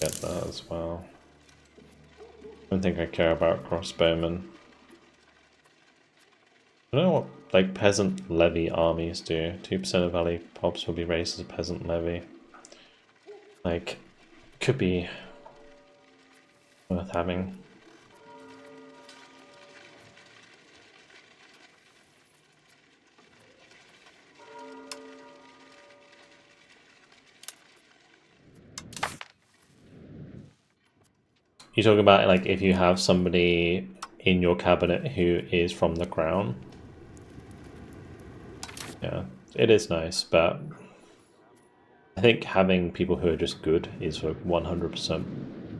Get that as well. I don't think I care about crossbowmen. I don't know what like peasant levy armies do. 2% of valley pops will be raised as a peasant levy. Like, could be worth having. You talk about like if you have somebody in your cabinet who is from the crown. Yeah, it is nice, but I think having people who are just good is 100%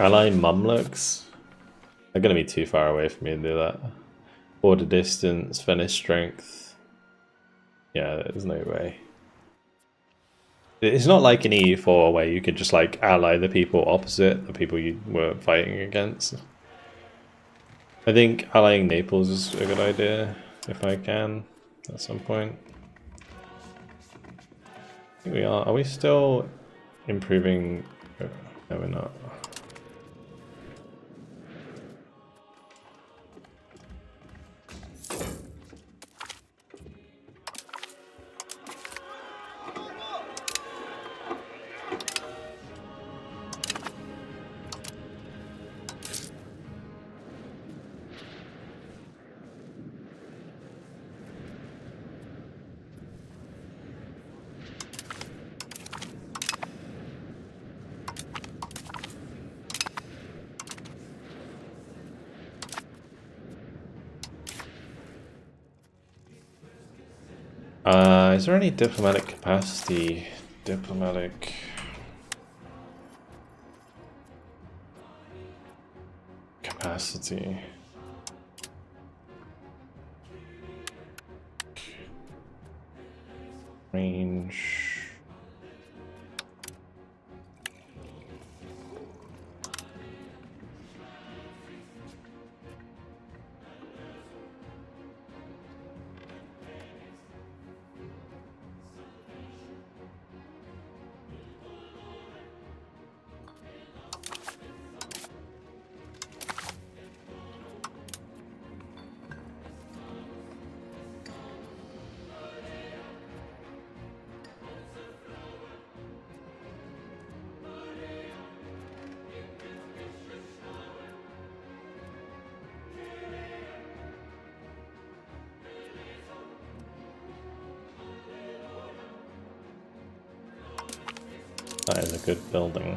Ally Mamluks? They're going to be too far away for me to do that. Border distance, Venice strength. Yeah, there's no way. It's not like an EU4 where you could just like ally the people opposite the people you were fighting against. I think allying Naples is a good idea, if I can, at some point. I think we are. Are we still improving? No, we're not. Is there any diplomatic capacity? Diplomatic capacity. Range. That is a good building.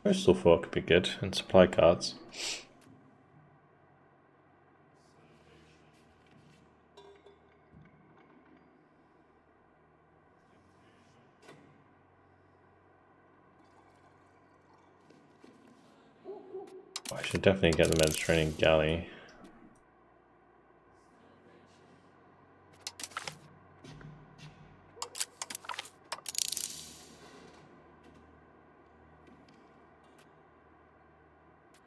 Postal 4 could be good, and supply cards. I should definitely get the Mediterranean galley.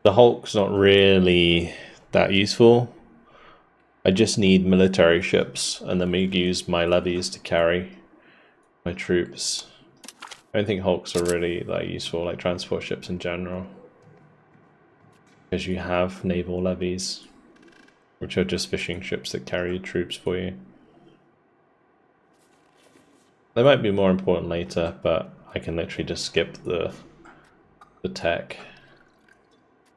The Hulk's not really that useful. I just need military ships, and then we use my levies to carry my troops. I don't think Hulks are really that useful, like transport ships in general. Because you have naval levies, which are just fishing ships that carry troops for you. They might be more important later, but I can literally just skip the tech.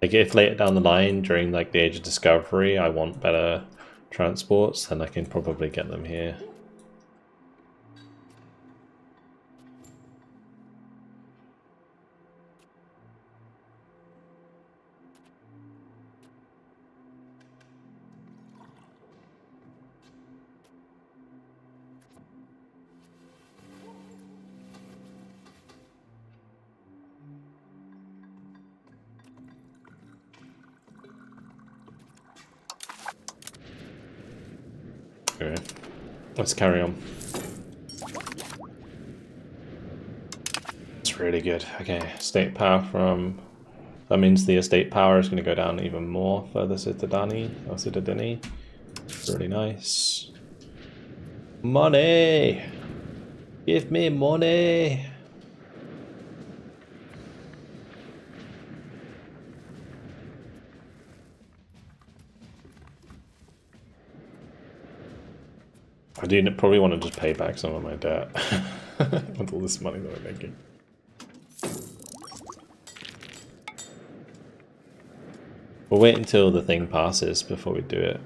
Like if later down the line, during like the Age of Discovery, I want better transports, then I can probably get them here. Okay, let's carry on. It's really good. Okay, state power from... That means the estate power is going to go down even more for the Cittadini. It's really nice. Money! Give me money! I do probably want to just pay back some of my debt with all this money that I'm making. We'll wait until the thing passes before we do it.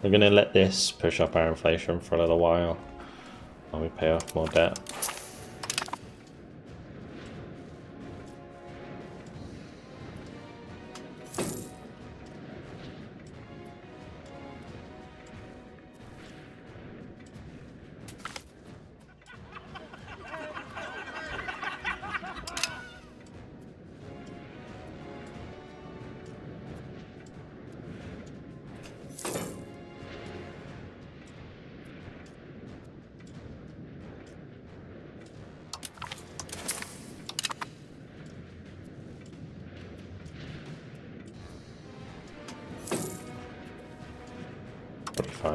We're going to let this push up our inflation for a little while while we pay off more debt.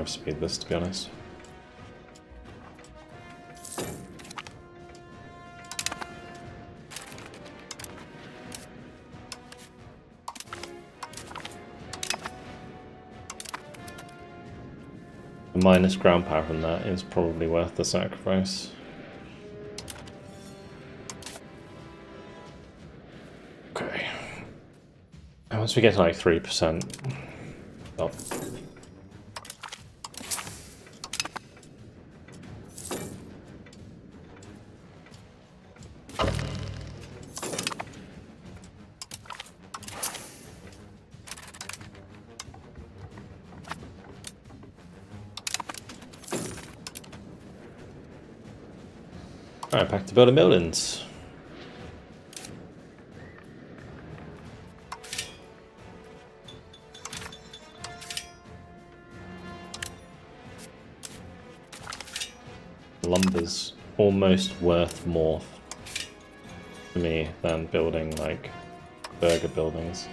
Speed this, to be honest. The minus ground power from that is probably worth the sacrifice. Okay. And once we get to like 3%, oh. Alright, back to building buildings. Lumber's almost worth more to me than building like burger buildings.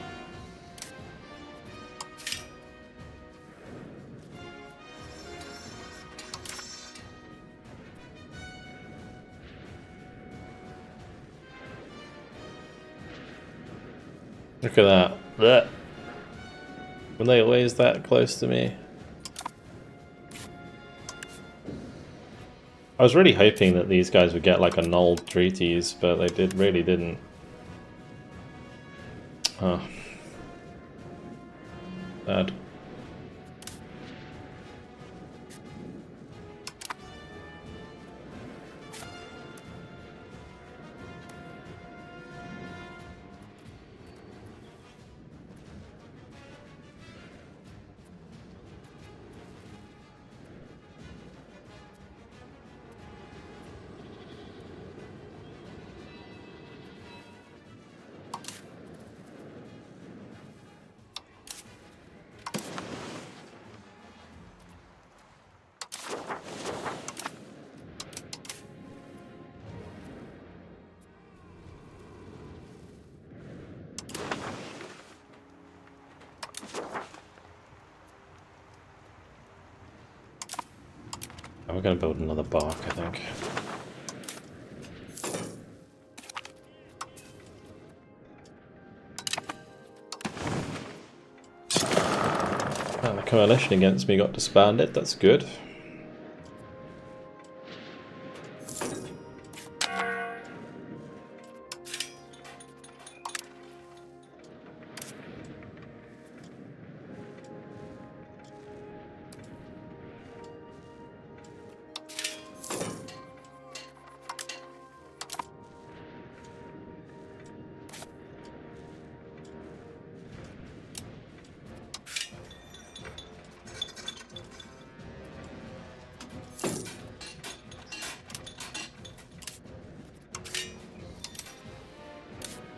Look at that. Blech. Were they always that close to me? I was really hoping that these guys would get like a null treaties, but they really didn't. Oh. Bad. We're going to build another bark, I think. And the coalition against me got disbanded, that's good.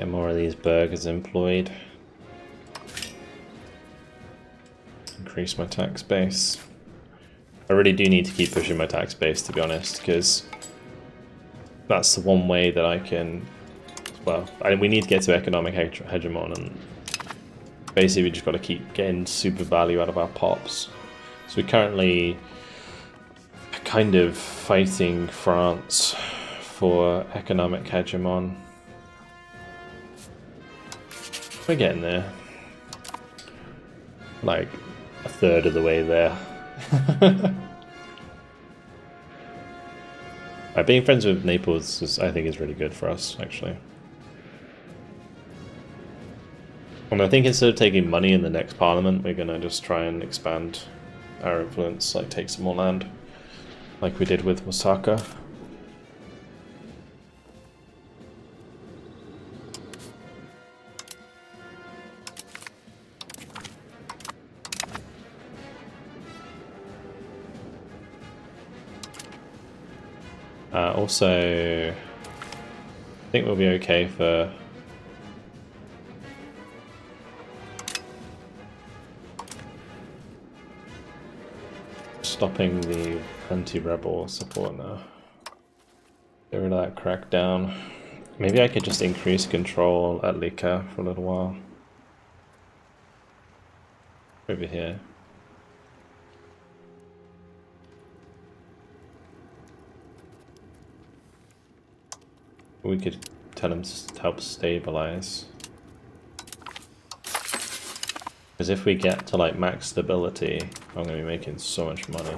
Get more of these burgers employed. Increase my tax base. I really do need to keep pushing my tax base, to be honest, because that's the one way that I can well, we need to get to economic hegemon, and basically we just got to keep getting super value out of our pops. So we currently are kind of fighting France for economic hegemon. We're getting there. Like a third of the way there. Being friends with Naples I think is really good for us, actually. And I think instead of taking money in the next parliament, we're gonna just try and expand our influence, like take some more land, like we did with Osaka. Also, I think we'll be okay for stopping the anti-rebel support now. Get rid of that crackdown. Maybe I could just increase control at Lika for a little while. Over here. We could tell him to help stabilize. Because if we get to like max stability, I'm going to be making so much money.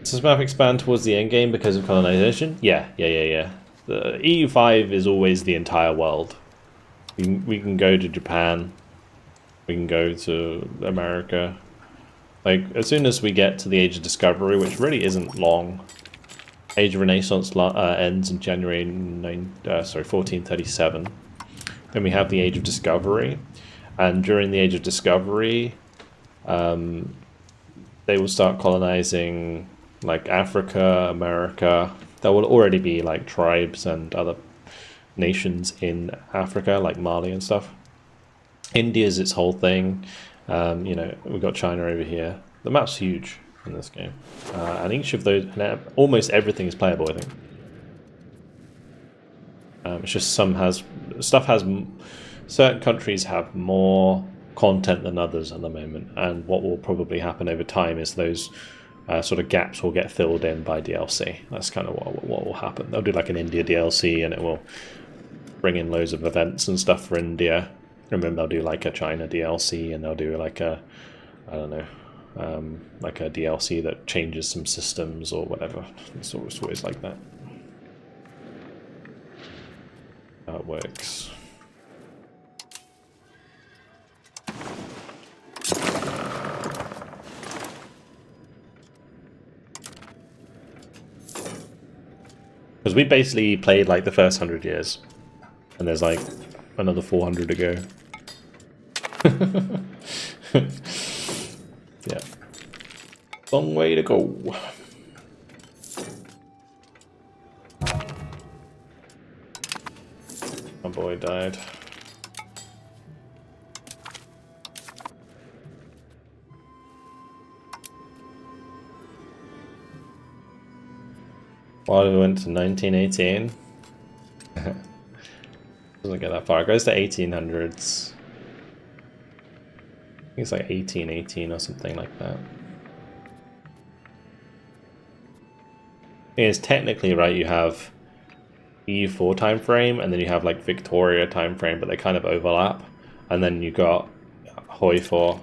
Does this map expand towards the end game because of colonization? Yeah. The EU5 is always the entire world. We can go to Japan. We can go to America. Like, as soon as we get to the Age of Discovery, which really isn't long. Age of Renaissance ends in January 1437. Then we have the Age of Discovery. And during the Age of Discovery, they will start colonizing like Africa, America. There will already be like tribes and other nations in Africa, like Mali and stuff. India's its whole thing. You know, we've got China over here. The map's huge in this game. And each of those, almost everything is playable, I think. It's just certain countries have more content than others at the moment, and what will probably happen over time is those sort of gaps will get filled in by DLC. That's kind of what will happen. They'll do like an India DLC, and it will bring in loads of events and stuff for India, and then they'll do like a China DLC, and they'll do like a, I don't know, like a DLC that changes some systems or whatever. It's always like that. How it works. Because we basically played like the first 100 years, and there's like another 400 to go. Yeah. Long way to go. My boy died. Well, we went to 1918. Doesn't get that far. It goes to 1800s. I think it's like 1818 or something like that. It's technically right. You have EU4 time frame, and then you have like Victoria time frame, but they kind of overlap. And then you got Hoi 4.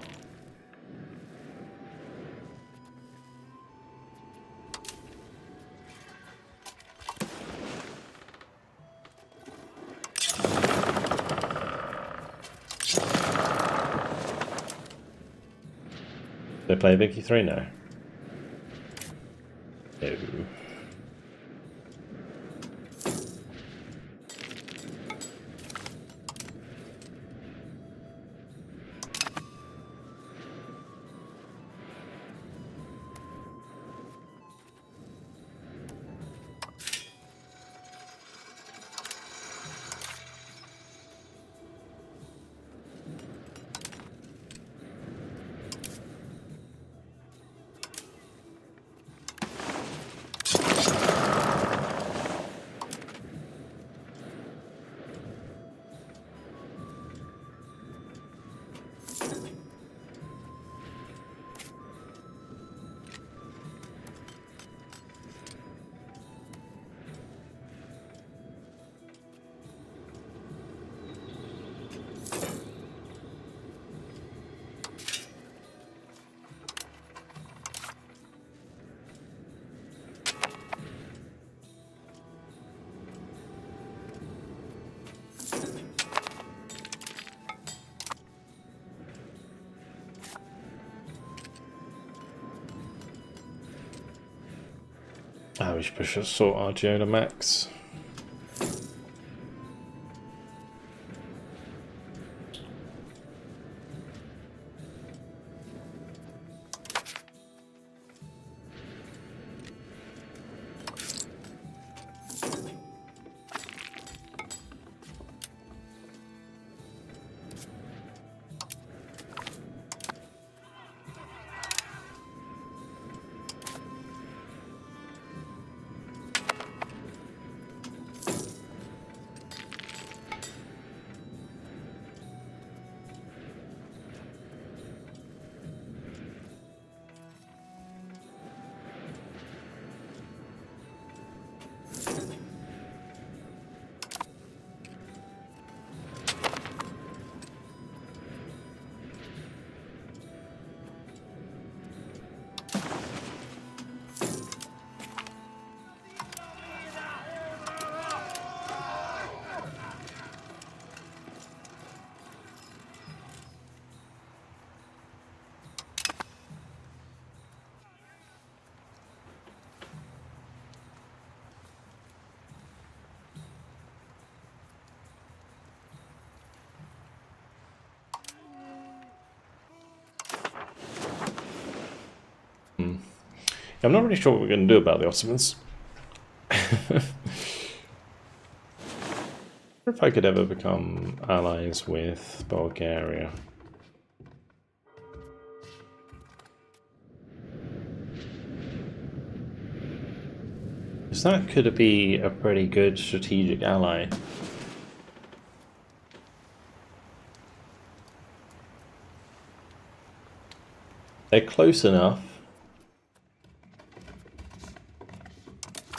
They play Vicky 3 now? No. We should push a sort RGO to max. I'm not really sure what we're going to do about the Ottomans. If I could ever become allies with Bulgaria. Because that could be a pretty good strategic ally. They're close enough.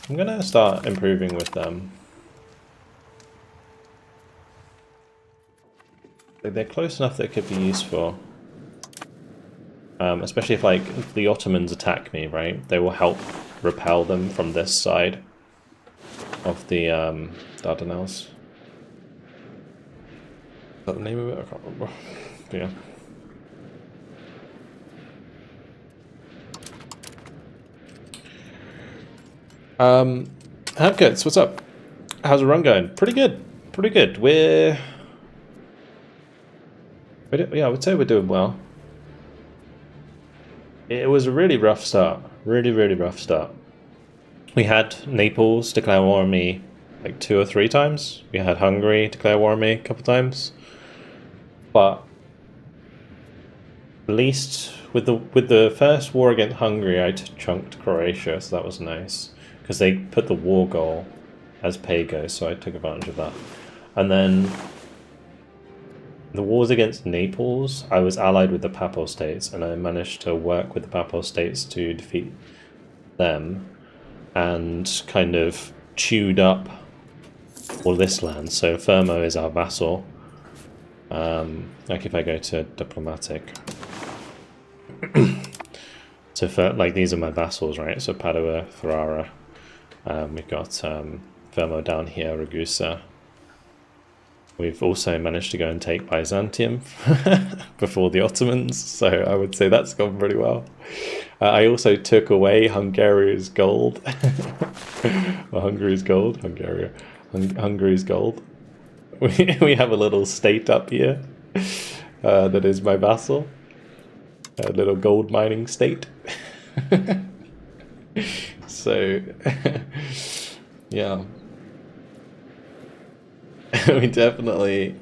I'm gonna start improving with them. They're close enough that it could be useful. Especially if, like, the Ottomans attack me, right? They will help repel them from this side of the Dardanelles. Is that the name of it? I can't remember. But yeah. Hapkits, what's up? How's the run going? Pretty good. Pretty good. Yeah, I would say we're doing well. It was a really rough start. Really, really rough start. We had Naples declare war on me like 2 or 3 times. We had Hungary declare war on me a couple times. But at least with the first war against Hungary, I chunked Croatia, so that was nice. Because they put the war goal as pay-go, so I took advantage of that. And then the wars against Naples, I was allied with the Papal States, and I managed to work with the Papal States to defeat them, and kind of chewed up all this land. So Fermo is our vassal. Like if I go to diplomatic. So for, like, these are my vassals, right? So Padua, Ferrara. We've got Fermo down here, Ragusa. We've also managed to go and take Byzantium before the Ottomans, so I would say that's gone pretty well. I also took away Hungary's gold. Or Hungary's gold? Hungary's gold. We have a little state up here that is my vassal. A little gold mining state. So, yeah. We've definitely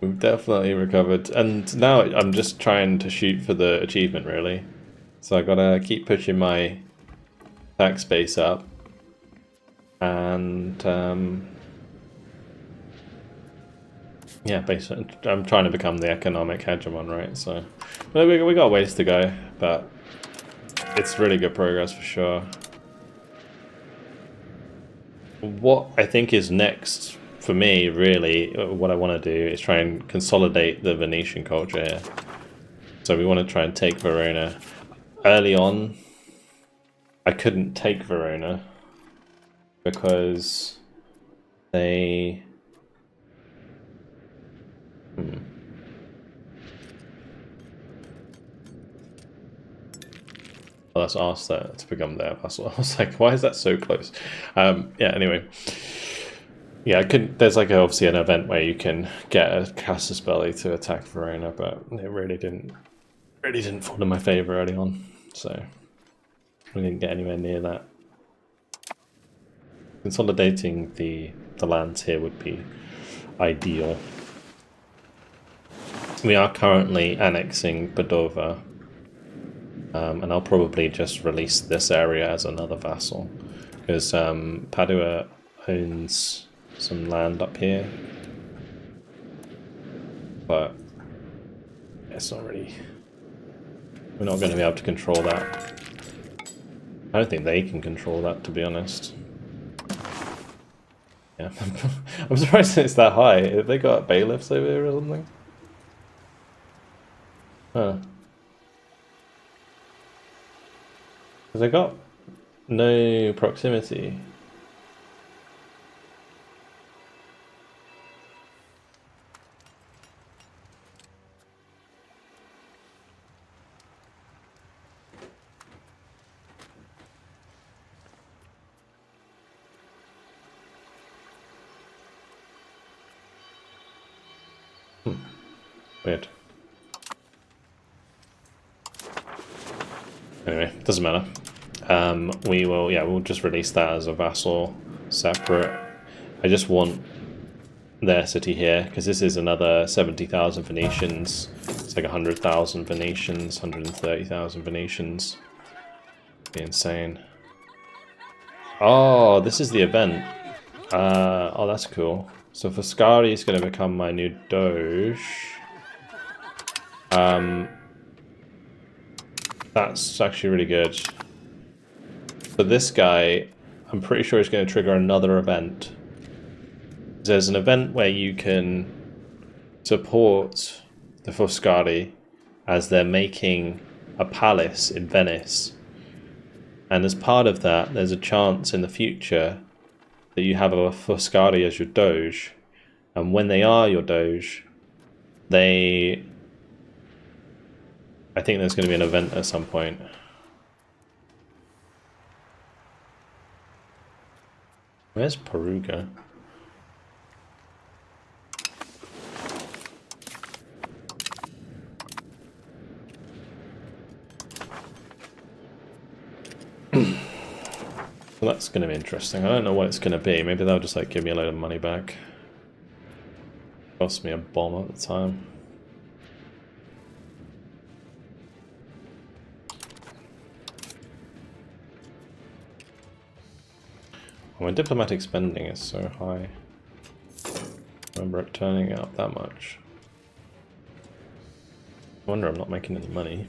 recovered, and now I'm just trying to shoot for the achievement, really. So I gotta keep pushing my tax base up, and yeah, basically I'm trying to become the economic hegemon, right? So we got ways to go, but it's really good progress for sure. What I think is next for me, really, what I want to do is try and consolidate the Venetian culture here. So we want to try and take Verona. Early on, I couldn't take Verona because they... Well, let's ask that to become their vassal. I was like, why is that so close? Yeah, anyway. Yeah, there's like obviously an event where you can get a casus belli to attack Verona, but it really didn't fall in my favor early on, so we didn't get anywhere near that. Consolidating the lands here would be ideal. We are currently annexing Padova, and I'll probably just release this area as another vassal, because Padua owns some land up here, but it's not really... We're not going to be able to control that. I don't think they can control that, to be honest. Yeah, I'm surprised it's that high. Have they got bailiffs over here or something? Huh. Have they got no proximity? Weird. Anyway, doesn't matter. We'll just release that as a vassal separate. I just want their city here, because this is another 70,000 Venetians. It's like 100,000 Venetians, 130,000 Venetians. Be insane. Oh, this is the event. Oh, that's cool. So Foscari is going to become my new Doge. That's actually really good. But this guy, I'm pretty sure is going to trigger another event. There's an event where you can support the Foscari as they're making a palace in Venice. And as part of that, there's a chance in the future that you have a Foscari as your Doge. And when they are your Doge, I think there's going to be an event at some point. Where's Perugia? Well, that's going to be interesting. I don't know what it's going to be. Maybe they'll just like give me a load of money back. Cost me a bomb at the time. My diplomatic spending is so high. I remember it turning it up that much. I wonder I'm not making any money.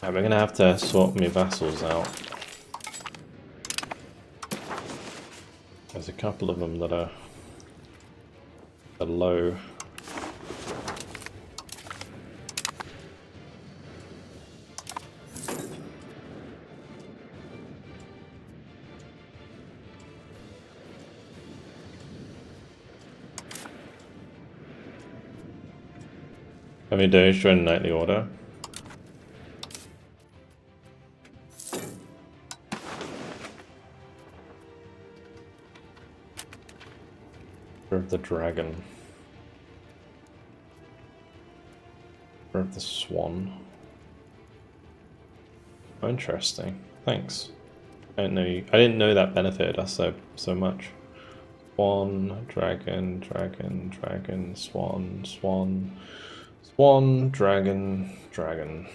Right, we're gonna have to sort my vassals out. There's a couple of them that are low. Let me do join nightly order. Of the dragon. Of the swan. Oh, interesting. Thanks. I didn't know that benefited us so much. Swan, dragon, dragon, dragon, swan, swan, swan, dragon, dragon.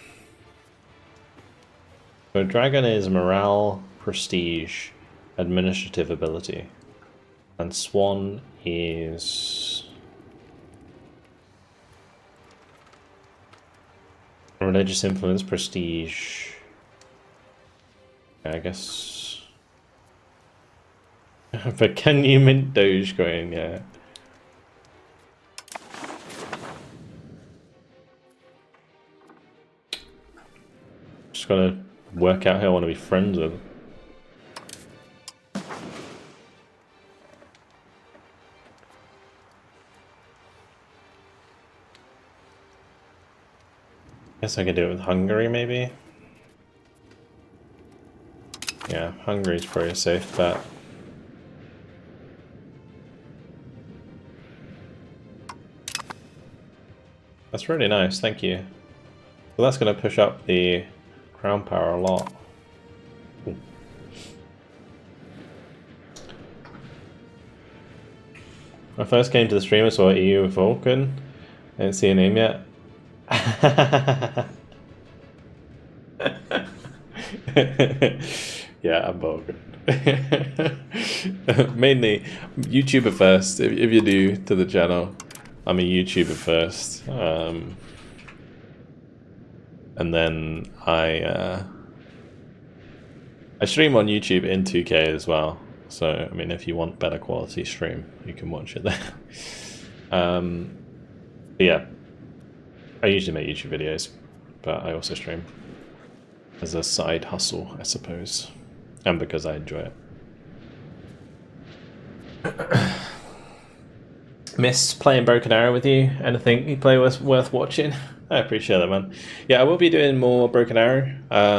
So dragon is morale, prestige, administrative ability. And swan is religious influence, prestige. I guess. But can you mint Dogecoin? Yeah. Just gotta work out who I want to be friends with. Guess I could do it with Hungary, maybe? Yeah, Hungary's probably a safe bet. That's really nice, thank you. Well, that's going to push up the crown power a lot. Ooh. I first came to the stream, I saw EU with Vulcan. I didn't see a name yet. Yeah, I'm Vulcan. Mainly YouTuber first, if you're new to the channel. I'm a YouTuber first. And then I stream on YouTube in 2K as well. So, I mean, if you want better quality stream, you can watch it there. But yeah, I usually make YouTube videos, but I also stream as a side hustle, I suppose, and because I enjoy it. Miss playing Broken Arrow with you. Anything you play worth watching? I appreciate that, man. Yeah, I will be doing more Broken Arrow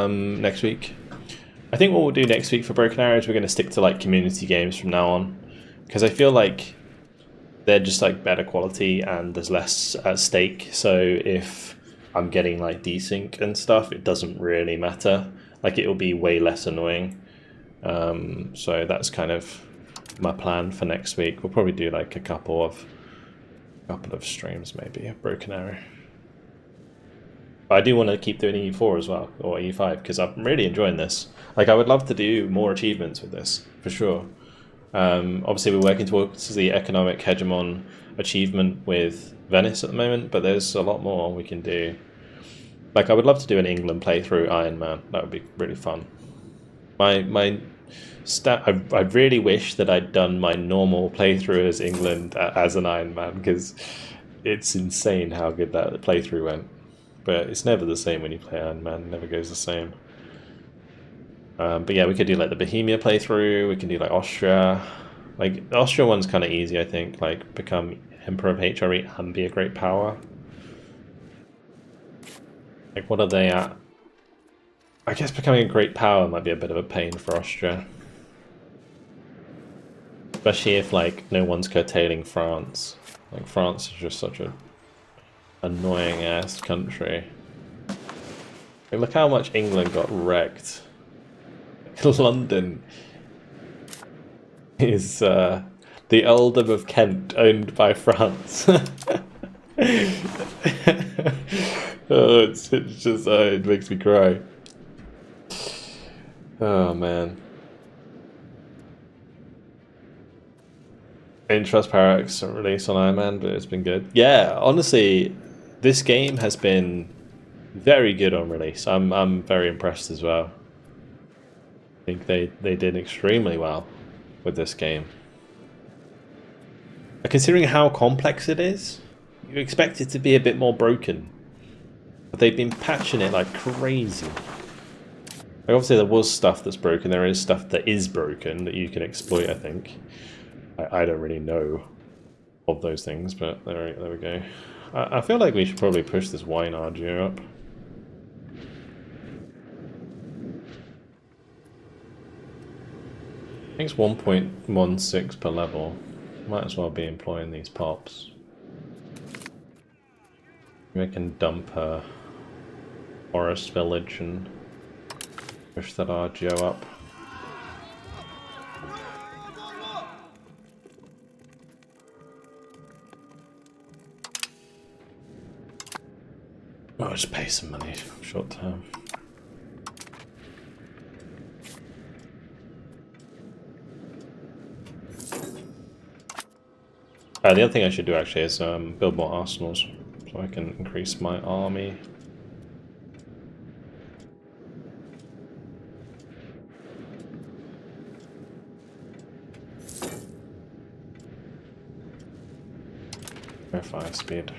next week. I think what we'll do next week for Broken Arrow is we're going to stick to like community games from now on, because I feel like they're just like better quality and there's less at stake. So if I'm getting like desync and stuff, it doesn't really matter. Like it'll be way less annoying. So that's kind of my plan for next week. We'll probably do like a couple of streams maybe of Broken Arrow. But I do want to keep doing E4 as well, or E5, because I'm really enjoying this. Like I would love to do more achievements with this, for sure. Obviously we're working towards the economic hegemon achievement with Venice at the moment, but there's a lot more we can do. Like I would love to do an England playthrough Iron Man. That would be really fun. I really wish that I'd done my normal playthrough as England as an Iron Man, because it's insane how good that playthrough went. But it's never the same when you play Iron Man. It never goes the same. But yeah, we could do like the Bohemia playthrough. We can do like Austria. Like the Austria one's kind of easy, I think. Like become Emperor of HRE and be a great power. Like what are they at? I guess becoming a great power might be a bit of a pain for Austria. Especially if like no one's curtailing France. Like France is just such a annoying ass country. Like, look how much England got wrecked. London is the earldom of Kent owned by France. Oh, it's just it makes me cry. Oh man. I didn't trust Parax release on Iron Man, but it's been good. Yeah, honestly, this game has been very good on release. I'm very impressed as well. I think they did extremely well with this game. Considering how complex it is, you expect it to be a bit more broken. But they've been patching it like crazy. Like obviously there was stuff that's broken, there is stuff that is broken that you can exploit, I think. I don't really know of those things, but there we go. I feel like we should probably push this wine RGO up. I think it's 1.16 per level. Might as well be employing these pops. We can dump a forest village and push that RGO up. I'll just pay some money short term. The other thing I should do actually is build more arsenals so I can increase my army. Fire speed.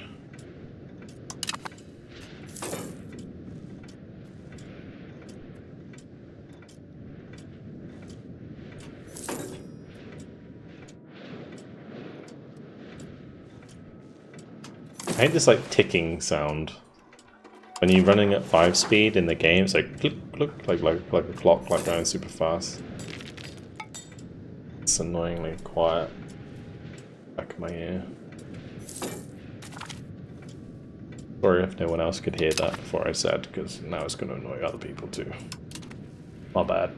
I hate this like ticking sound. When you're running at 5 speed in the game, it's like click, click, like a clock, like going super fast. It's annoyingly quiet. Back of my ear. Sorry if no one else could hear that before I said, because now it's going to annoy other people too. My bad.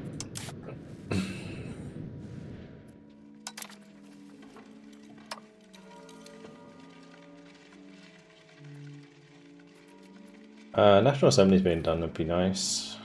National Assembly's being done, would be nice.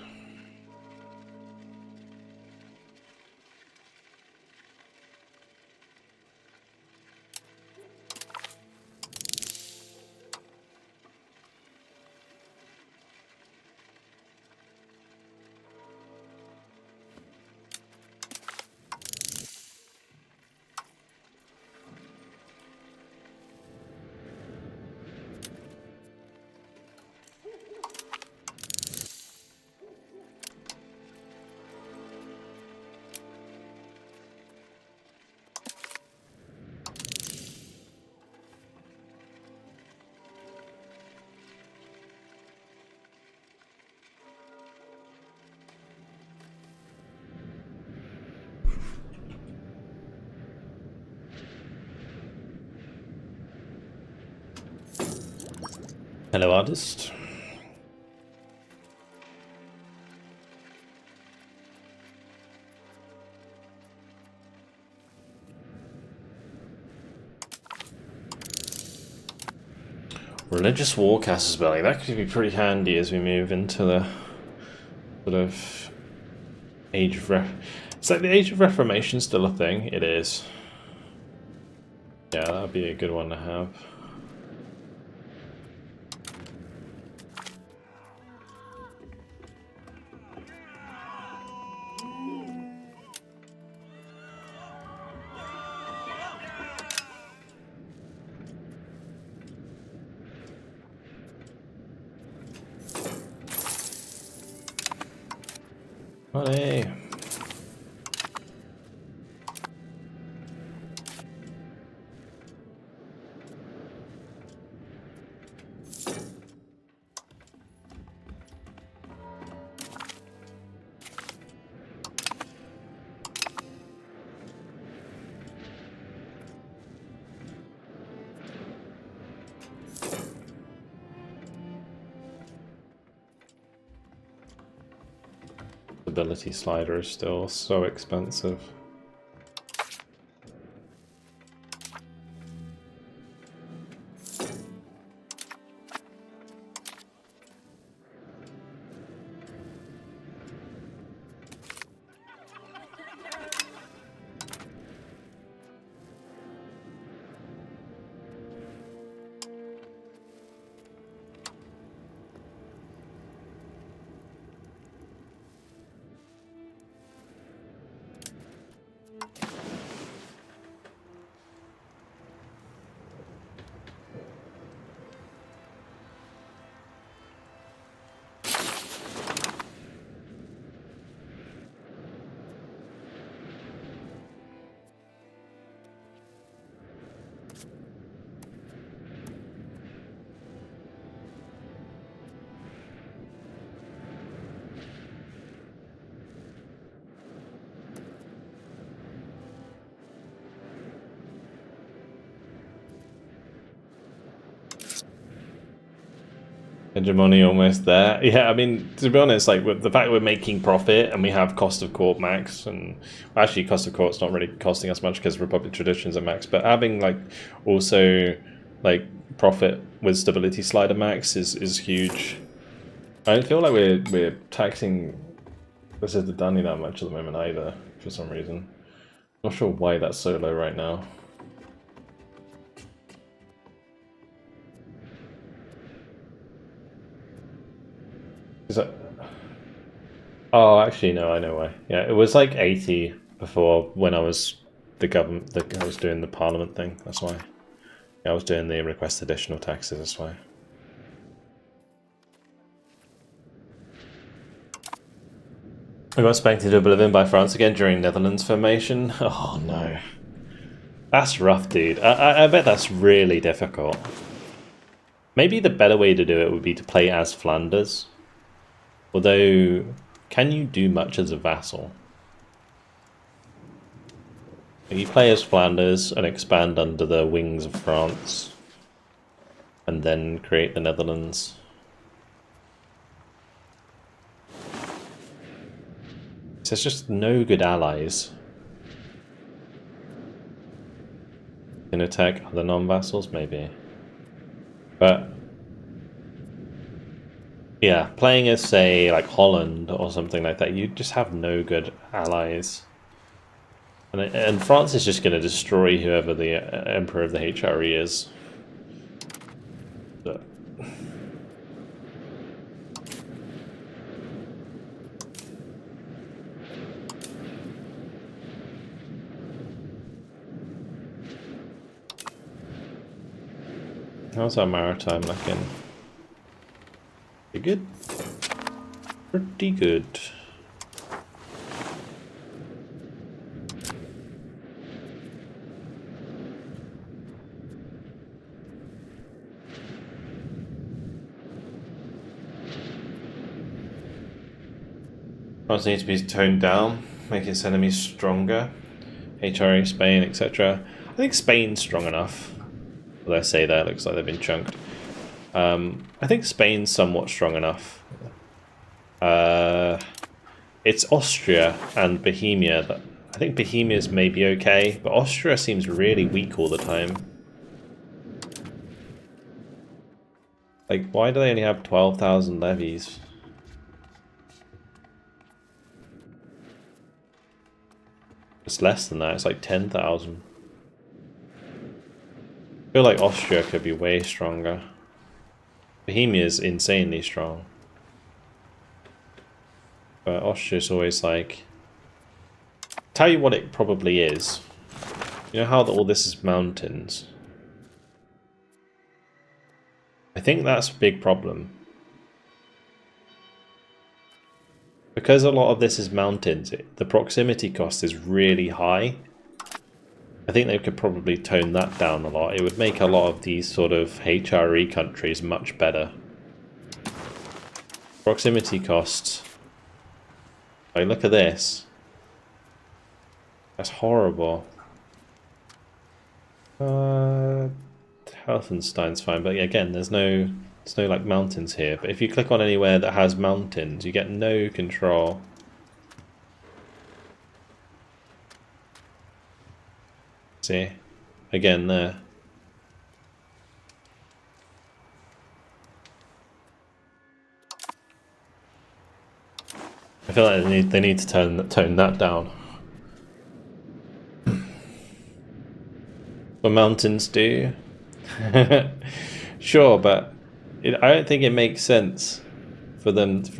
Hello, artist. Religious war casus belli. That could be pretty handy as we move into the sort of age of It's like the age of Reformation still a thing. It is. Yeah, that would be a good one to have. Money. Ability slider is still so expensive. Hegemony almost there. Yeah, I mean, to be honest, like with the fact that we're making profit and we have cost of court max, and actually cost of court's not really costing us much because Republic traditions are max, but having like also like profit with stability slider max is huge. I don't feel like we're taxing this is the Danny that much at the moment either, for some reason. Not sure why that's so low right now. Is that... Oh, actually, no, I know why. Yeah, it was like 80 before when I was I was doing the Parliament thing. That's why. Yeah, I was doing the request additional taxes. That's why. We got spanked into oblivion by France again during Netherlands formation. Oh no, that's rough, dude. I bet that's really difficult. Maybe the better way to do it would be to play as Flanders. Although, can you do much as a vassal? You play as Flanders and expand under the wings of France. And then create the Netherlands. So there's just no good allies. Can attack other non-vassals, maybe. But yeah, playing as, say, like Holland or something like that, you just have no good allies. And France is just going to destroy whoever the Emperor of the HRE is. But how's our maritime looking? Pretty good. Pretty good. France needs to be toned down, make its enemies stronger. HRE, Spain, etc. I think Spain's strong enough. Although I say that, looks like they've been chunked. I think Spain's somewhat strong enough. It's Austria and Bohemia that I think Bohemia's maybe okay, but Austria seems really weak all the time. Like, why do they only have 12,000 levies? It's less than that, it's like 10,000. I feel like Austria could be way stronger. Bohemia's insanely strong. But Austria's always like... Tell you what it probably is. You know how all this is mountains? I think that's a big problem. Because a lot of this is mountains, the proximity cost is really high. I think they could probably tone that down a lot. It would make a lot of these sort of HRE countries much better. Proximity costs. Like, look at this. That's horrible. Helfenstein's fine, but again, there's no like mountains here. But if you click on anywhere that has mountains, you get no control. See, again there. I feel like they need to tone that down. What mountains do? Sure, but I don't think it makes sense for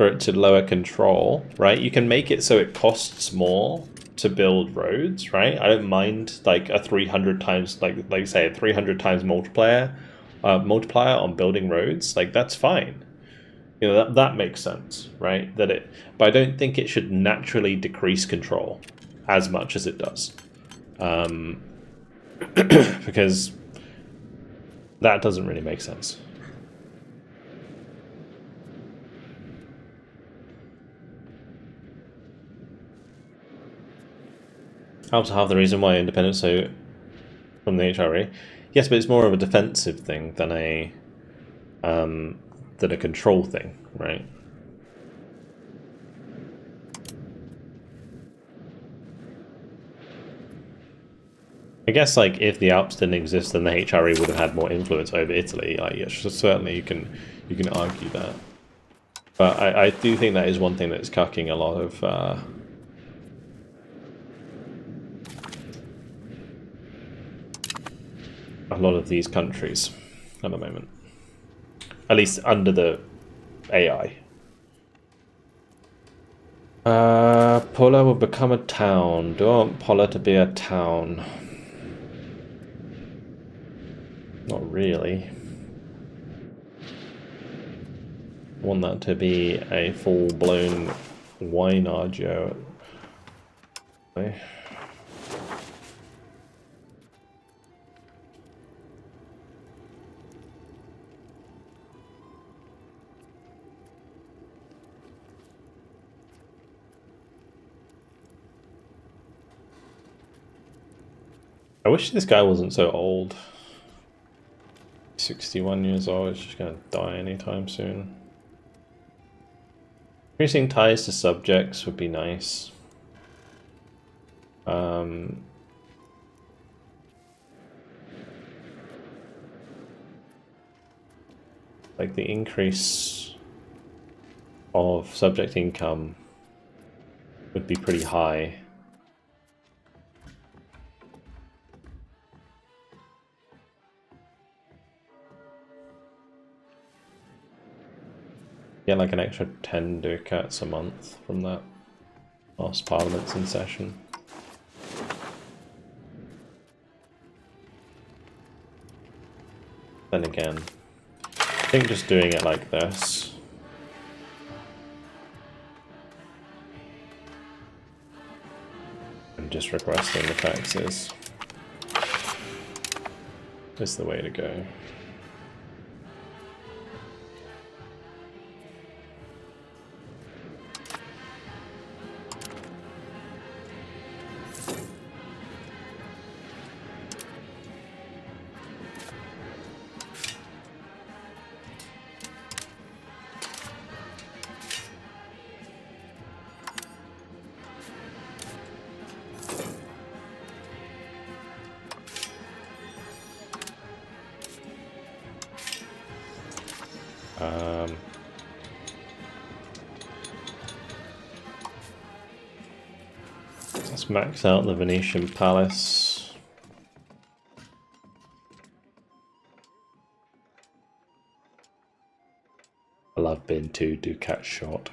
it to lower control, right? You can make it so it costs more to build roads, right? I don't mind like a 300 times, like say a 300 times multiplier on building roads. Like, that's fine. You know, that makes sense, right? But I don't think it should naturally decrease control as much as it does, because that doesn't really make sense. Also, half the reason why independence so from the HRE, yes, but it's more of a defensive thing than a control thing, right? I guess like if the Alps didn't exist, then the HRE would have had more influence over Italy. Like, yes, certainly you can argue that, but I do think that is one thing that's cucking a lot of these countries at the moment, at least under the AI. Pola will become a town. Do I want Pola to be a town? Not really. I want that to be a full-blown Wynargio. Okay. I wish this guy wasn't so old. 61 years old, he's just gonna die anytime soon. Increasing ties to subjects would be nice. Like the increase of subject income would be pretty high. Get like an extra 10 ducats a month from that whilst Parliament's in session. Then again, I think just doing it like this and just requesting the taxes is the way to go. Let's max out the Venetian palace. I love being 2 ducats short.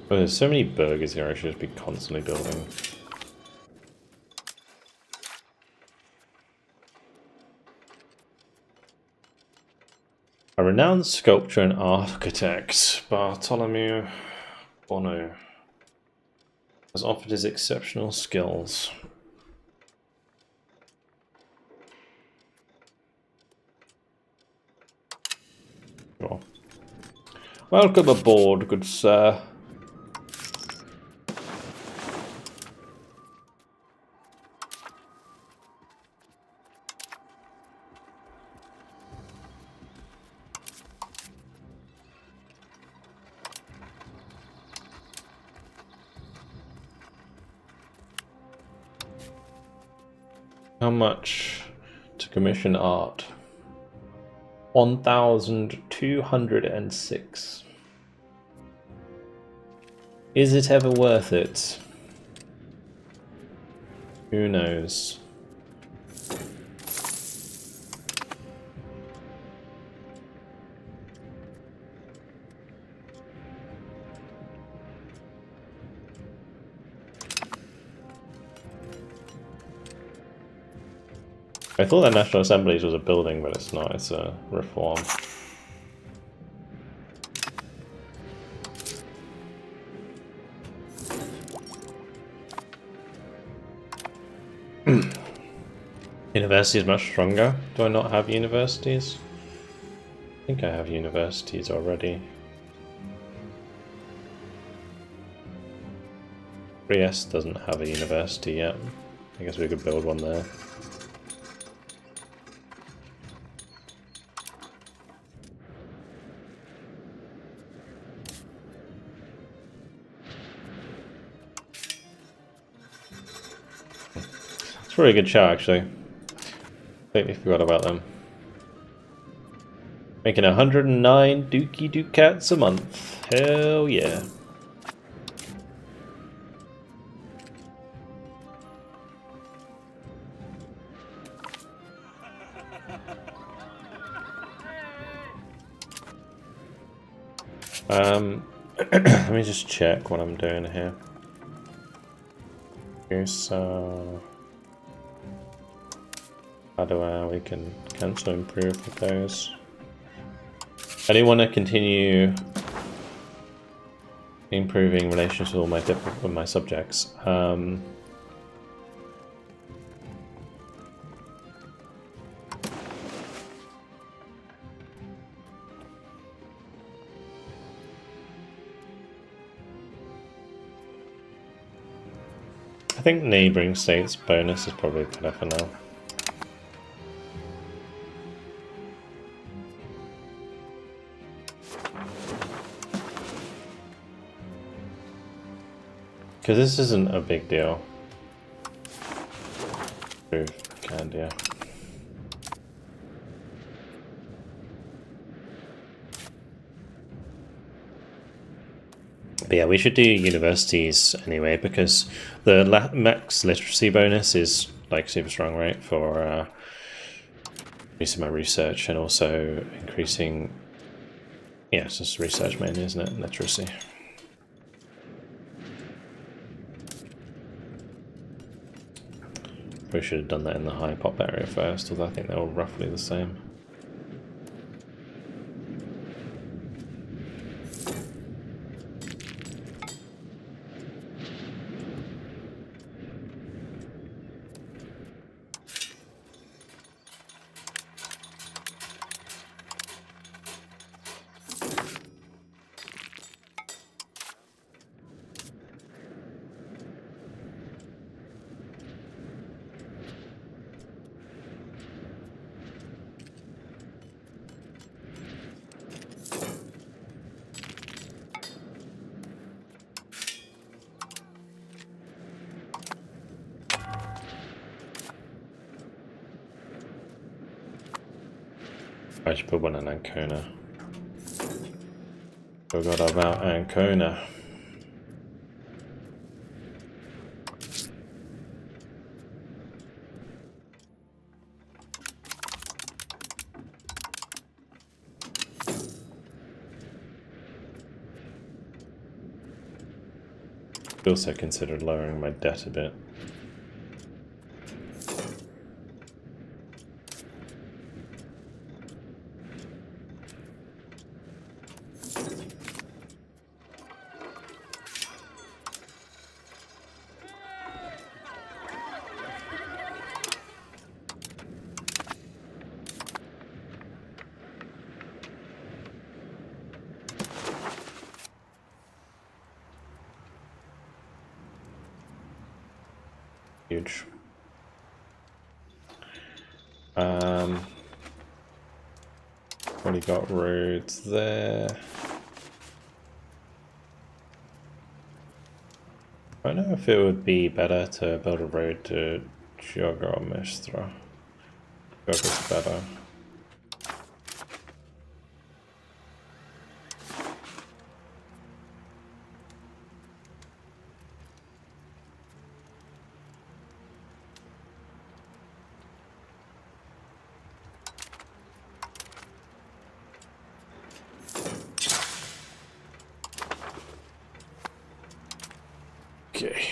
Oh, there's so many burgers here, I should just be constantly building. A renowned sculptor and architect, Bartholomew Bono, has offered his exceptional skills. Sure. Welcome aboard, good sir. How much to commission art? 1,206. Is it ever worth it? Who knows? I thought that National Assemblies was a building, but it's not, it's a reform. University is much stronger. Do I not have universities? I think I have universities already. 3S doesn't have a university yet. I guess we could build one there. It's a really good show, actually. Completely forgot about them. Making 109 ducats a month. Hell yeah. Let me just check what I'm doing here. Okay, so how do we can cancel improve with those. I do want to continue improving relations with all my subjects. I think neighbouring states bonus is probably better for now. Because this isn't a big deal. Candia. But yeah, we should do universities anyway, because the max literacy bonus is like super strong, right? For increasing my research and also increasing, yeah, it's just research mainly, isn't it? Literacy. We should have done that in the high pop area first, although I think they're all roughly the same. I should put one in Ancona. Forgot about Ancona. Also considered lowering my debt a bit. Huge. Already got roads there. I don't know if it would be better to build a road to Gioga or Mestra. Gioga's better. Okay.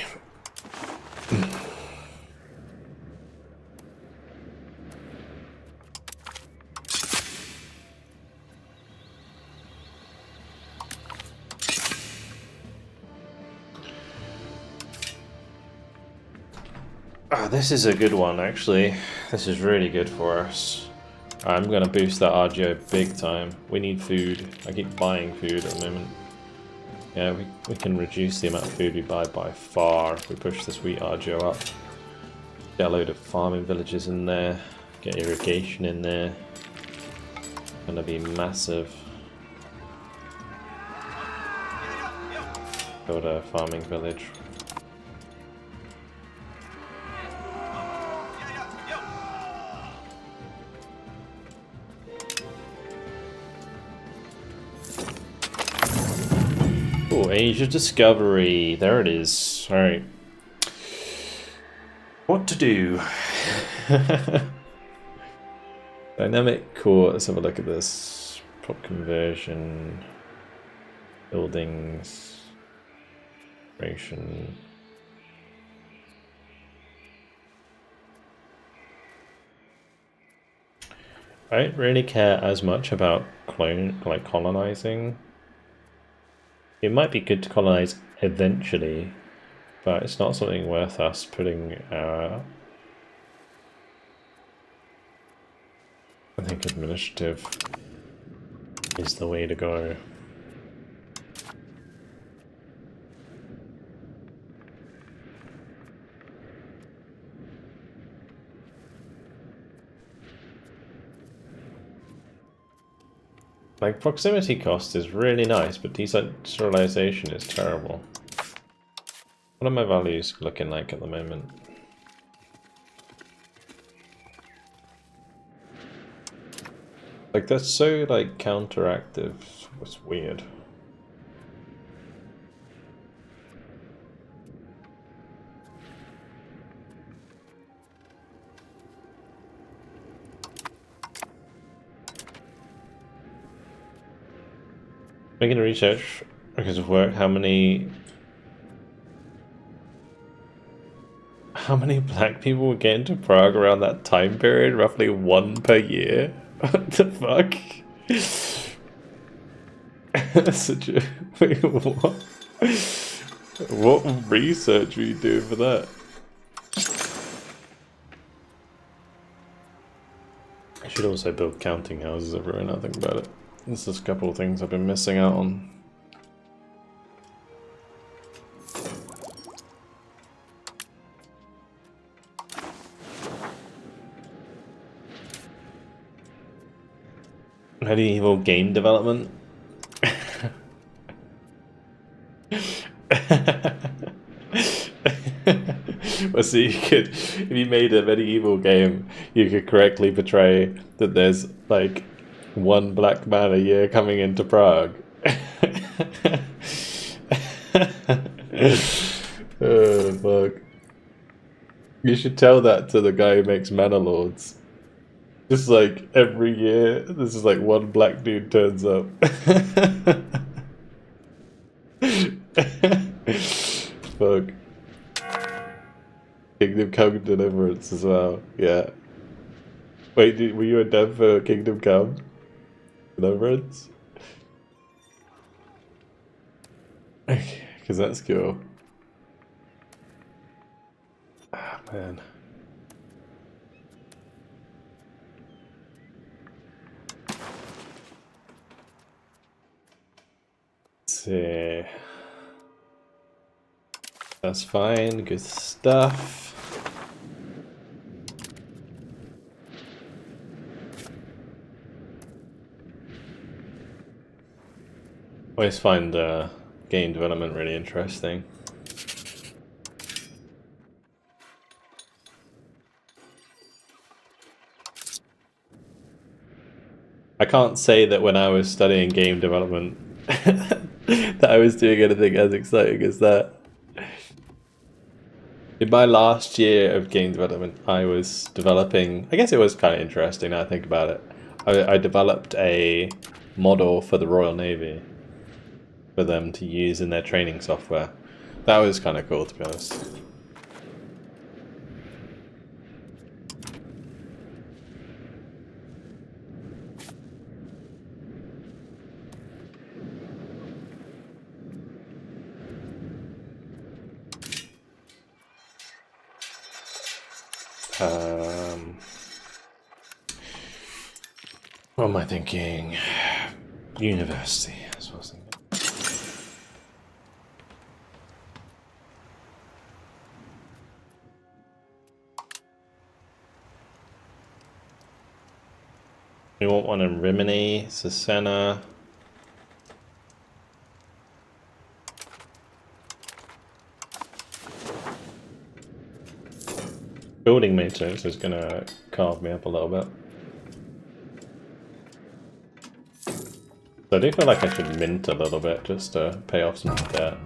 This is a good one, actually. This is really good for us. I'm going to boost that RGO big time. We need food. I keep buying food at the moment. Yeah, we can reduce the amount of food we buy by far if we push this wheat RGO up. Get a load of farming villages in there. Get irrigation in there. Gonna be massive. Build a farming village. Oh, Asia Discovery. There it is. Alright. What to do? Dynamic core. Let's have a look at this. Prop conversion. Buildings. Creation. I don't really care as much about colonizing. It might be good to colonize eventually, but it's not something worth us putting I think administrative is the way to go. Like, proximity cost is really nice, but decentralization is terrible. What are my values looking like at the moment? Like, that's so, like, counteractive. It's weird. Making research because of work, how many black people would get into Prague around that time period? Roughly 1 per year? What the fuck? Such a... Wait, what? What research were you doing for that? I should also build counting houses everywhere now I think about it. There's just a couple of things I've been missing out on. Medieval game development. Well, so you could, if you made a medieval game, you could correctly portray that there's like 1 black man a year coming into Prague. Oh, fuck. You should tell that to the guy who makes Manor Lords. Just like every year, this is like 1 black dude turns up. Fuck. Kingdom Come Deliverance as well, yeah. Wait, were you a dev for Kingdom Come Deliverance? Because that's cool. Ah, man. Let's see. That's fine, good stuff. Always find game development really interesting. I can't say that when I was studying game development that I was doing anything as exciting as that. In my last year of game development, I was developing, I guess it was kind of interesting now I think about it. I developed a model for the Royal Navy for them to use in their training software. That was kind of cool, to be honest. What am I thinking? University, that's what I was thinking. We want one in Rimini, Cesena. Building maintenance is going to carve me up a little bit. So I do feel like I should mint a little bit just to pay off some debt.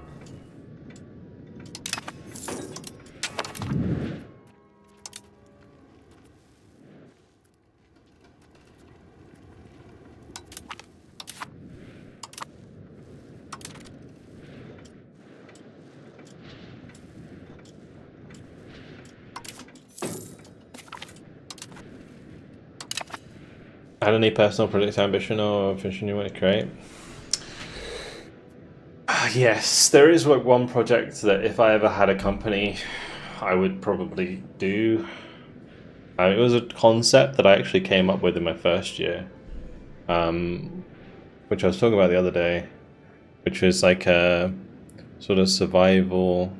Had any personal project ambition or vision you want to create? Yes, there is one project that if I ever had a company, I would probably do. It was a concept that I actually came up with in my first year, which I was talking about the other day, which was like a sort of survival.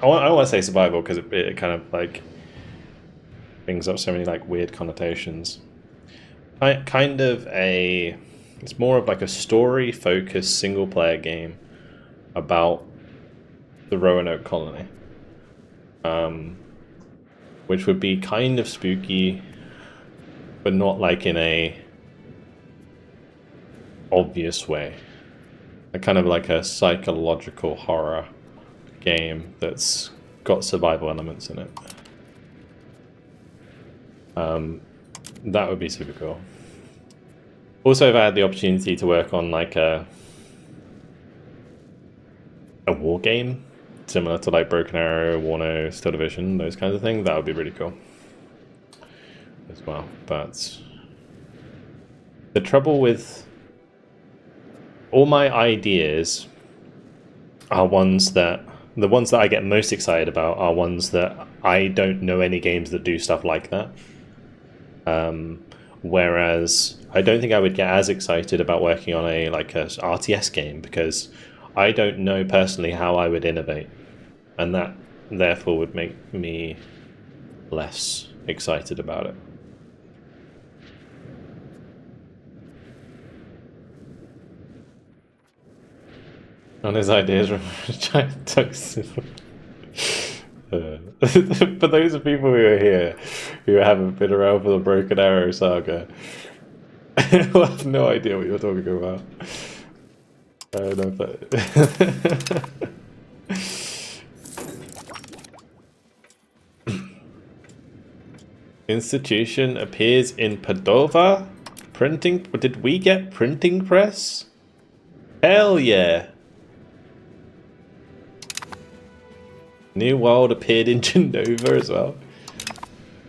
I want to say survival because it kind of like brings up so many like weird connotations. kind of a, it's more of like a story-focused single-player game about the Roanoke colony, which would be kind of spooky, but not like in a obvious way. Kind of like a psychological horror game that's got survival elements in it. That would be super cool. Also, if I had the opportunity to work on like a war game, similar to like Broken Arrow, Warno, Still Division, those kinds of things, that would be really cool as well. But the trouble with all my ideas are the ones that I get most excited about are ones that I don't know any games that do stuff like that. Whereas I don't think I would get as excited about working on a RTS game because I don't know personally how I would innovate, and that therefore would make me less excited about it. On his ideas from giant toxic. But those are people who are here who haven't been around for the Broken Arrow saga. Who have no idea what you're talking about. No, but Institution appears in Padova. Printing? Did we get printing press? Hell yeah! New World appeared in Genova as well.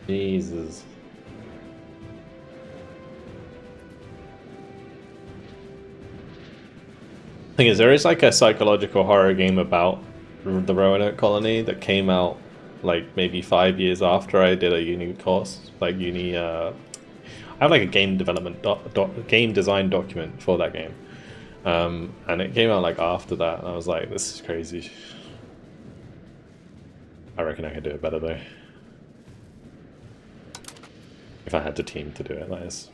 Jesus. Thing is, there is like a psychological horror game about the Roanoke colony that came out like maybe 5 years after I did a uni course, like uni. I have like a game development game design document for that game, and it came out like after that, and I was like, this is crazy. I reckon I could do it better though. If I had the team to do it, that is.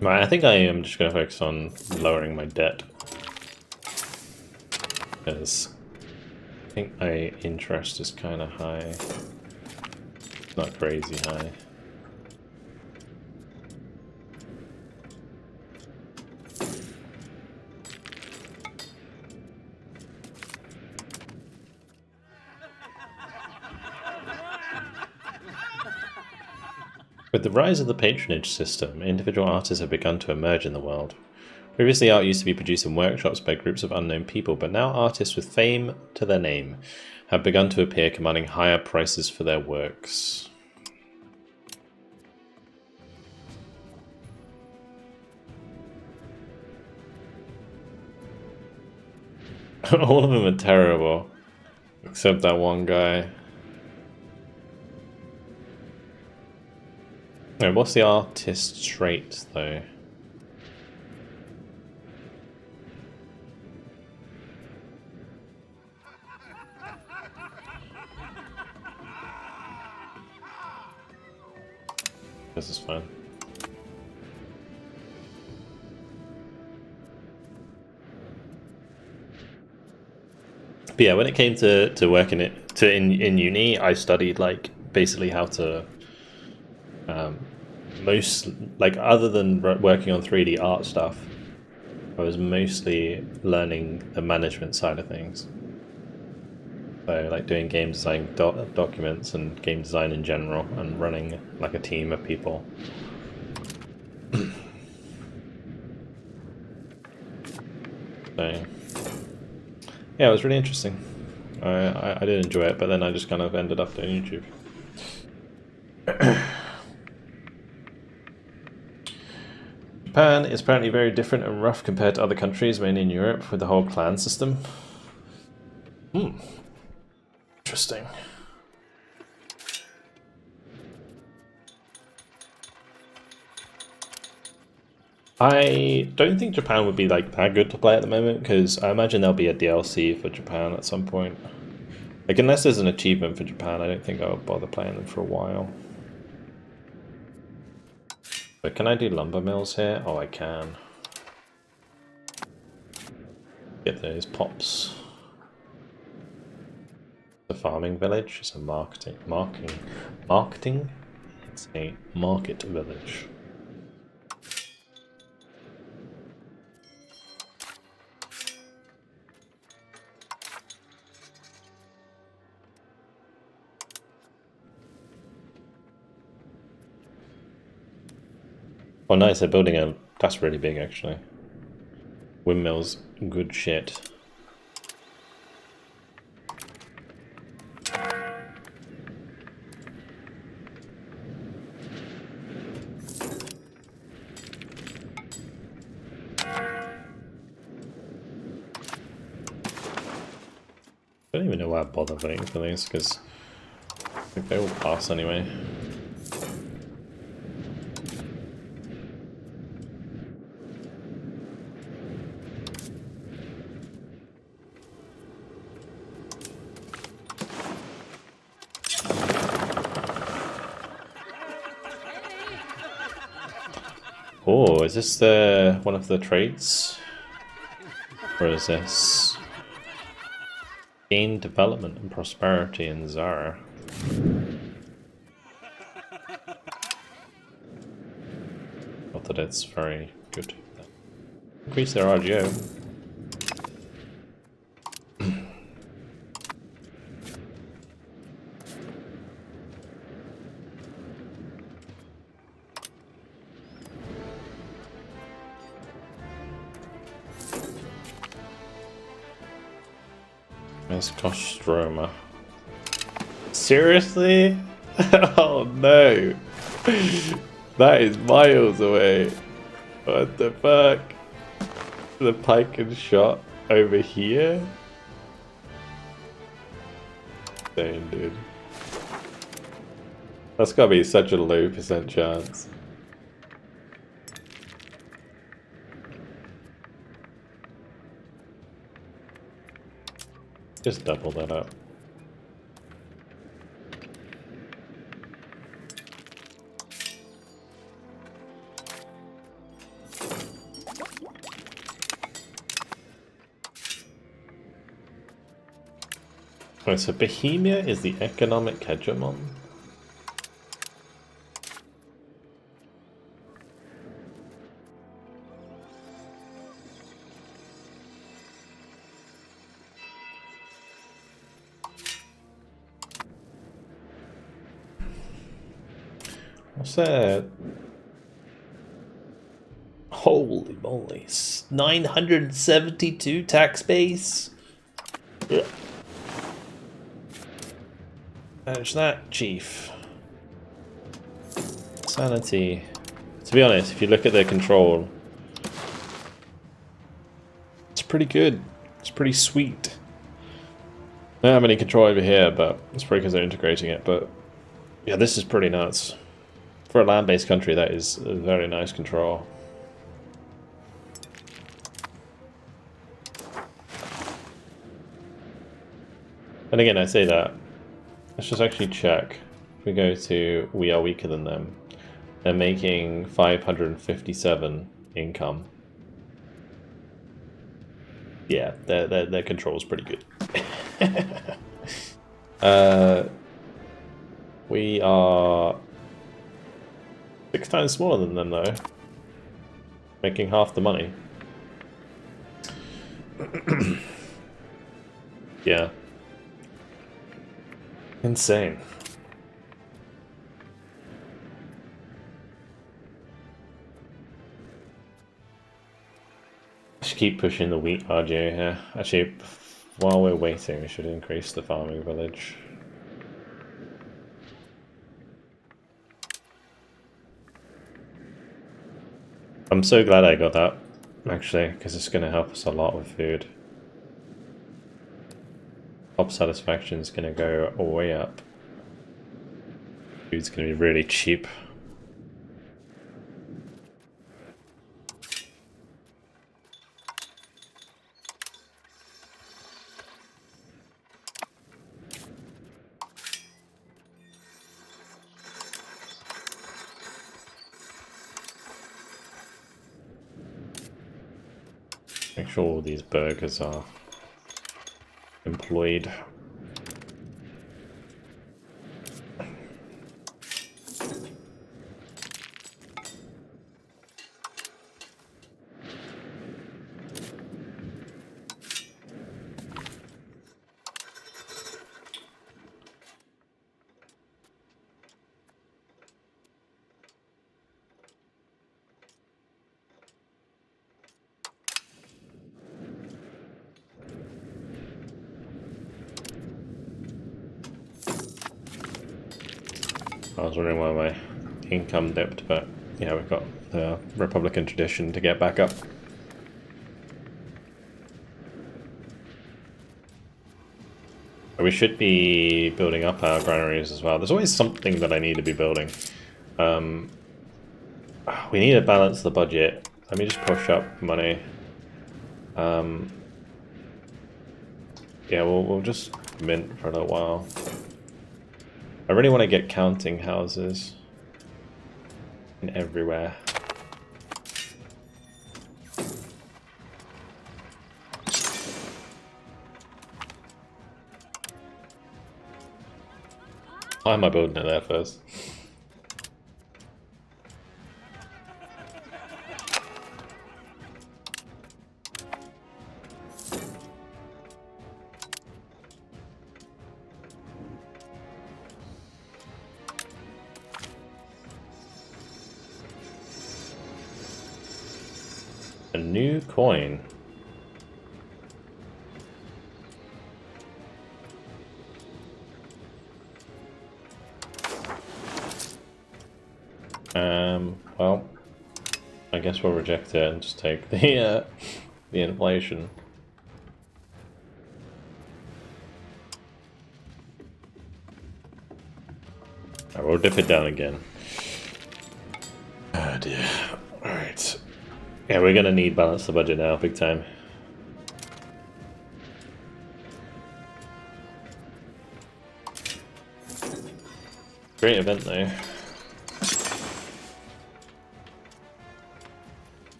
Right, I think I am just going to focus on lowering my debt. Because I think my interest is kind of high. Not crazy high. With the rise of the patronage system, individual artists have begun to emerge in the world. Previously, art used to be produced in workshops by groups of unknown people, but now artists with fame to their name have begun to appear, commanding higher prices for their works. All of them are terrible, except that one guy. No, what's the artist trait, though? This is fine. But yeah, when it came to working in uni, I studied like basically how to other than working on 3D art stuff, I was mostly learning the management side of things. So like doing game design documents and game design in general, and running like a team of people. So yeah, it was really interesting. I did enjoy it, but then I just kind of ended up doing YouTube. Japan is apparently very different and rough compared to other countries, mainly in Europe, with the whole clan system. Interesting. I don't think Japan would be like that good to play at the moment, because I imagine there'll be a DLC for Japan at some point. Like, unless there's an achievement for Japan, I don't think I would bother playing them for a while. But can I do lumber mills here? Oh, I can. Get those pops. The farming village is a marketing. It's a market village. Oh nice, they're building a... That's really big actually. Windmills, good shit. I don't even know why I bother voting for these, because I think they will pass anyway. Oh, is this the one of the traits? Or is this gain development and prosperity in Zara? Not that it's very good. Increase their RGO. There's Kostroma. Seriously? Oh no! That is miles away. What the fuck? The pike and shot over here? Dang, dude. That's gotta be such a low % chance. Just double that up. Right, so Bohemia is the economic hegemon. What's that? Holy moly, 972 tax base? Yeah. Manage that, chief. Sanity. To be honest, if you look at their control, it's pretty good. It's pretty sweet. I don't have any control over here, but it's probably because they're integrating it. But yeah, this is pretty nuts. For a land-based country, that is a very nice control. And again, I say that. Let's just actually check. If we go to we are weaker than them, they're making 557 income. Yeah, their control is pretty good. We are 6 times smaller than them though, making half the money. Yeah. Insane. I should keep pushing the wheat RGO here. Actually, while we're waiting, we should increase the farming village. I'm so glad I got that, actually, because it's going to help us a lot with food. Top satisfaction is going to go way up. Food's going to be really cheap. Make sure all these burgers are employed. I was wondering why my income dipped, but yeah, we've got the Republican tradition to get back up. We should be building up our granaries as well. There's always something that I need to be building. We need to balance the budget. Let me just push up money. Yeah, we'll just mint for a little while. I really want to get counting houses in everywhere. Why am I building it there first? A new coin. Well, I guess we'll reject it and just take the inflation. Alright, we'll dip it down again. Oh dear. Alright. Yeah, we're gonna need balance the budget now, big time. Great event though.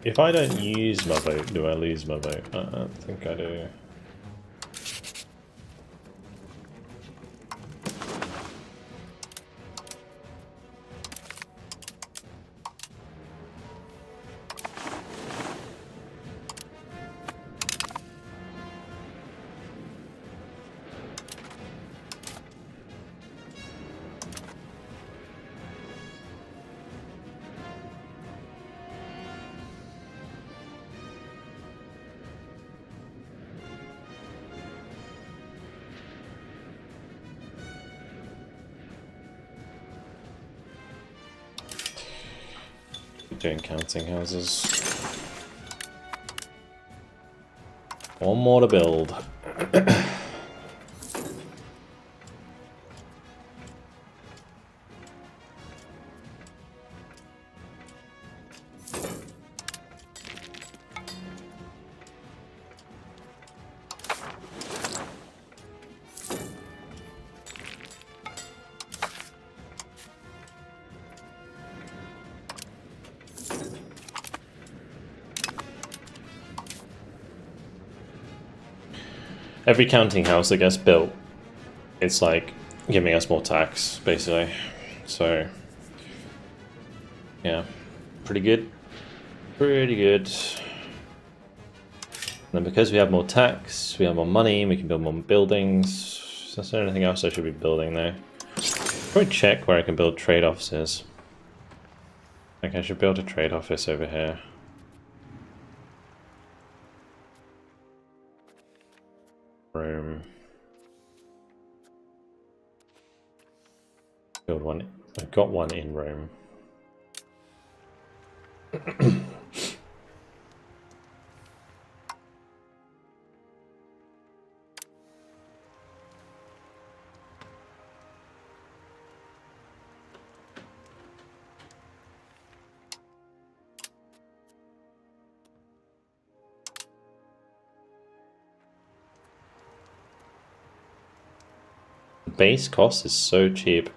If I don't use my vote, do I lose my vote? I don't think I do. Doing counting houses. One more to build. Every counting house that gets built, it's like giving us more tax, basically. So, yeah, pretty good. Pretty good. And then because we have more tax, we have more money, we can build more buildings. Is there anything else I should be building there? Probably check where I can build trade offices. I think I should build a trade office over here. Rome. Build one. I've got one in Rome. base cost is so cheap.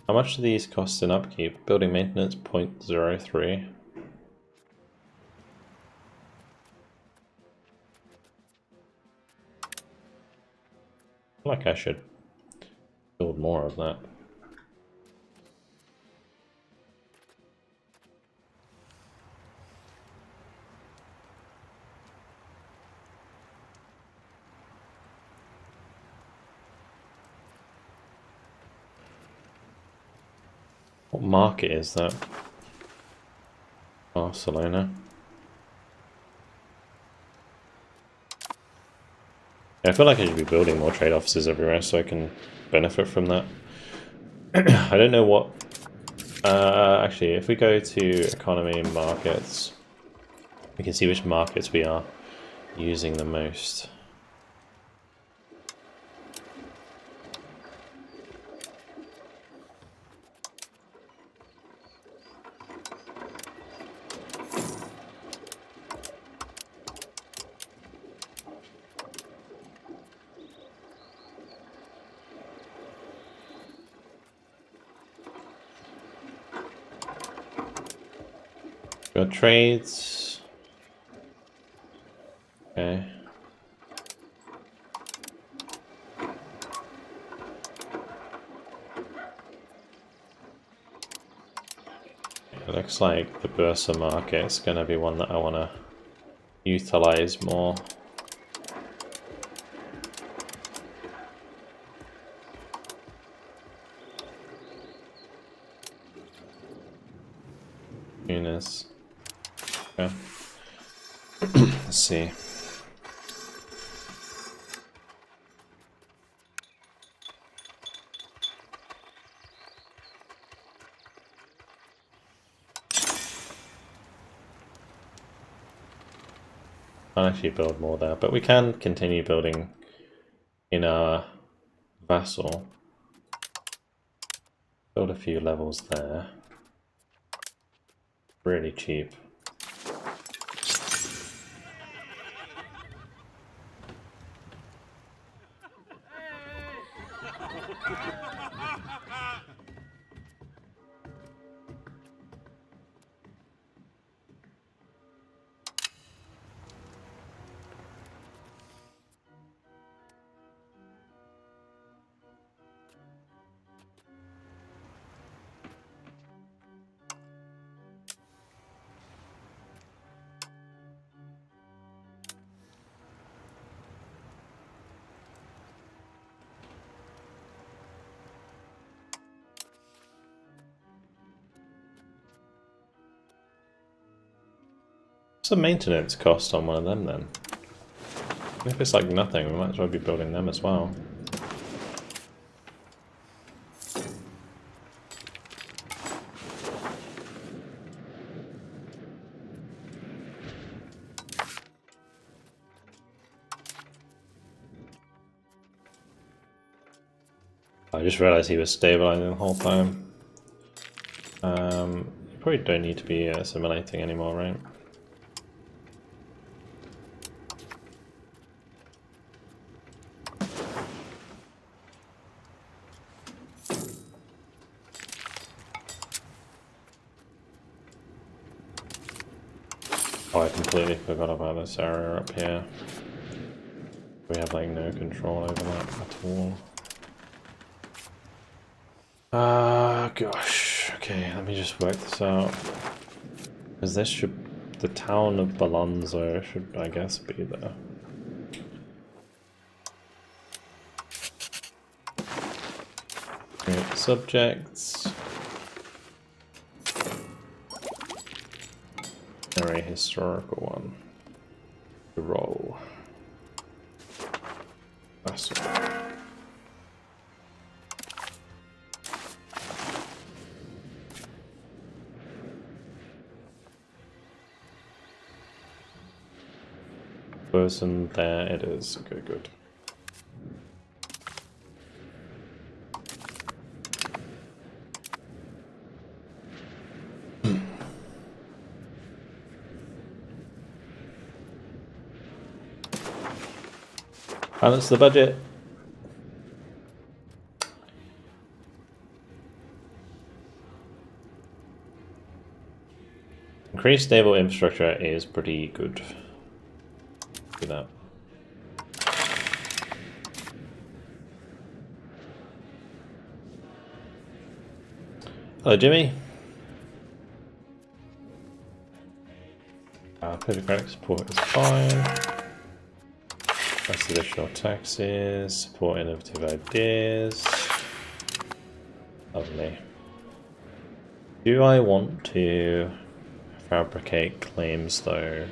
How much do these cost in upkeep? Building maintenance 0.03. I feel like I should build more of that. What market is that? Barcelona. Yeah, I feel like I should be building more trade offices everywhere so I can benefit from that. I don't know what... actually, if we go to economy and markets, we can see which markets we are using the most. Got trades. Okay. It looks like the Bursa market is going to be one that I want to utilize more. Units. Okay. Let's see. I'll actually build more there, but we can continue building in our vassal. Build a few levels there. Really cheap. What's the maintenance cost on one of them then? If it's like nothing, we might as well be building them as well. I just realized he was stabilizing the whole time. You probably don't need to be assimilating anymore, right? Oh, I completely forgot about this area up here. We have like no control over that at all. Gosh. Okay, let me just work this out. Because this should... the town of Balanzo should, I guess, be there. Create subjects. Very historical one. Roll. That's all. Person, there it is. Okay, good. Balance the budget. Increased naval infrastructure is pretty good. Do that. Hello, Jimmy. Democratic support is fine. That's additional taxes. Support innovative ideas. Lovely. Do I want to fabricate claims though?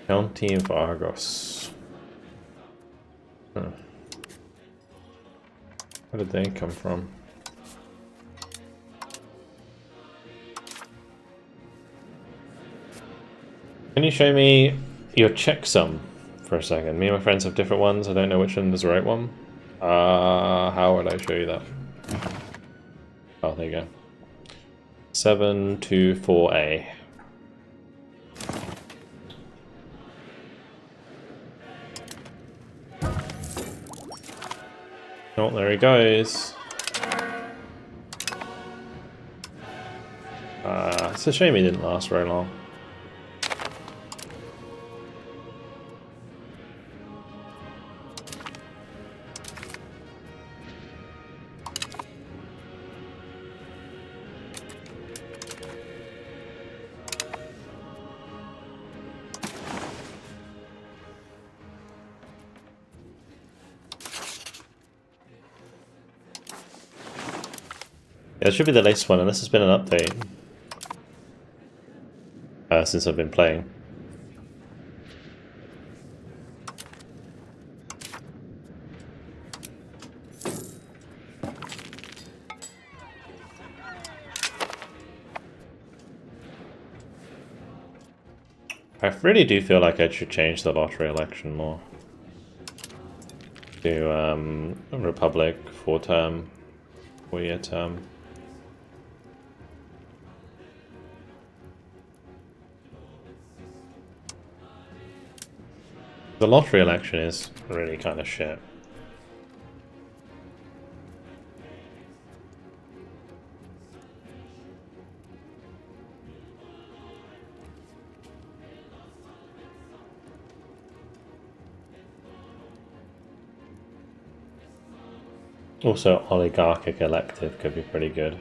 County of Argos. Where did they come from? Can you show me your checksum for a second? Me and my friends have different ones. I don't know which one is the right one. How would I show you that? Oh, there you go. 724A. Oh, there he goes. It's a shame he didn't last very long. Yeah, it should be the latest one, unless it's been an update since I've been playing. I really do feel like I should change the lottery election more to Republic 4-term, 4-year term. The lottery election is really kind of shit. Also, oligarchic elective could be pretty good.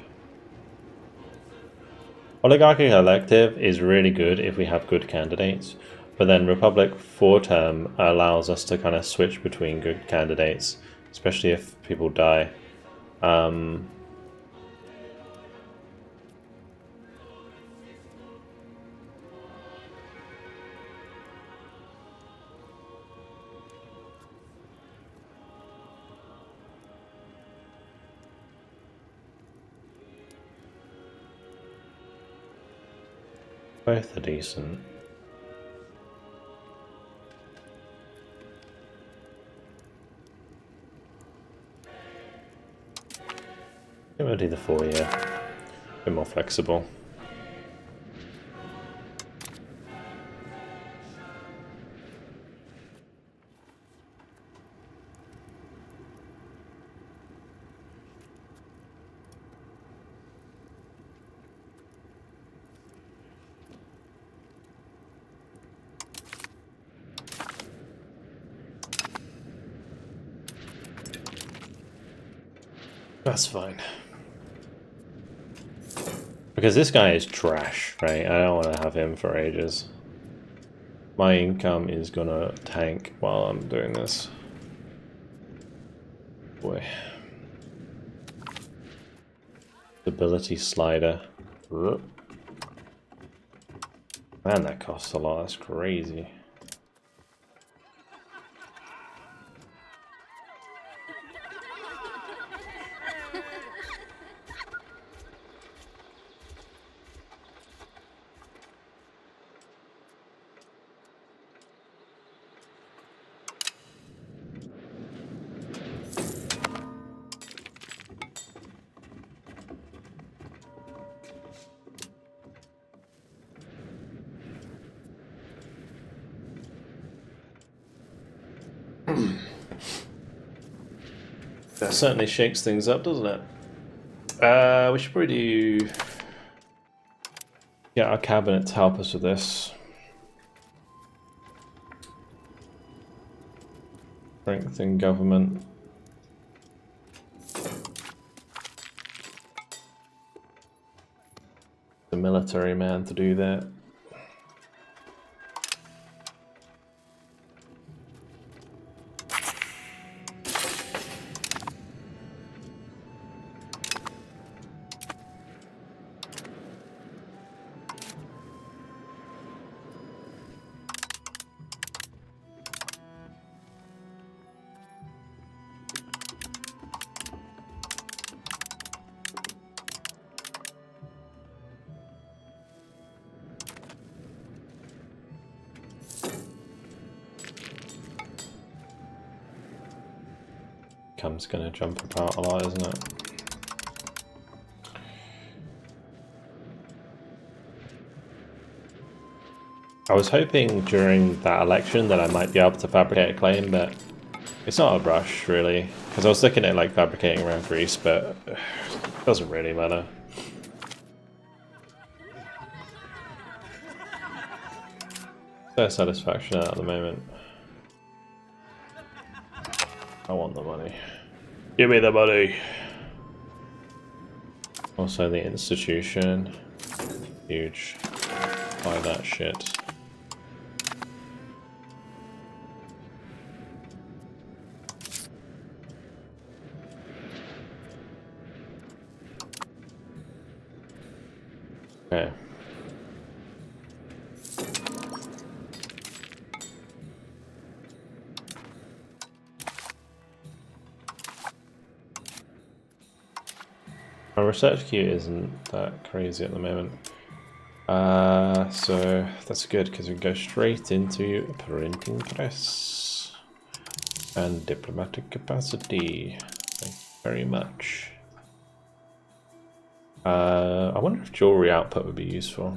Oligarchic elective is really good if we have good candidates, but then Republic 4-term allows us to kind of switch between good candidates, especially if people die. Both are decent. I'm gonna do the 4-year. A bit more flexible. That's fine. Because this guy is trash, right? I don't want to have him for ages. My income is gonna tank while I'm doing this. Boy. Stability slider. Man, that costs a lot. That's crazy. That certainly shakes things up, doesn't it? We should probably get our cabinet to help us with this. Strengthen government. The military man to do that. Cam's gonna jump about a lot, isn't it? I was hoping during that election that I might be able to fabricate a claim, but it's not a rush really. Because I was looking at like fabricating around Greece, but it doesn't really matter. No satisfaction at the moment. I want the money. Give me the money! Also the institution. Huge. Buy that shit. Okay. My research queue isn't that crazy at the moment. So that's good because we can go straight into a printing press and diplomatic capacity. Thank you very much. I wonder if jewelry output would be useful.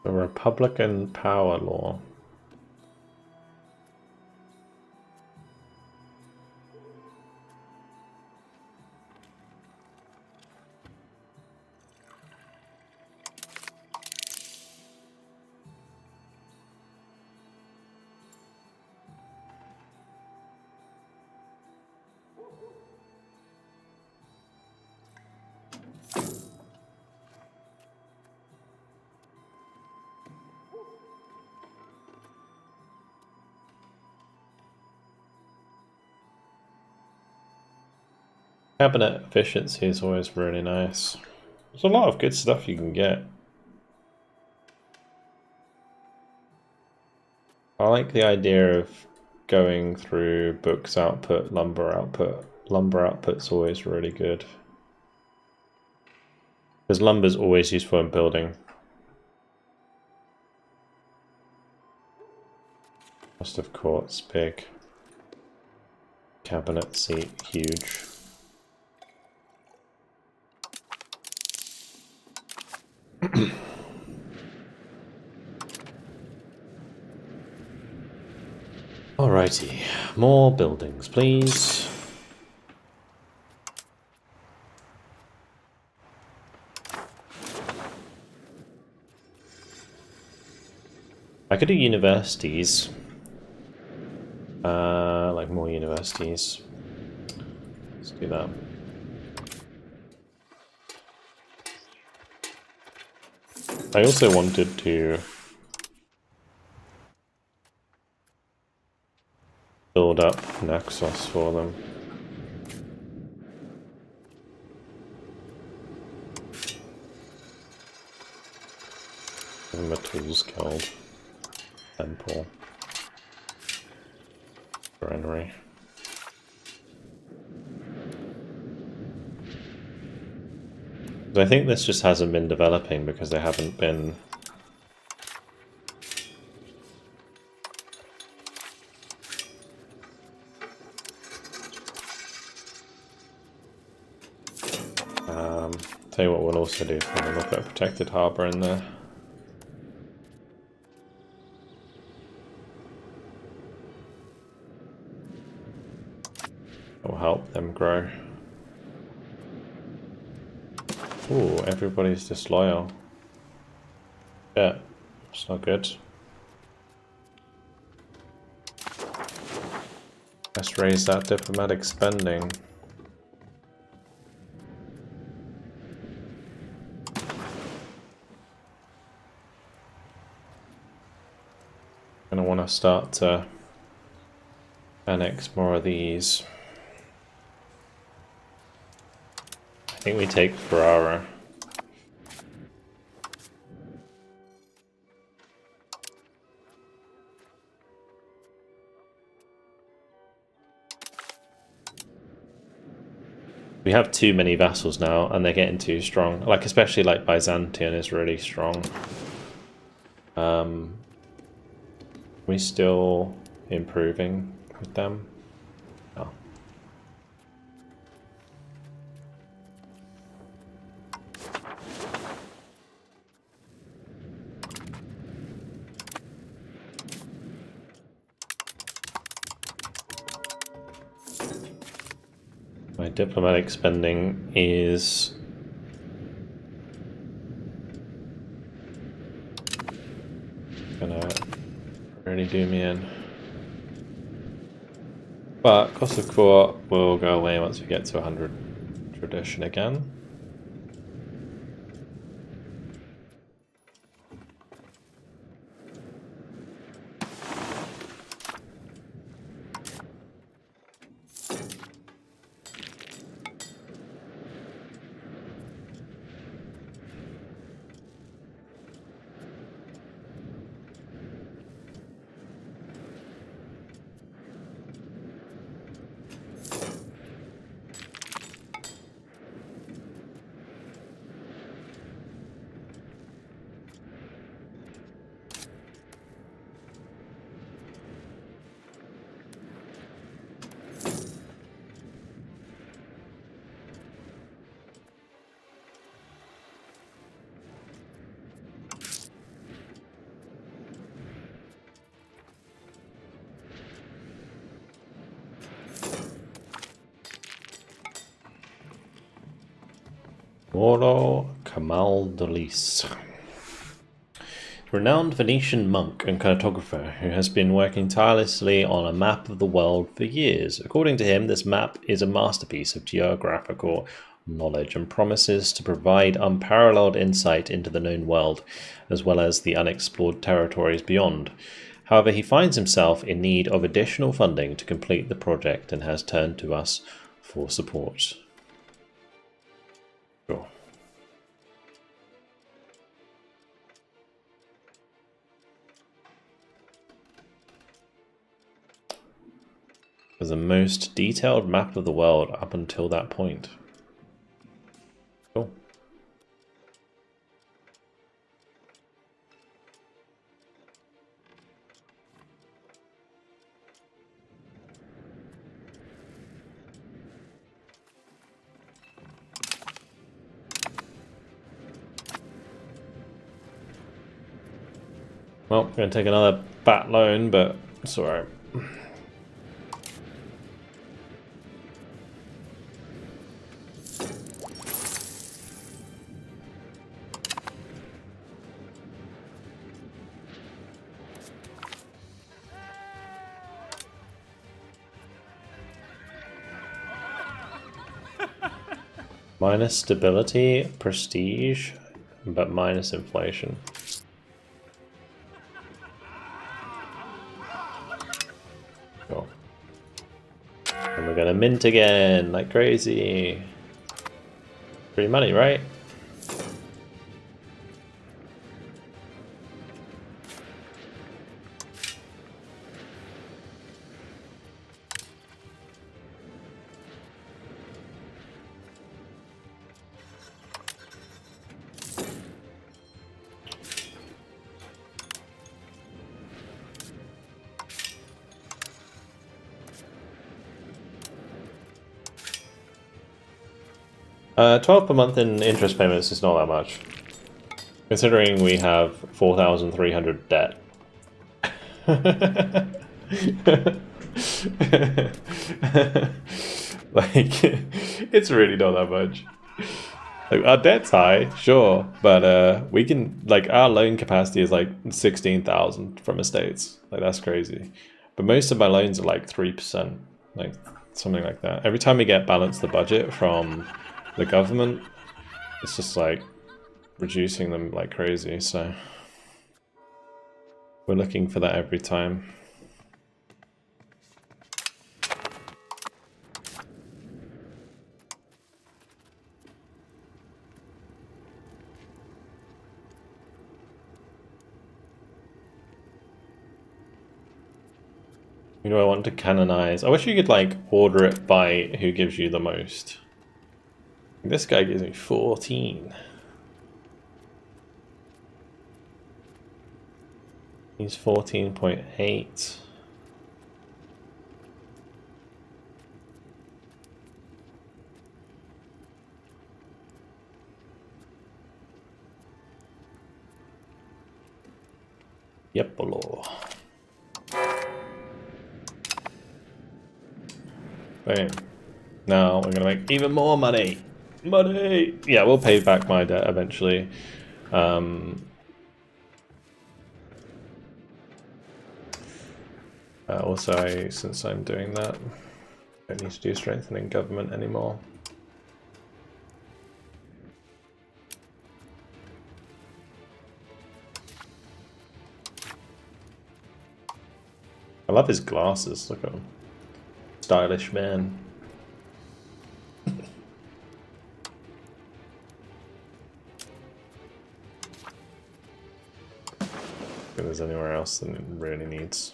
The Republican power law. Cabinet efficiency is always really nice. There's a lot of good stuff you can get. I like the idea of going through books output, lumber output. Lumber output's always really good. Because lumber's always useful in building. Cost of quartz, big. Cabinet seat, huge. Alrighty, more buildings, please. I could do universities. Like more universities. Let's do that. I also wanted to build up Naxos for them. Give them a Tools Guild. Temple. Granary. I think this just hasn't been developing because they haven't been tell you what we'll also do, we'll look at a protected harbour in there. It will help them grow. Ooh, everybody's disloyal. Yeah, it's not good. Let's raise that diplomatic spending. Gonna want to start to annex more of these. I think we take Ferrara. We have too many vassals now, and they're getting too strong. Like, especially like Byzantium is really strong. We still improving with them? No. My diplomatic spending is gonna really do me in. But cost of court will go away once we get to 100 tradition again. Moro Camaldolis. Renowned Venetian monk and cartographer who has been working tirelessly on a map of the world for years. According to him, this map is a masterpiece of geographical knowledge and promises to provide unparalleled insight into the known world, as well as the unexplored territories beyond. However, he finds himself in need of additional funding to complete the project and has turned to us for support. Sure. Was the most detailed map of the world up until that point. Cool. Well, we're going to take another bat loan, but it's alright. Minus stability, prestige, but minus inflation. Cool. And we're gonna mint again like crazy. Free money, right? $12 per month in interest payments is not that much, considering we have 4,300 debt. Like, it's really not that much. Like, our debt's high, sure, but we can, like, our loan capacity is like 16,000 from estates. Like, that's crazy. But most of my loans are like 3%, like something like that. Every time we get balance the budget from the government, it's just like reducing them like crazy, so we're looking for that every time. Who do I want to canonize? I wish you could like order it by who gives you the most. This guy gives me 14. He's 14.8. Yep, below. Boom. Now we're gonna make even more money. Money! Yeah, we'll pay back my debt eventually. Also, since I'm doing that, I don't need to do strengthening government anymore. I love his glasses, look at him. Stylish man. If there's anywhere else that it really needs.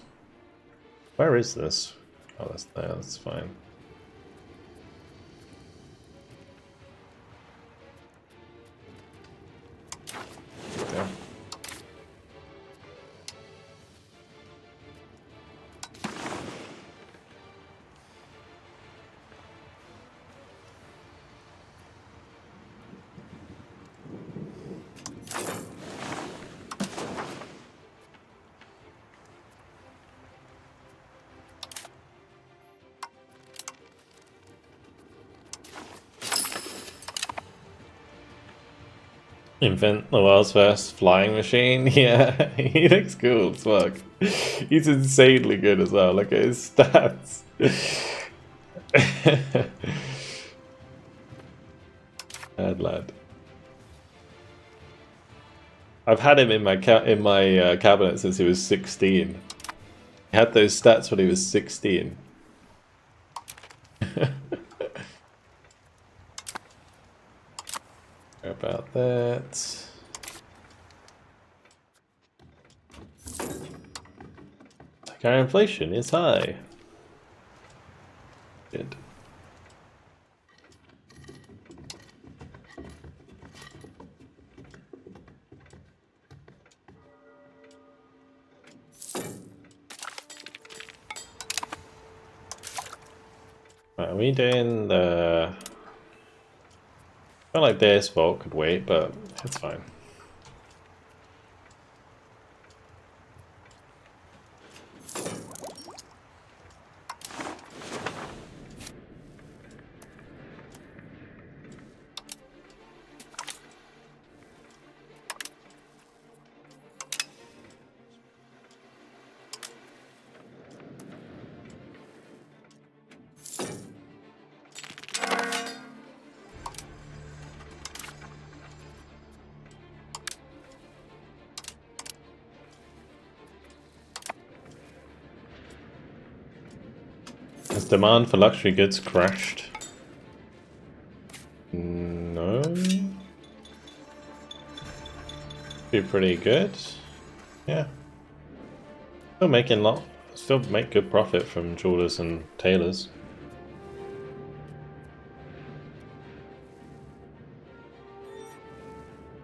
Where is this? Oh, that's there, that's fine. There. Invent the world's first flying machine. Yeah, he looks cool as fuck. He's insanely good as well. Look at his stats. Bad lad. I've had him in my cabinet since he was 16. He had those stats when he was 16. About that. Like our inflation is high. Good. Right, are we doing the... I feel like this vault could wait, but it's fine. Has demand for luxury goods crashed? No. Be pretty good. Yeah. Still make good profit from jewelers and tailors.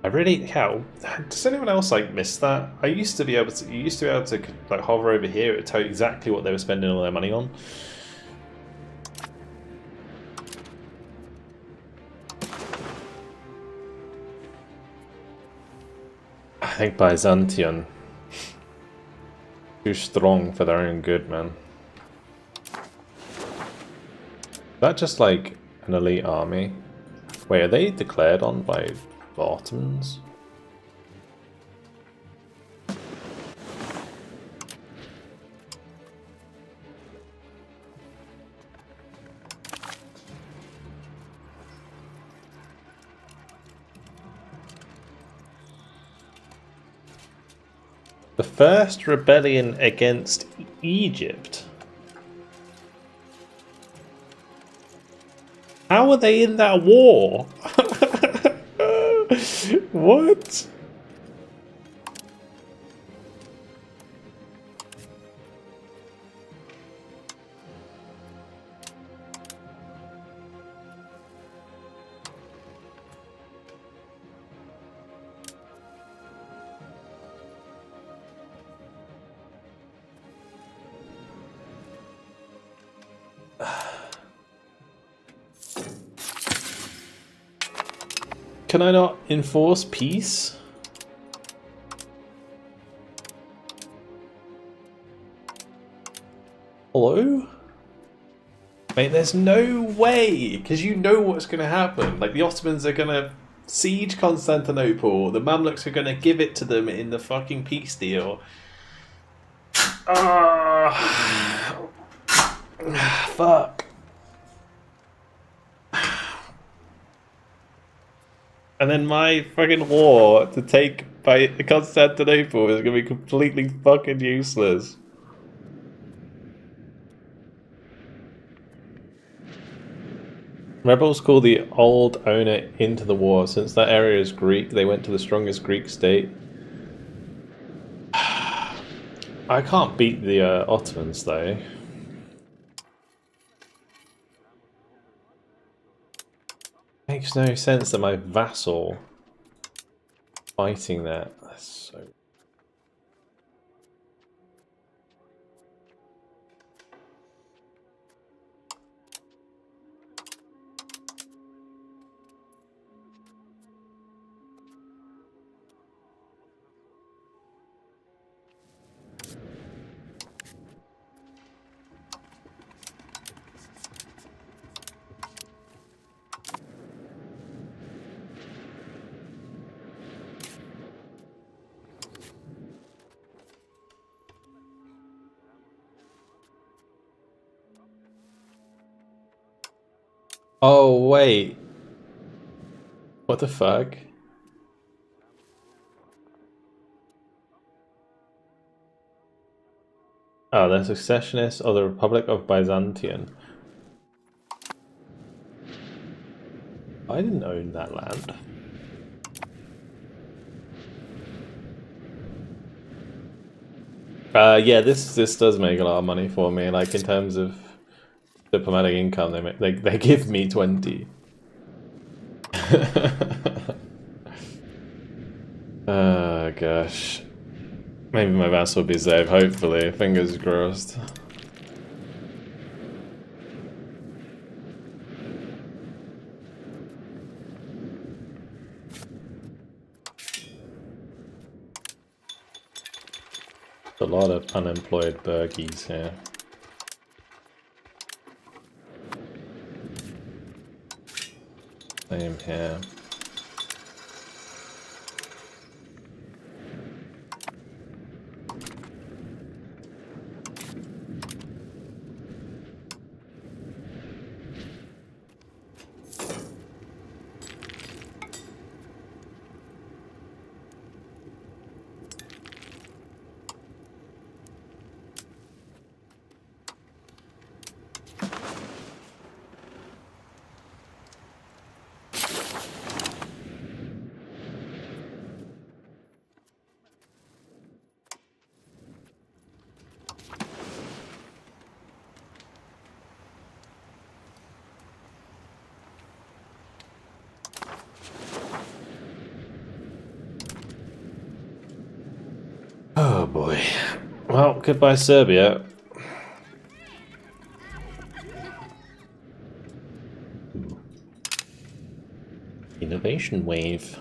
Does anyone else like miss that? You used to be able to like hover over here, it would tell you exactly what they were spending all their money on. I think Byzantium too strong for their own good, man. Is that just like an elite army? Wait, are they declared on by the Ottomans? The first rebellion against Egypt? How are they in that war? What? Can I not enforce peace? Hello? Mate, there's no way! Because you know what's going to happen. Like, the Ottomans are going to siege Constantinople. The Mamluks are going to give it to them in the fucking peace deal. Fuck. And then my fucking war to take by Constantinople is going to be completely fucking useless. Rebels call the old owner into the war. Since that area is Greek, they went to the strongest Greek state. I can't beat the Ottomans, though. Makes no sense that my vassal fighting that. That's so... Oh, wait. What the fuck? Oh, they're successionists of the Republic of Byzantium. I didn't own that land. Yeah, this does make a lot of money for me. Like in terms of diplomatic income, they give me 20. Oh gosh. Maybe my vassal will be safe, hopefully. Fingers crossed. A lot of unemployed burgies here. Same here. Oh boy. Well, goodbye Serbia. Innovation wave.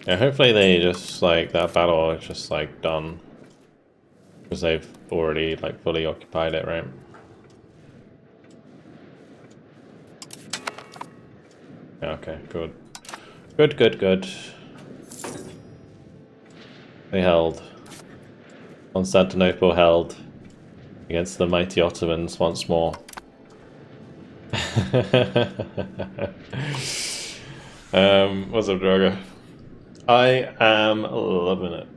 Yeah, hopefully they just, like, that battle is just, like, done. Because they've already, like, fully occupied it, right? Okay, good. Good, good, good. They held. Constantinople held against the mighty Ottomans once more. What's up, Droga? I am loving it.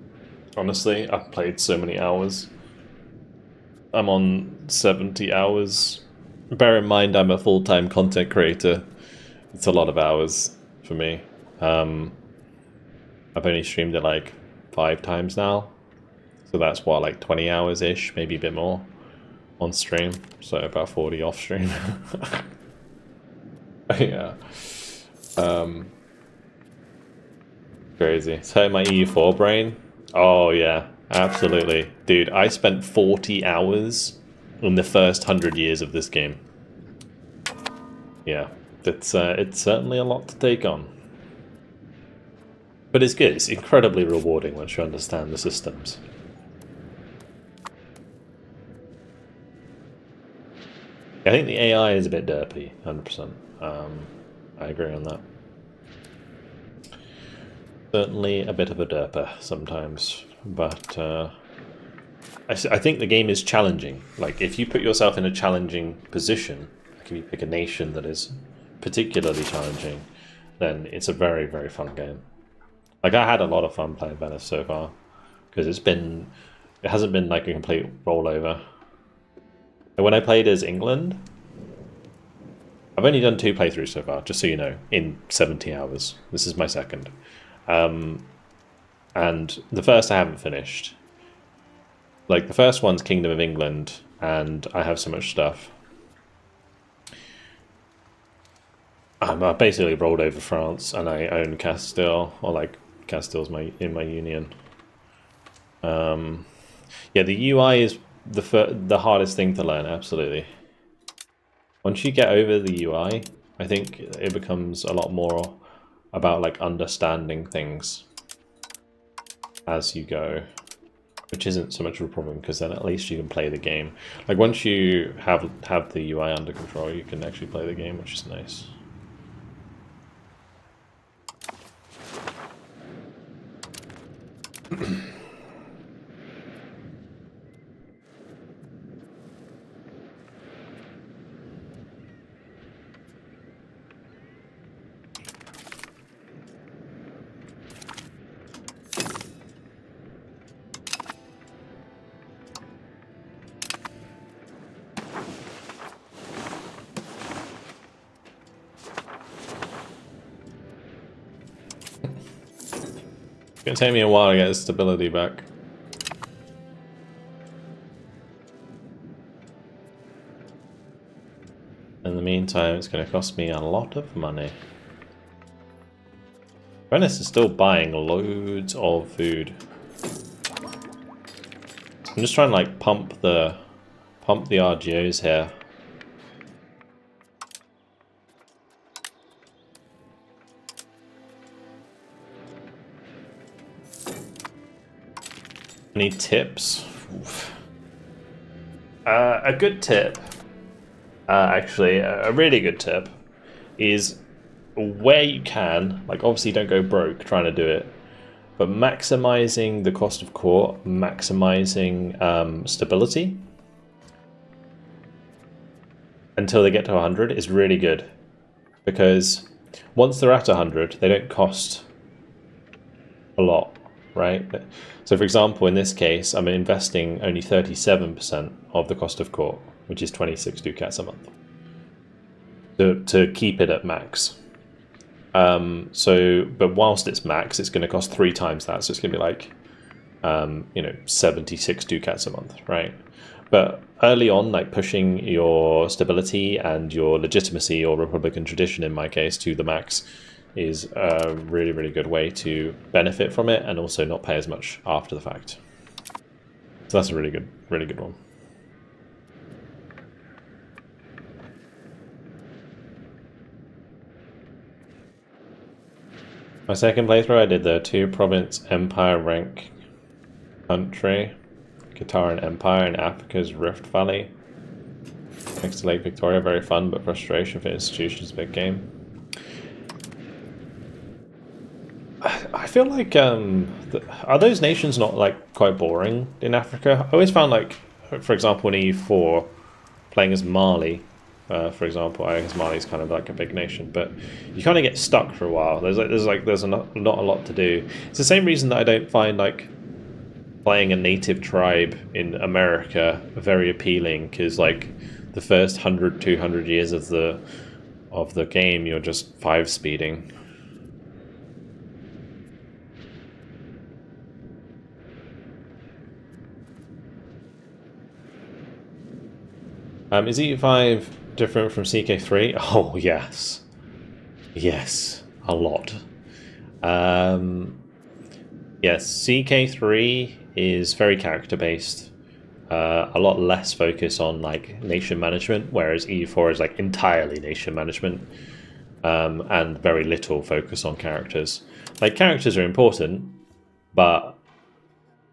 Honestly, I've played so many hours. I'm on 70 hours. Bear in mind, I'm a full-time content creator. It's a lot of hours for me. I've only streamed it like 5 times now. So that's what, like 20 hours-ish, maybe a bit more on stream. So about 40 off stream. Yeah. Crazy. So my EU4 brain. Oh yeah, absolutely. Dude, I spent 40 hours in the first 100 years of this game. Yeah, it's certainly a lot to take on. But it's good. It's incredibly rewarding once you understand the systems. I think the AI is a bit derpy, 100%. I agree on that. Certainly a bit of a derper sometimes, but I think the game is challenging. Like, if you put yourself in a challenging position, like if you pick a nation that is particularly challenging, then it's a very, very fun game. Like, I had a lot of fun playing Venice so far, because it hasn't been like a complete rollover. And when I played as England, I've only done 2 playthroughs so far, just so you know, in 70 hours. This is my second. And the first I haven't finished. Like, the first one's Kingdom of England, and I have so much stuff. I basically rolled over France, and I own Castile, or like Castile's in my union. Yeah, the UI is the hardest thing to learn, absolutely. Once you get over the UI, I think it becomes a lot more about like understanding things as you go, which isn't so much of a problem because then at least you can play the game. Like, once you have the UI under control, you can actually play the game, which is nice. It's gonna take me a while to get the stability back. In the meantime, it's gonna cost me a lot of money. Venice is still buying loads of food. I'm just trying to like pump the RGOs here. Any tips? A good tip, actually, a really good tip, is where you can, like, obviously don't go broke trying to do it, but maximizing the cost of court, maximizing stability until they get to 100 is really good, because once they're at 100, they don't cost a lot, right? So for example, in this case, I'm investing only 37% of the cost of court, which is 26 ducats a month, to keep it at max. But whilst it's max, it's going to cost 3 times that, so it's going to be like, 76 ducats a month, right? But early on, like pushing your stability and your legitimacy or Republican tradition, in my case, to the max is a really, really good way to benefit from it and also not pay as much after the fact. So that's a really good one. My second playthrough, I did the 2-province empire rank country, Qataran Empire in Africa's Rift Valley. Next to Lake Victoria, very fun, but frustration for institutions, big game. I feel like, are those nations not like quite boring in Africa? I always found like, for example, in EU4, playing as Mali, for example, I guess Mali's kind of like a big nation, but you kind of get stuck for a while. There's not a lot to do. It's the same reason that I don't find like playing a native tribe in America very appealing, because like the first 100, 200 years of the game, you're just 5-speeding. Is EU5 different from CK3? Oh, yes. Yes, a lot. Yes, CK3 is very character-based. A lot less focus on like nation management, whereas EU4 is like entirely nation management, and very little focus on characters. Like, characters are important, but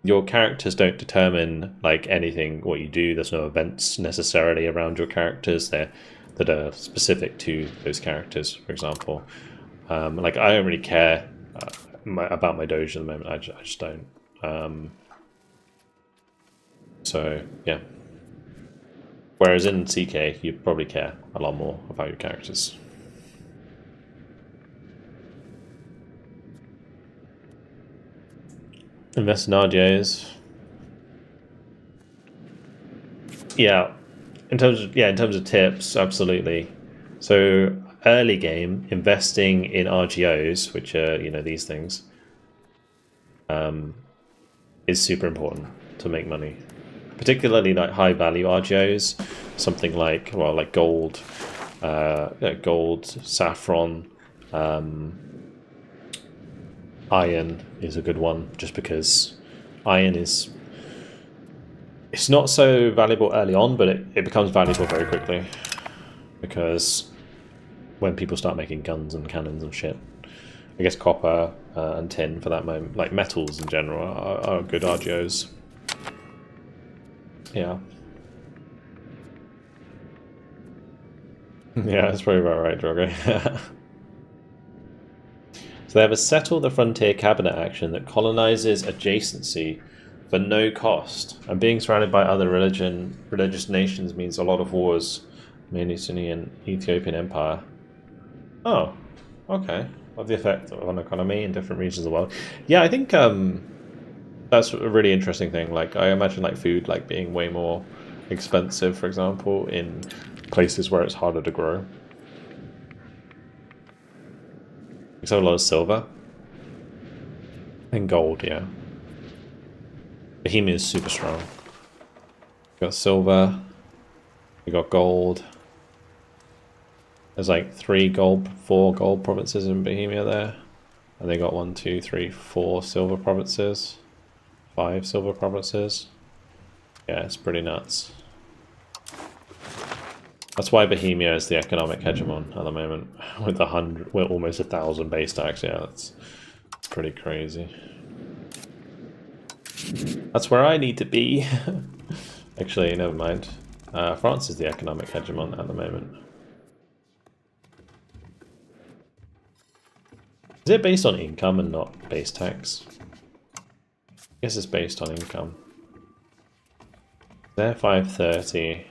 your characters don't determine like anything what you do. There's no events necessarily around your characters there that are specific to those characters, for example. Like, I don't really care about my doge at the moment. I just don't. So yeah. Whereas in CK, you probably care a lot more about your characters. Invest in RGOs. Yeah, in terms of tips, absolutely. So early game, investing in RGOs, which are these things, is super important to make money. Particularly like high value RGOs, something like gold, gold, saffron. Iron is a good one, just because iron it's not so valuable early on, but it becomes valuable very quickly, because when people start making guns and cannons and shit, I guess copper and tin for that moment, like metals in general, are good RGOs. Yeah. Yeah, that's probably about right, Drogo. So they have a Settle the Frontier cabinet action that colonizes adjacency for no cost. And being surrounded by other religious nations means a lot of wars, mainly Sunni and Ethiopian Empire. Oh, okay. Of the effect on economy in different regions of the world. Yeah, I think that's a really interesting thing. Like, I imagine like food like being way more expensive, for example, in places where it's harder to grow. So a lot of silver and gold, yeah. Bohemia is super strong. We got silver, we got gold. There's like 4 gold provinces in Bohemia there, and they got 1, 2, 3, 4 silver provinces, 5 silver provinces. Yeah, it's pretty nuts. That's why Bohemia is the economic hegemon at the moment, with almost 1,000 base tax. Yeah, that's pretty crazy. That's where I need to be. Actually, never mind. France is the economic hegemon at the moment. Is it based on income and not base tax? I guess it's based on income. They're 530.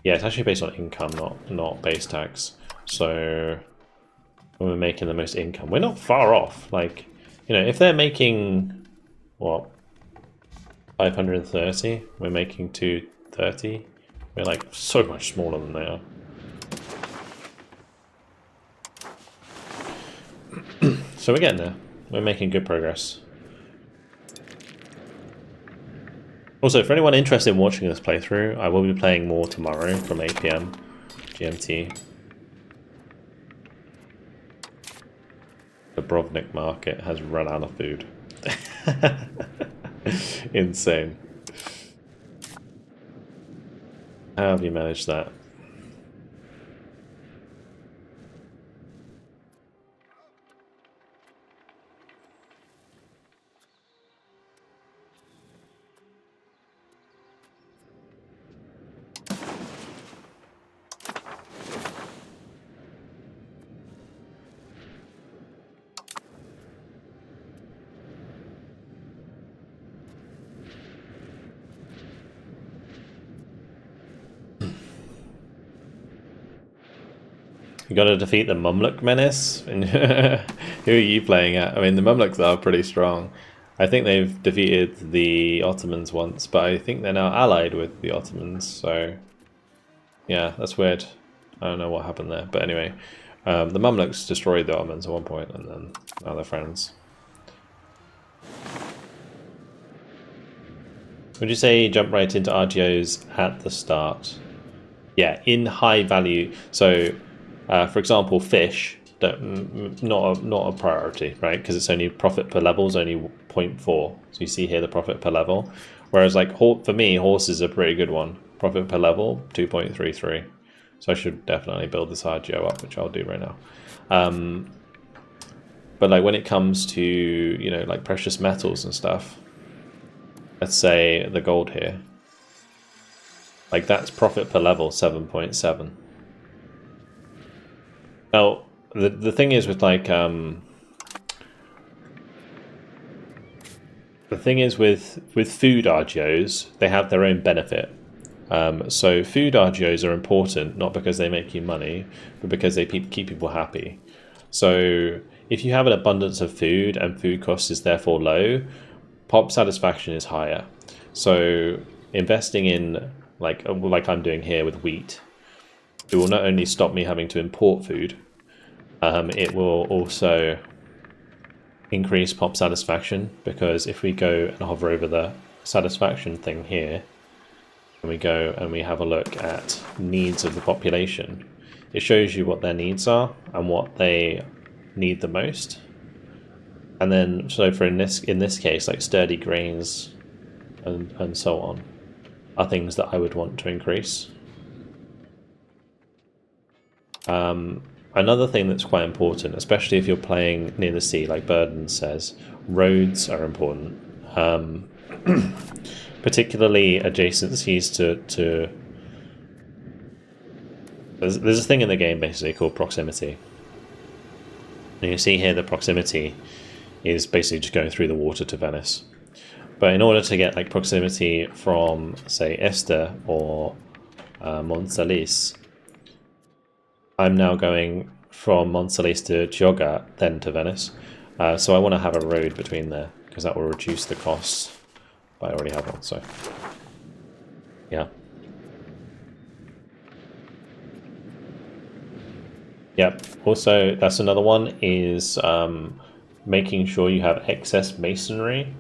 Yeah, it's actually based on income, not base tax. So when we're making the most income, we're not far off. Like, if they're making what, 530, we're making 230. We're like so much smaller than they are. So we're getting there. We're making good progress. Also, for anyone interested in watching this playthrough, I will be playing more tomorrow from 8 PM GMT. The Brovnik market has run out of food. Insane. How have you managed that? You got to defeat the Mamluk menace. And who are you playing at? I mean, the Mamluks are pretty strong. I think they've defeated the Ottomans once, but I think they're now allied with the Ottomans. So, yeah, that's weird. I don't know what happened there, but anyway, the Mamluks destroyed the Ottomans at one point, and then now they're friends. Would you say jump right into RGOs at the start? Yeah, in high value. So. For example, fish, not a priority, right? Because it's only profit per level is only 0.4. So you see here the profit per level. Whereas like for me, horse is a pretty good one. Profit per level, 2.33. So I should definitely build this RGO up, which I'll do right now. But like when it comes to, you know, like precious metals and stuff, let's say the gold here, like that's profit per level, 7.7. Now, the thing is with like the thing is with food RGOs, they have their own benefit. So food RGOs are important not because they make you money, but because they keep people happy. So if you have an abundance of food and food cost is therefore low, pop satisfaction is higher. So investing in like I'm doing here with wheat, it will not only stop me having to import food, it will also increase pop satisfaction, because if we go and hover over the satisfaction thing here, and we go and we have a look at needs of the population, it shows you what their needs are and what they need the most. And then, so for in this case, like sturdy grains and so on, are things that I would want to increase. Another thing that's quite important, especially if you're playing near the sea, like Burden says, roads are important. Particularly adjacencies to there's a thing in the game basically called proximity. And you see here the proximity is basically just going through the water to Venice. But in order to get like proximity from, say, Este or Monsalis, I'm now going from Monsalis to Chioggia, then to Venice. So I want to have a road between there, because that will reduce the costs. But I already have one, so yeah. Yep, also that's another one, is making sure you have excess masonry.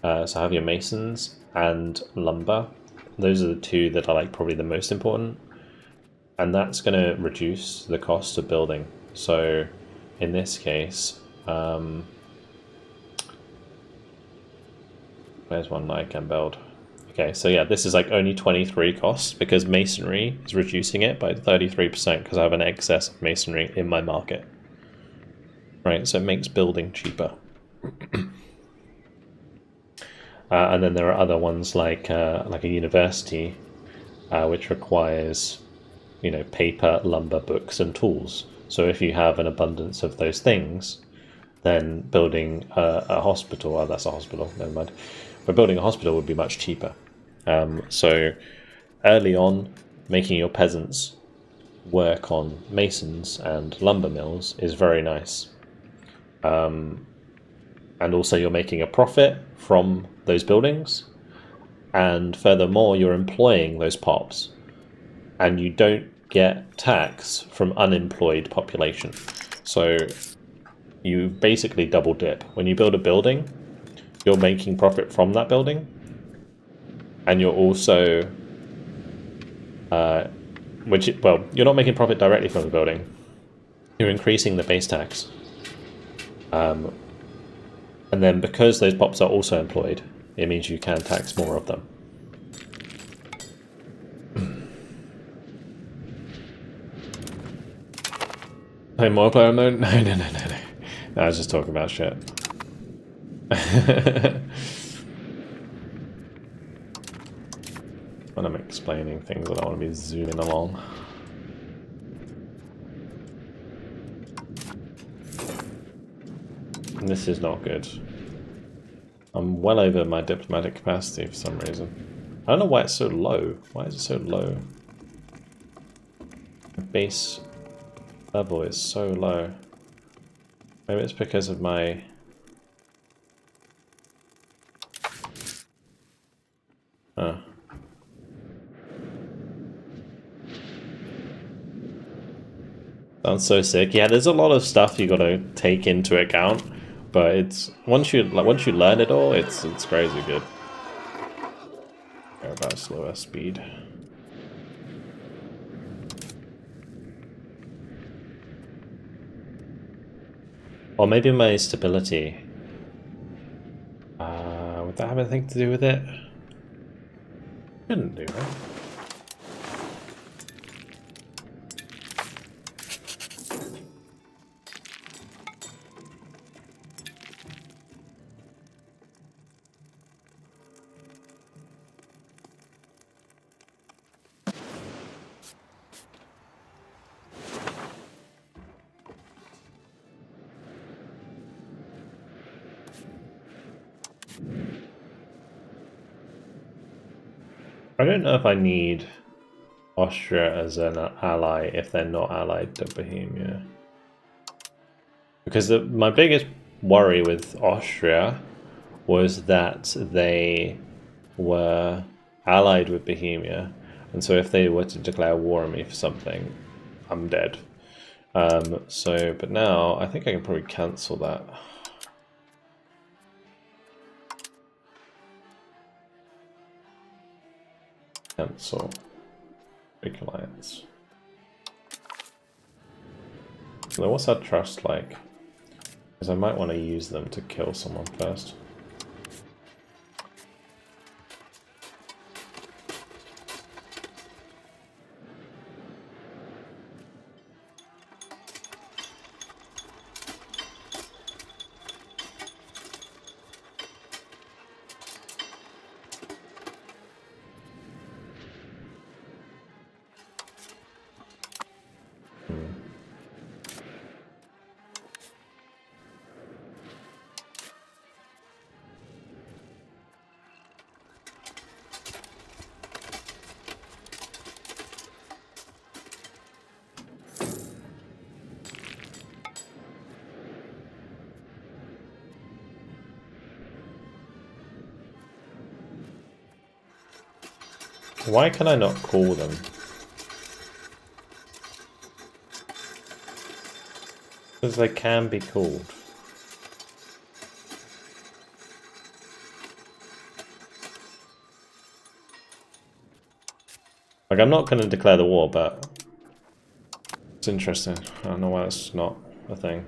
So have your masons and lumber. Those are the two that are like probably the most important. And that's going to reduce the cost of building. So in this case, where's one that I can build? Okay, so yeah, this is like only 23 costs, because masonry is reducing it by 33% because I have an excess of masonry in my market. Right, so it makes building cheaper. And then there are other ones like a university, which requires, you know, paper, lumber, books, and tools. So if you have an abundance of those things, then building a hospital, well, that's a hospital, never mind. But building a hospital would be much cheaper. So early on, making your peasants work on masons and lumber mills is very nice. And also you're making a profit from those buildings. And furthermore, you're employing those pops. And you don't get tax from unemployed population. So you basically double dip. When you build a building, you're making profit from that building, and you're also, you're not making profit directly from the building. You're increasing the base tax. And then because those pops are also employed, it means you can tax more of them. Play multiplayer mode? No. I was just talking about shit. When I'm explaining things, I don't want to be zooming along. And this is not good. I'm well over my diplomatic capacity for some reason. I don't know why it's so low. Why is it so low? The base level is so low. Maybe it's because of my... Oh. Sounds so sick. Yeah, there's a lot of stuff you gotta take into account, but it's once you learn it all, it's crazy good. Care about slower speed. Or maybe my stability. Would that have anything to do with it? Couldn't do, right? I don't know if I need Austria as an ally if they're not allied to Bohemia. Because my biggest worry with Austria was that they were allied with Bohemia, and so if they were to declare war on me for something, I'm dead. But now I think I can probably cancel that. Cancel. Greek alliance. So what's that trust like? Because I might want to use them to kill someone first. Why can I not call them? Because they can be called. Like, I'm not going to declare the war, but it's interesting. I don't know why it's not a thing.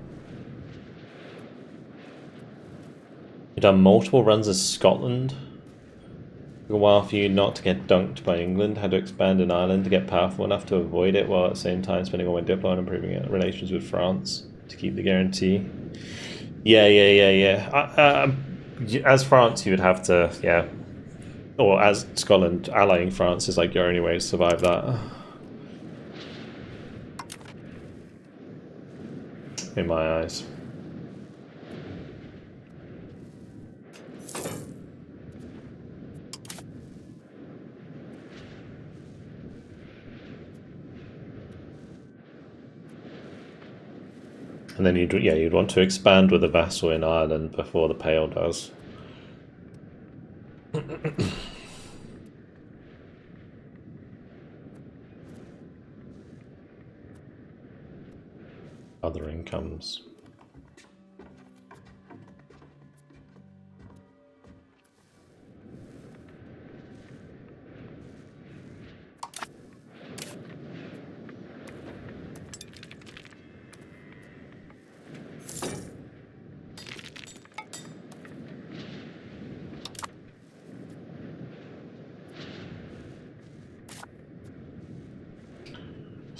You've done multiple runs as Scotland. Took a while for you not to get dunked by England. Had to expand in Ireland to get powerful enough to avoid it, while at the same time spending all my diplo and improving relations with France to keep the guarantee. Yeah. As France, you would have to, yeah. Or as Scotland, allying France is like your only way to survive that. In my eyes. And then you'd want to expand with a vassal in Ireland before the Pale does. Other incomes.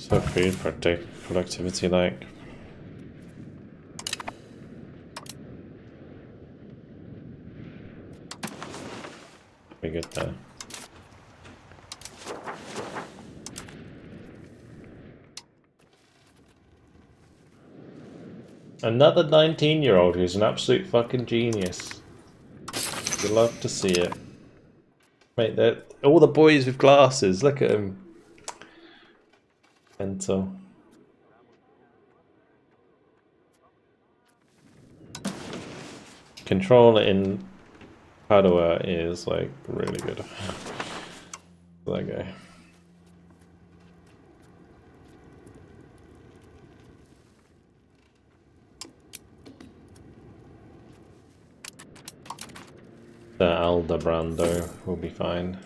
So food productivity like. Be good there. Another 19-year-old who's an absolute fucking genius. You love to see it. Mate, all the boys with glasses, look at him. Mental. Control in Padua is like really good. That guy. The Aldebrando will be fine.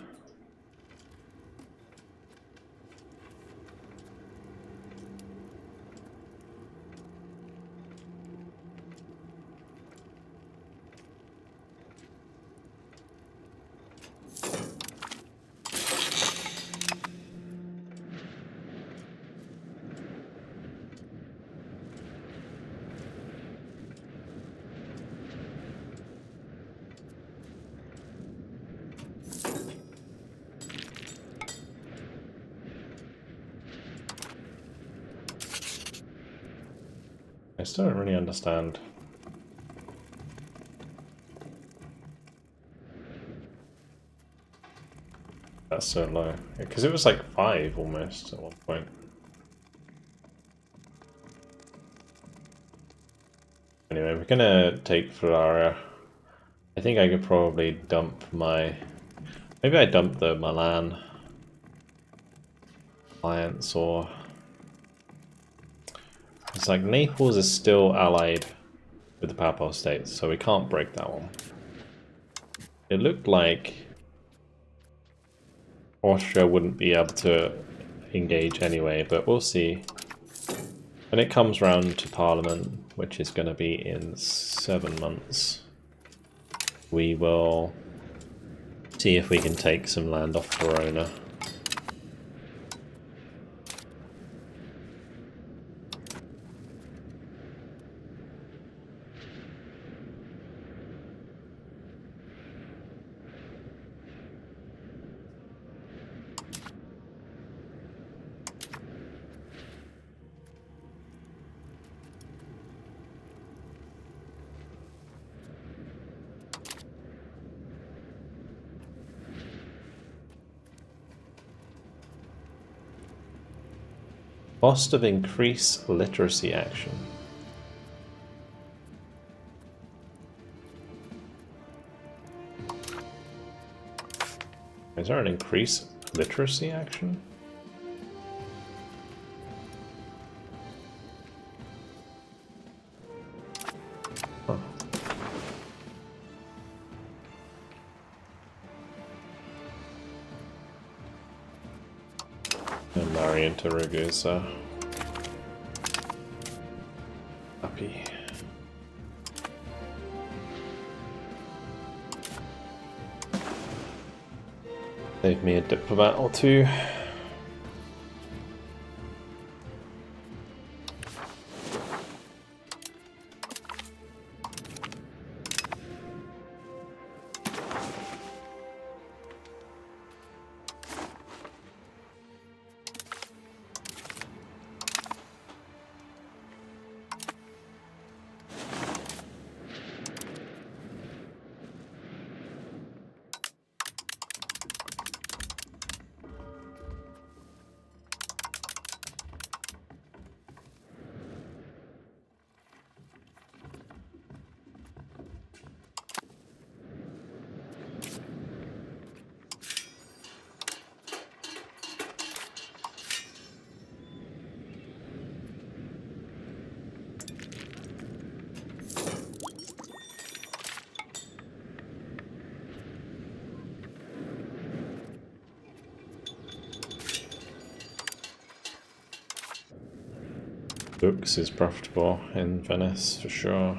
I still don't really understand. That's so low. Because it was like 5 almost at one point. Anyway, we're gonna take Ferrara. I think I could probably dump my... Maybe I dump the Milan Alliance, or... It's like Naples is still allied with the Papal States, so we can't break that one. It looked like Austria wouldn't be able to engage anyway, but we'll see. When it comes round to Parliament, which is going to be in 7 months, we will see if we can take some land off Verona. Cost of increased literacy action. Is there an increased literacy action? Huh. And marry into Ragusa. Happy. Save me a diplomat or two. Books is profitable in Venice for sure.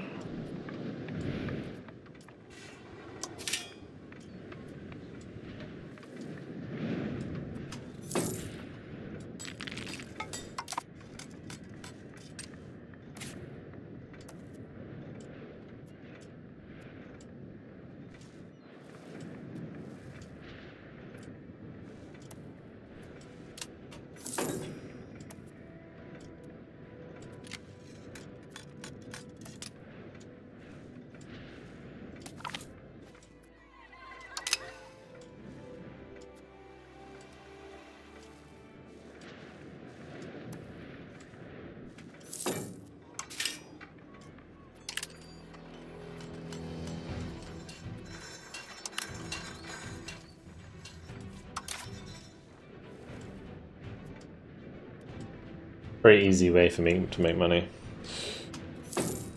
Very easy way for me to make money.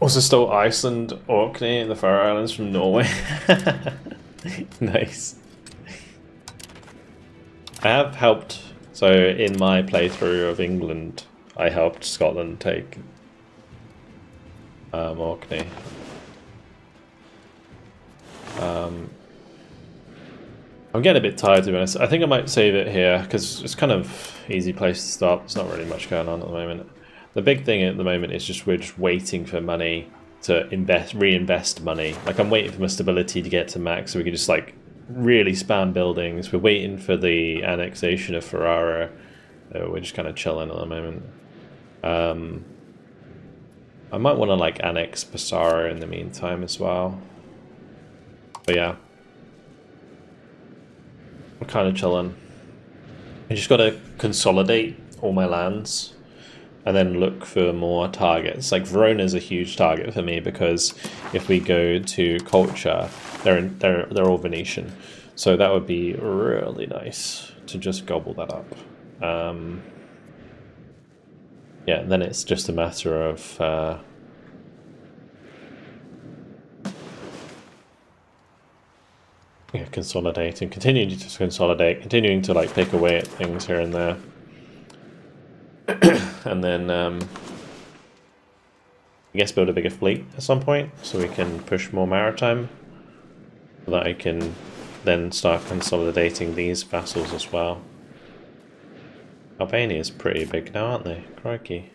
Also stole Iceland, Orkney, and the Faroe Islands from Norway. Nice. I have helped, so in my playthrough of England, I helped Scotland take Orkney. I'm getting a bit tired, to be honest. I think I might save it here, because it's kind of easy place to start. There's not really much going on at the moment. The big thing at the moment is just we're just waiting for money to reinvest money. Like, I'm waiting for my stability to get to max so we can just like really spam buildings. We're waiting for the annexation of Ferrara. We're just kind of chilling at the moment. I might want to like annex Passara in the meantime as well. But yeah, I'm kind of chilling. I just got to consolidate all my lands and then look for more targets. Like Verona's a huge target for me because if we go to culture, they're all Venetian, so that would be really nice to just gobble that up. Yeah, then it's just a matter of yeah, consolidating, continuing to consolidate, continuing to like pick away at things here and there. And then I guess build a bigger fleet at some point so we can push more maritime, so that I can then start consolidating these vassals as well. Albania's pretty big now, aren't they? Crikey.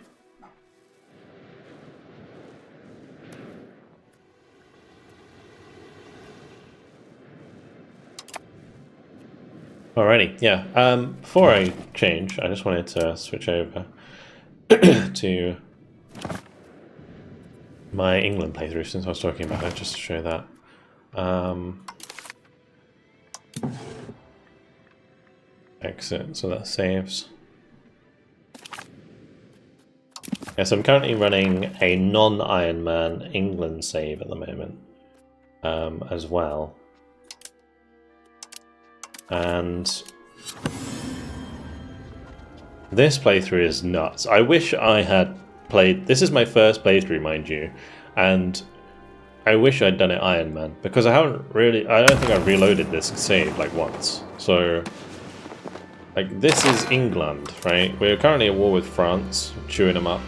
Alrighty, yeah. Before I change, I just wanted to switch over to my England playthrough since I was talking about it, just to show that. Exit, so that saves. Yeah, so I'm currently running a non-Ironman England save at the moment, as well. And this playthrough is nuts. I wish I had played... This is my first playthrough, mind you, and I wish I'd done it Ironman, because I haven't really... I don't think I've reloaded this save like once. So, like, this is England, right? We're currently at war with France, chewing them up.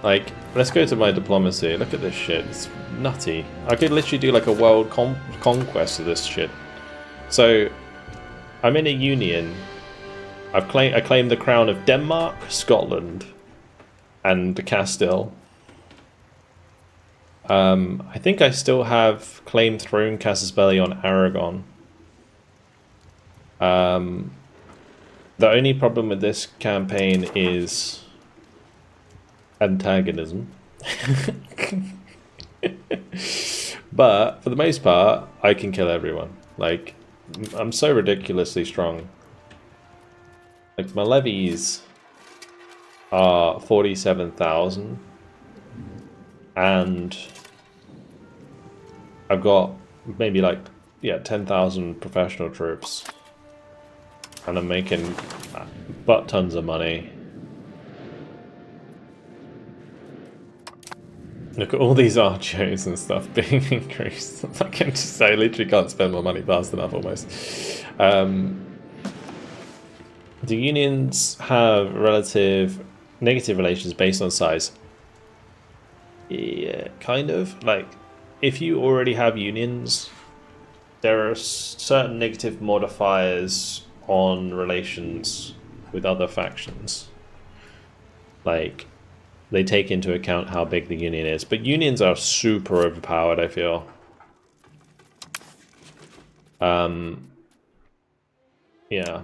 Like, let's go to my diplomacy. Look at this shit. It's nutty. I could literally do like a world conquest of this shit. So, I'm in a union. I claimed the crown of Denmark, Scotland, and Castile. I think I still have claimed throne casus belli on Aragon. The only problem with this campaign is antagonism. But for the most part, I can kill everyone. Like, I'm so ridiculously strong. Like, my levies are 47,000, and I've got maybe like, yeah, 10,000 professional troops, and I'm making butt tons of money. Look at all these archos and stuff being increased. I literally can't spend my money fast enough almost. Do unions have relative negative relations based on size? Yeah, kind of. Like, if you already have unions, there are certain negative modifiers on relations with other factions. Like, they take into account how big the union is. But unions are super overpowered, I feel. Yeah.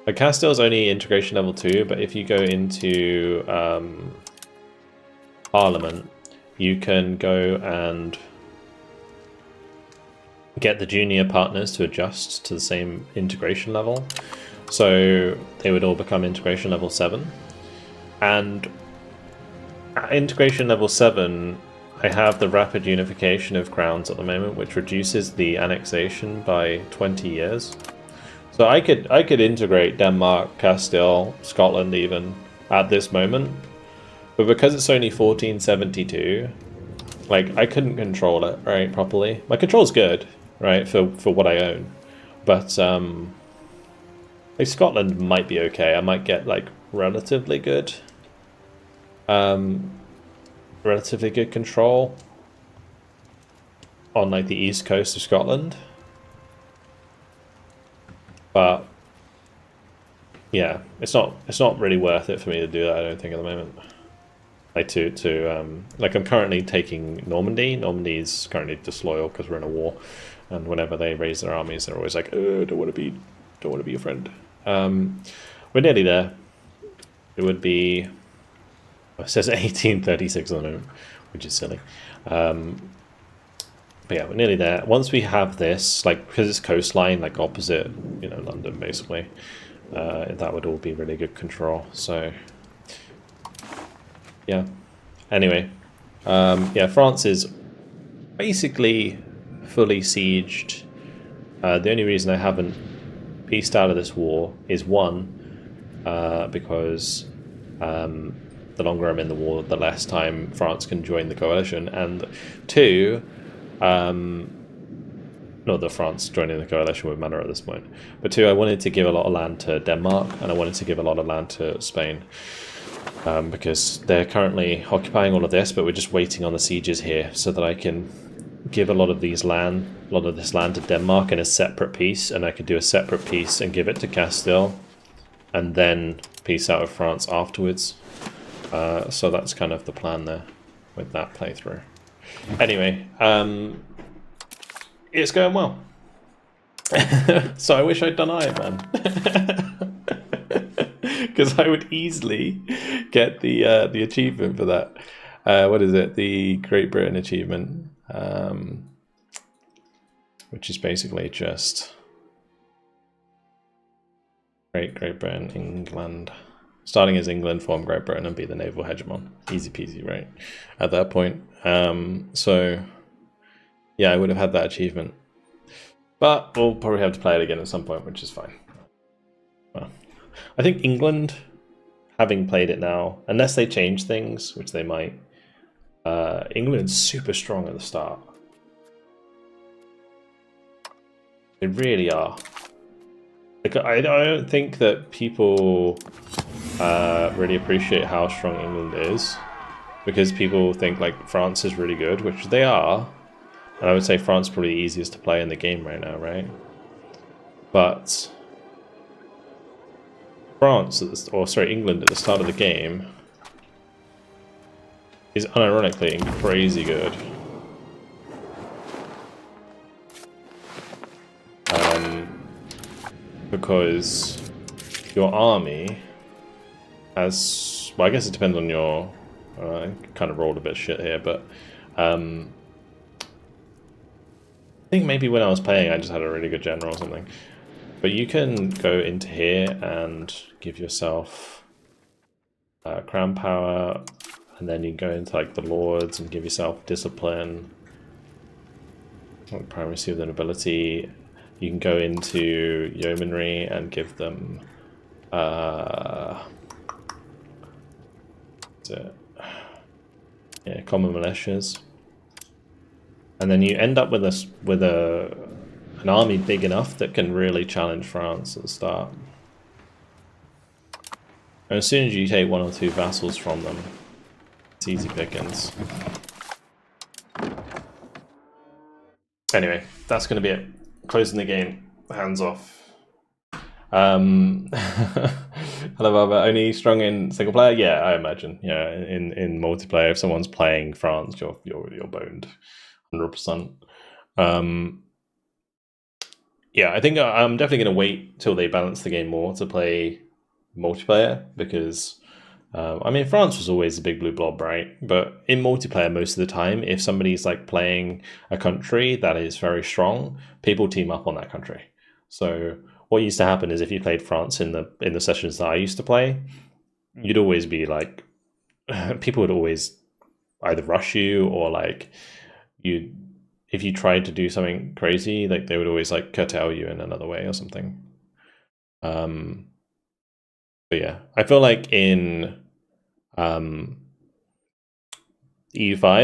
Like, Castile's only integration level 2, but if you go into Parliament, you can go and get the junior partners to adjust to the same integration level. So they would all become integration level 7. And at integration level 7, I have the rapid unification of crowns at the moment, which reduces the annexation by 20 years. So I could integrate Denmark, Castile, Scotland even, at this moment. But because it's only 1472, like, I couldn't control it, right, properly. My control's good, right, for what I own. But, like, Scotland might be okay. I might get, like, relatively good control on, like, the east coast of Scotland. But yeah, it's not really worth it for me to do that, I don't think, at the moment. Like like, I'm currently taking Normandy. Normandy is currently disloyal because we're in a war, and whenever they raise their armies, they're always like, oh, don't want to be your friend. We're nearly there. It would be, it says 1836 on the moment, which is silly. But yeah, we're nearly there. Once we have this, like, because it's coastline, like opposite, you know, London, basically, that would all be really good control. So yeah. Anyway, yeah, France is basically fully sieged. The only reason I haven't pieced out of this war is, one, because the longer I'm in the war, the less time France can join the coalition, and two, not that France joining the coalition would matter at this point, but two, I wanted to give a lot of land to Denmark, and I wanted to give a lot of land to Spain, because they're currently occupying all of this, but we're just waiting on the sieges here so that I can give a lot of this land to Denmark in a separate piece, and I could do a separate piece and give it to Castile, and then peace out with France afterwards. So that's kind of the plan there with that playthrough. Anyway, it's going well. So I wish I'd done Iron Man, because I would easily get the achievement for that. What is it? The Great Britain achievement, which is basically just Great Britain, England. Starting as England, form Great Britain, and be the naval hegemon. Easy peasy, right? At that point. So, yeah, I would have had that achievement. But we'll probably have to play it again at some point, which is fine. Well, I think England, having played it now, unless they change things, which they might, England's super strong at the start. They really are. Like, I don't think that people really appreciate how strong England is, because people think like France is really good, which they are, and I would say France is probably the easiest to play in the game right now, right? But England at the start of the game is unironically crazy good. Because your army has, well, I guess it depends on your, I kind of rolled a bit of shit here, but I think maybe when I was playing I just had a really good general or something. But you can go into here and give yourself crown power, and then you go into like the lords and give yourself discipline, like primacy of the nobility. You can go into yeomanry and give them common militias, and then you end up with an army big enough that can really challenge France at the start. And as soon as you take 1 or 2 vassals from them, it's easy pickings. Anyway, that's going to be it. Closing the game, hands off. Hello, Barbara. Only strong in single player? Yeah, I imagine. Yeah, in multiplayer, if someone's playing France, you're boned, 100%. Yeah, I think I'm definitely going to wait till they balance the game more to play multiplayer, because I mean, France was always a big blue blob, right? But in multiplayer, most of the time, if somebody's like playing a country that is very strong, people team up on that country. So what used to happen is if you played France in the sessions that I used to play, you'd always be like, people would always either rush you, or like if you tried to do something crazy, like they would always like curtail you in another way or something. But yeah, I feel like in EU5,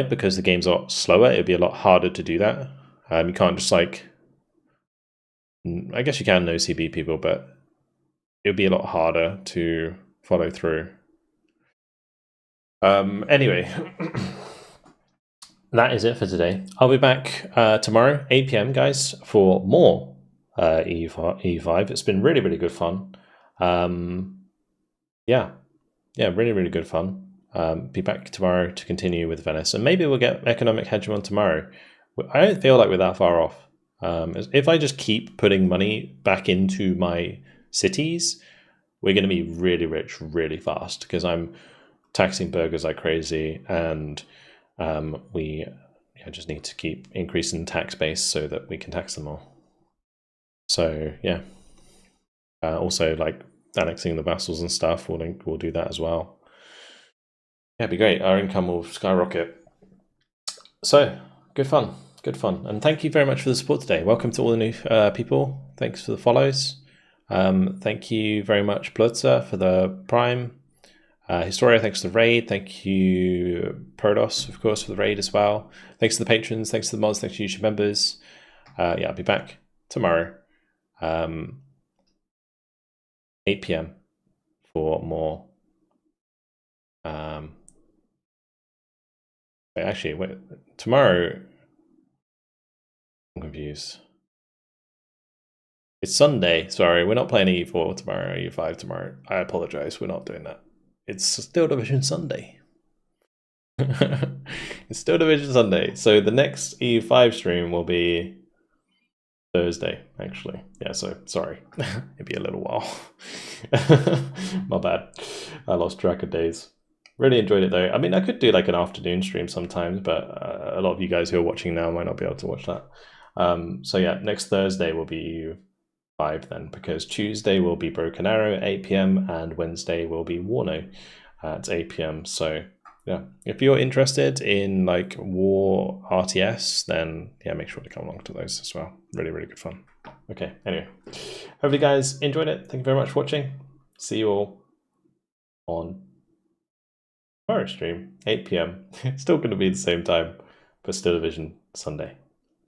because the game's a lot slower, it'd be a lot harder to do that. You can't just like, I guess you can no CB people, but it would be a lot harder to follow through. Anyway, that is it for today. I'll be back tomorrow, 8 p.m, guys, for more EU5. It's been really, really good fun. Yeah, really, really good fun. Be back tomorrow to continue with Venice, and maybe we'll get economic hegemon tomorrow. I don't feel like we're that far off. If I just keep putting money back into my cities, we're going to be really rich really fast, because I'm taxing burgers like crazy, and we just need to keep increasing the tax base so that we can tax them all. So yeah, also like annexing the vassals and stuff, we'll do that as well. Yeah, it'd be great. Our income will skyrocket. So good fun, and thank you very much for the support today. Welcome to all the new people. Thanks for the follows. Thank you very much, Plutza, for the Prime. Historia, thanks to the raid. Thank you, Prodos, of course, for the raid as well. Thanks to the patrons. Thanks to the mods. Thanks to YouTube members. I'll be back tomorrow, 8 p.m. for more. Wait, tomorrow. I'm confused. It's Sunday. Sorry, we're not playing EU4 tomorrow, EU5 tomorrow. I apologize. We're not doing that. It's still Division Sunday. It's still Division Sunday. So the next EU5 stream will be Thursday, actually. Yeah, so sorry. It'd be a little while. My bad. I lost track of days. Really enjoyed it though. I mean, I could do like an afternoon stream sometimes, but a lot of you guys who are watching now might not be able to watch that. So yeah, next Thursday will be EU5 then, because Tuesday will be Broken Arrow at 8 p.m. and Wednesday will be Warno at 8 p.m. So yeah, if you're interested in like war RTS, then yeah, make sure to come along to those as well. Really, really good fun. Okay, anyway, hope you guys enjoyed it. Thank you very much for watching. See you all on tomorrow's stream, 8 p.m. It's still going to be the same time, but still Division Sunday.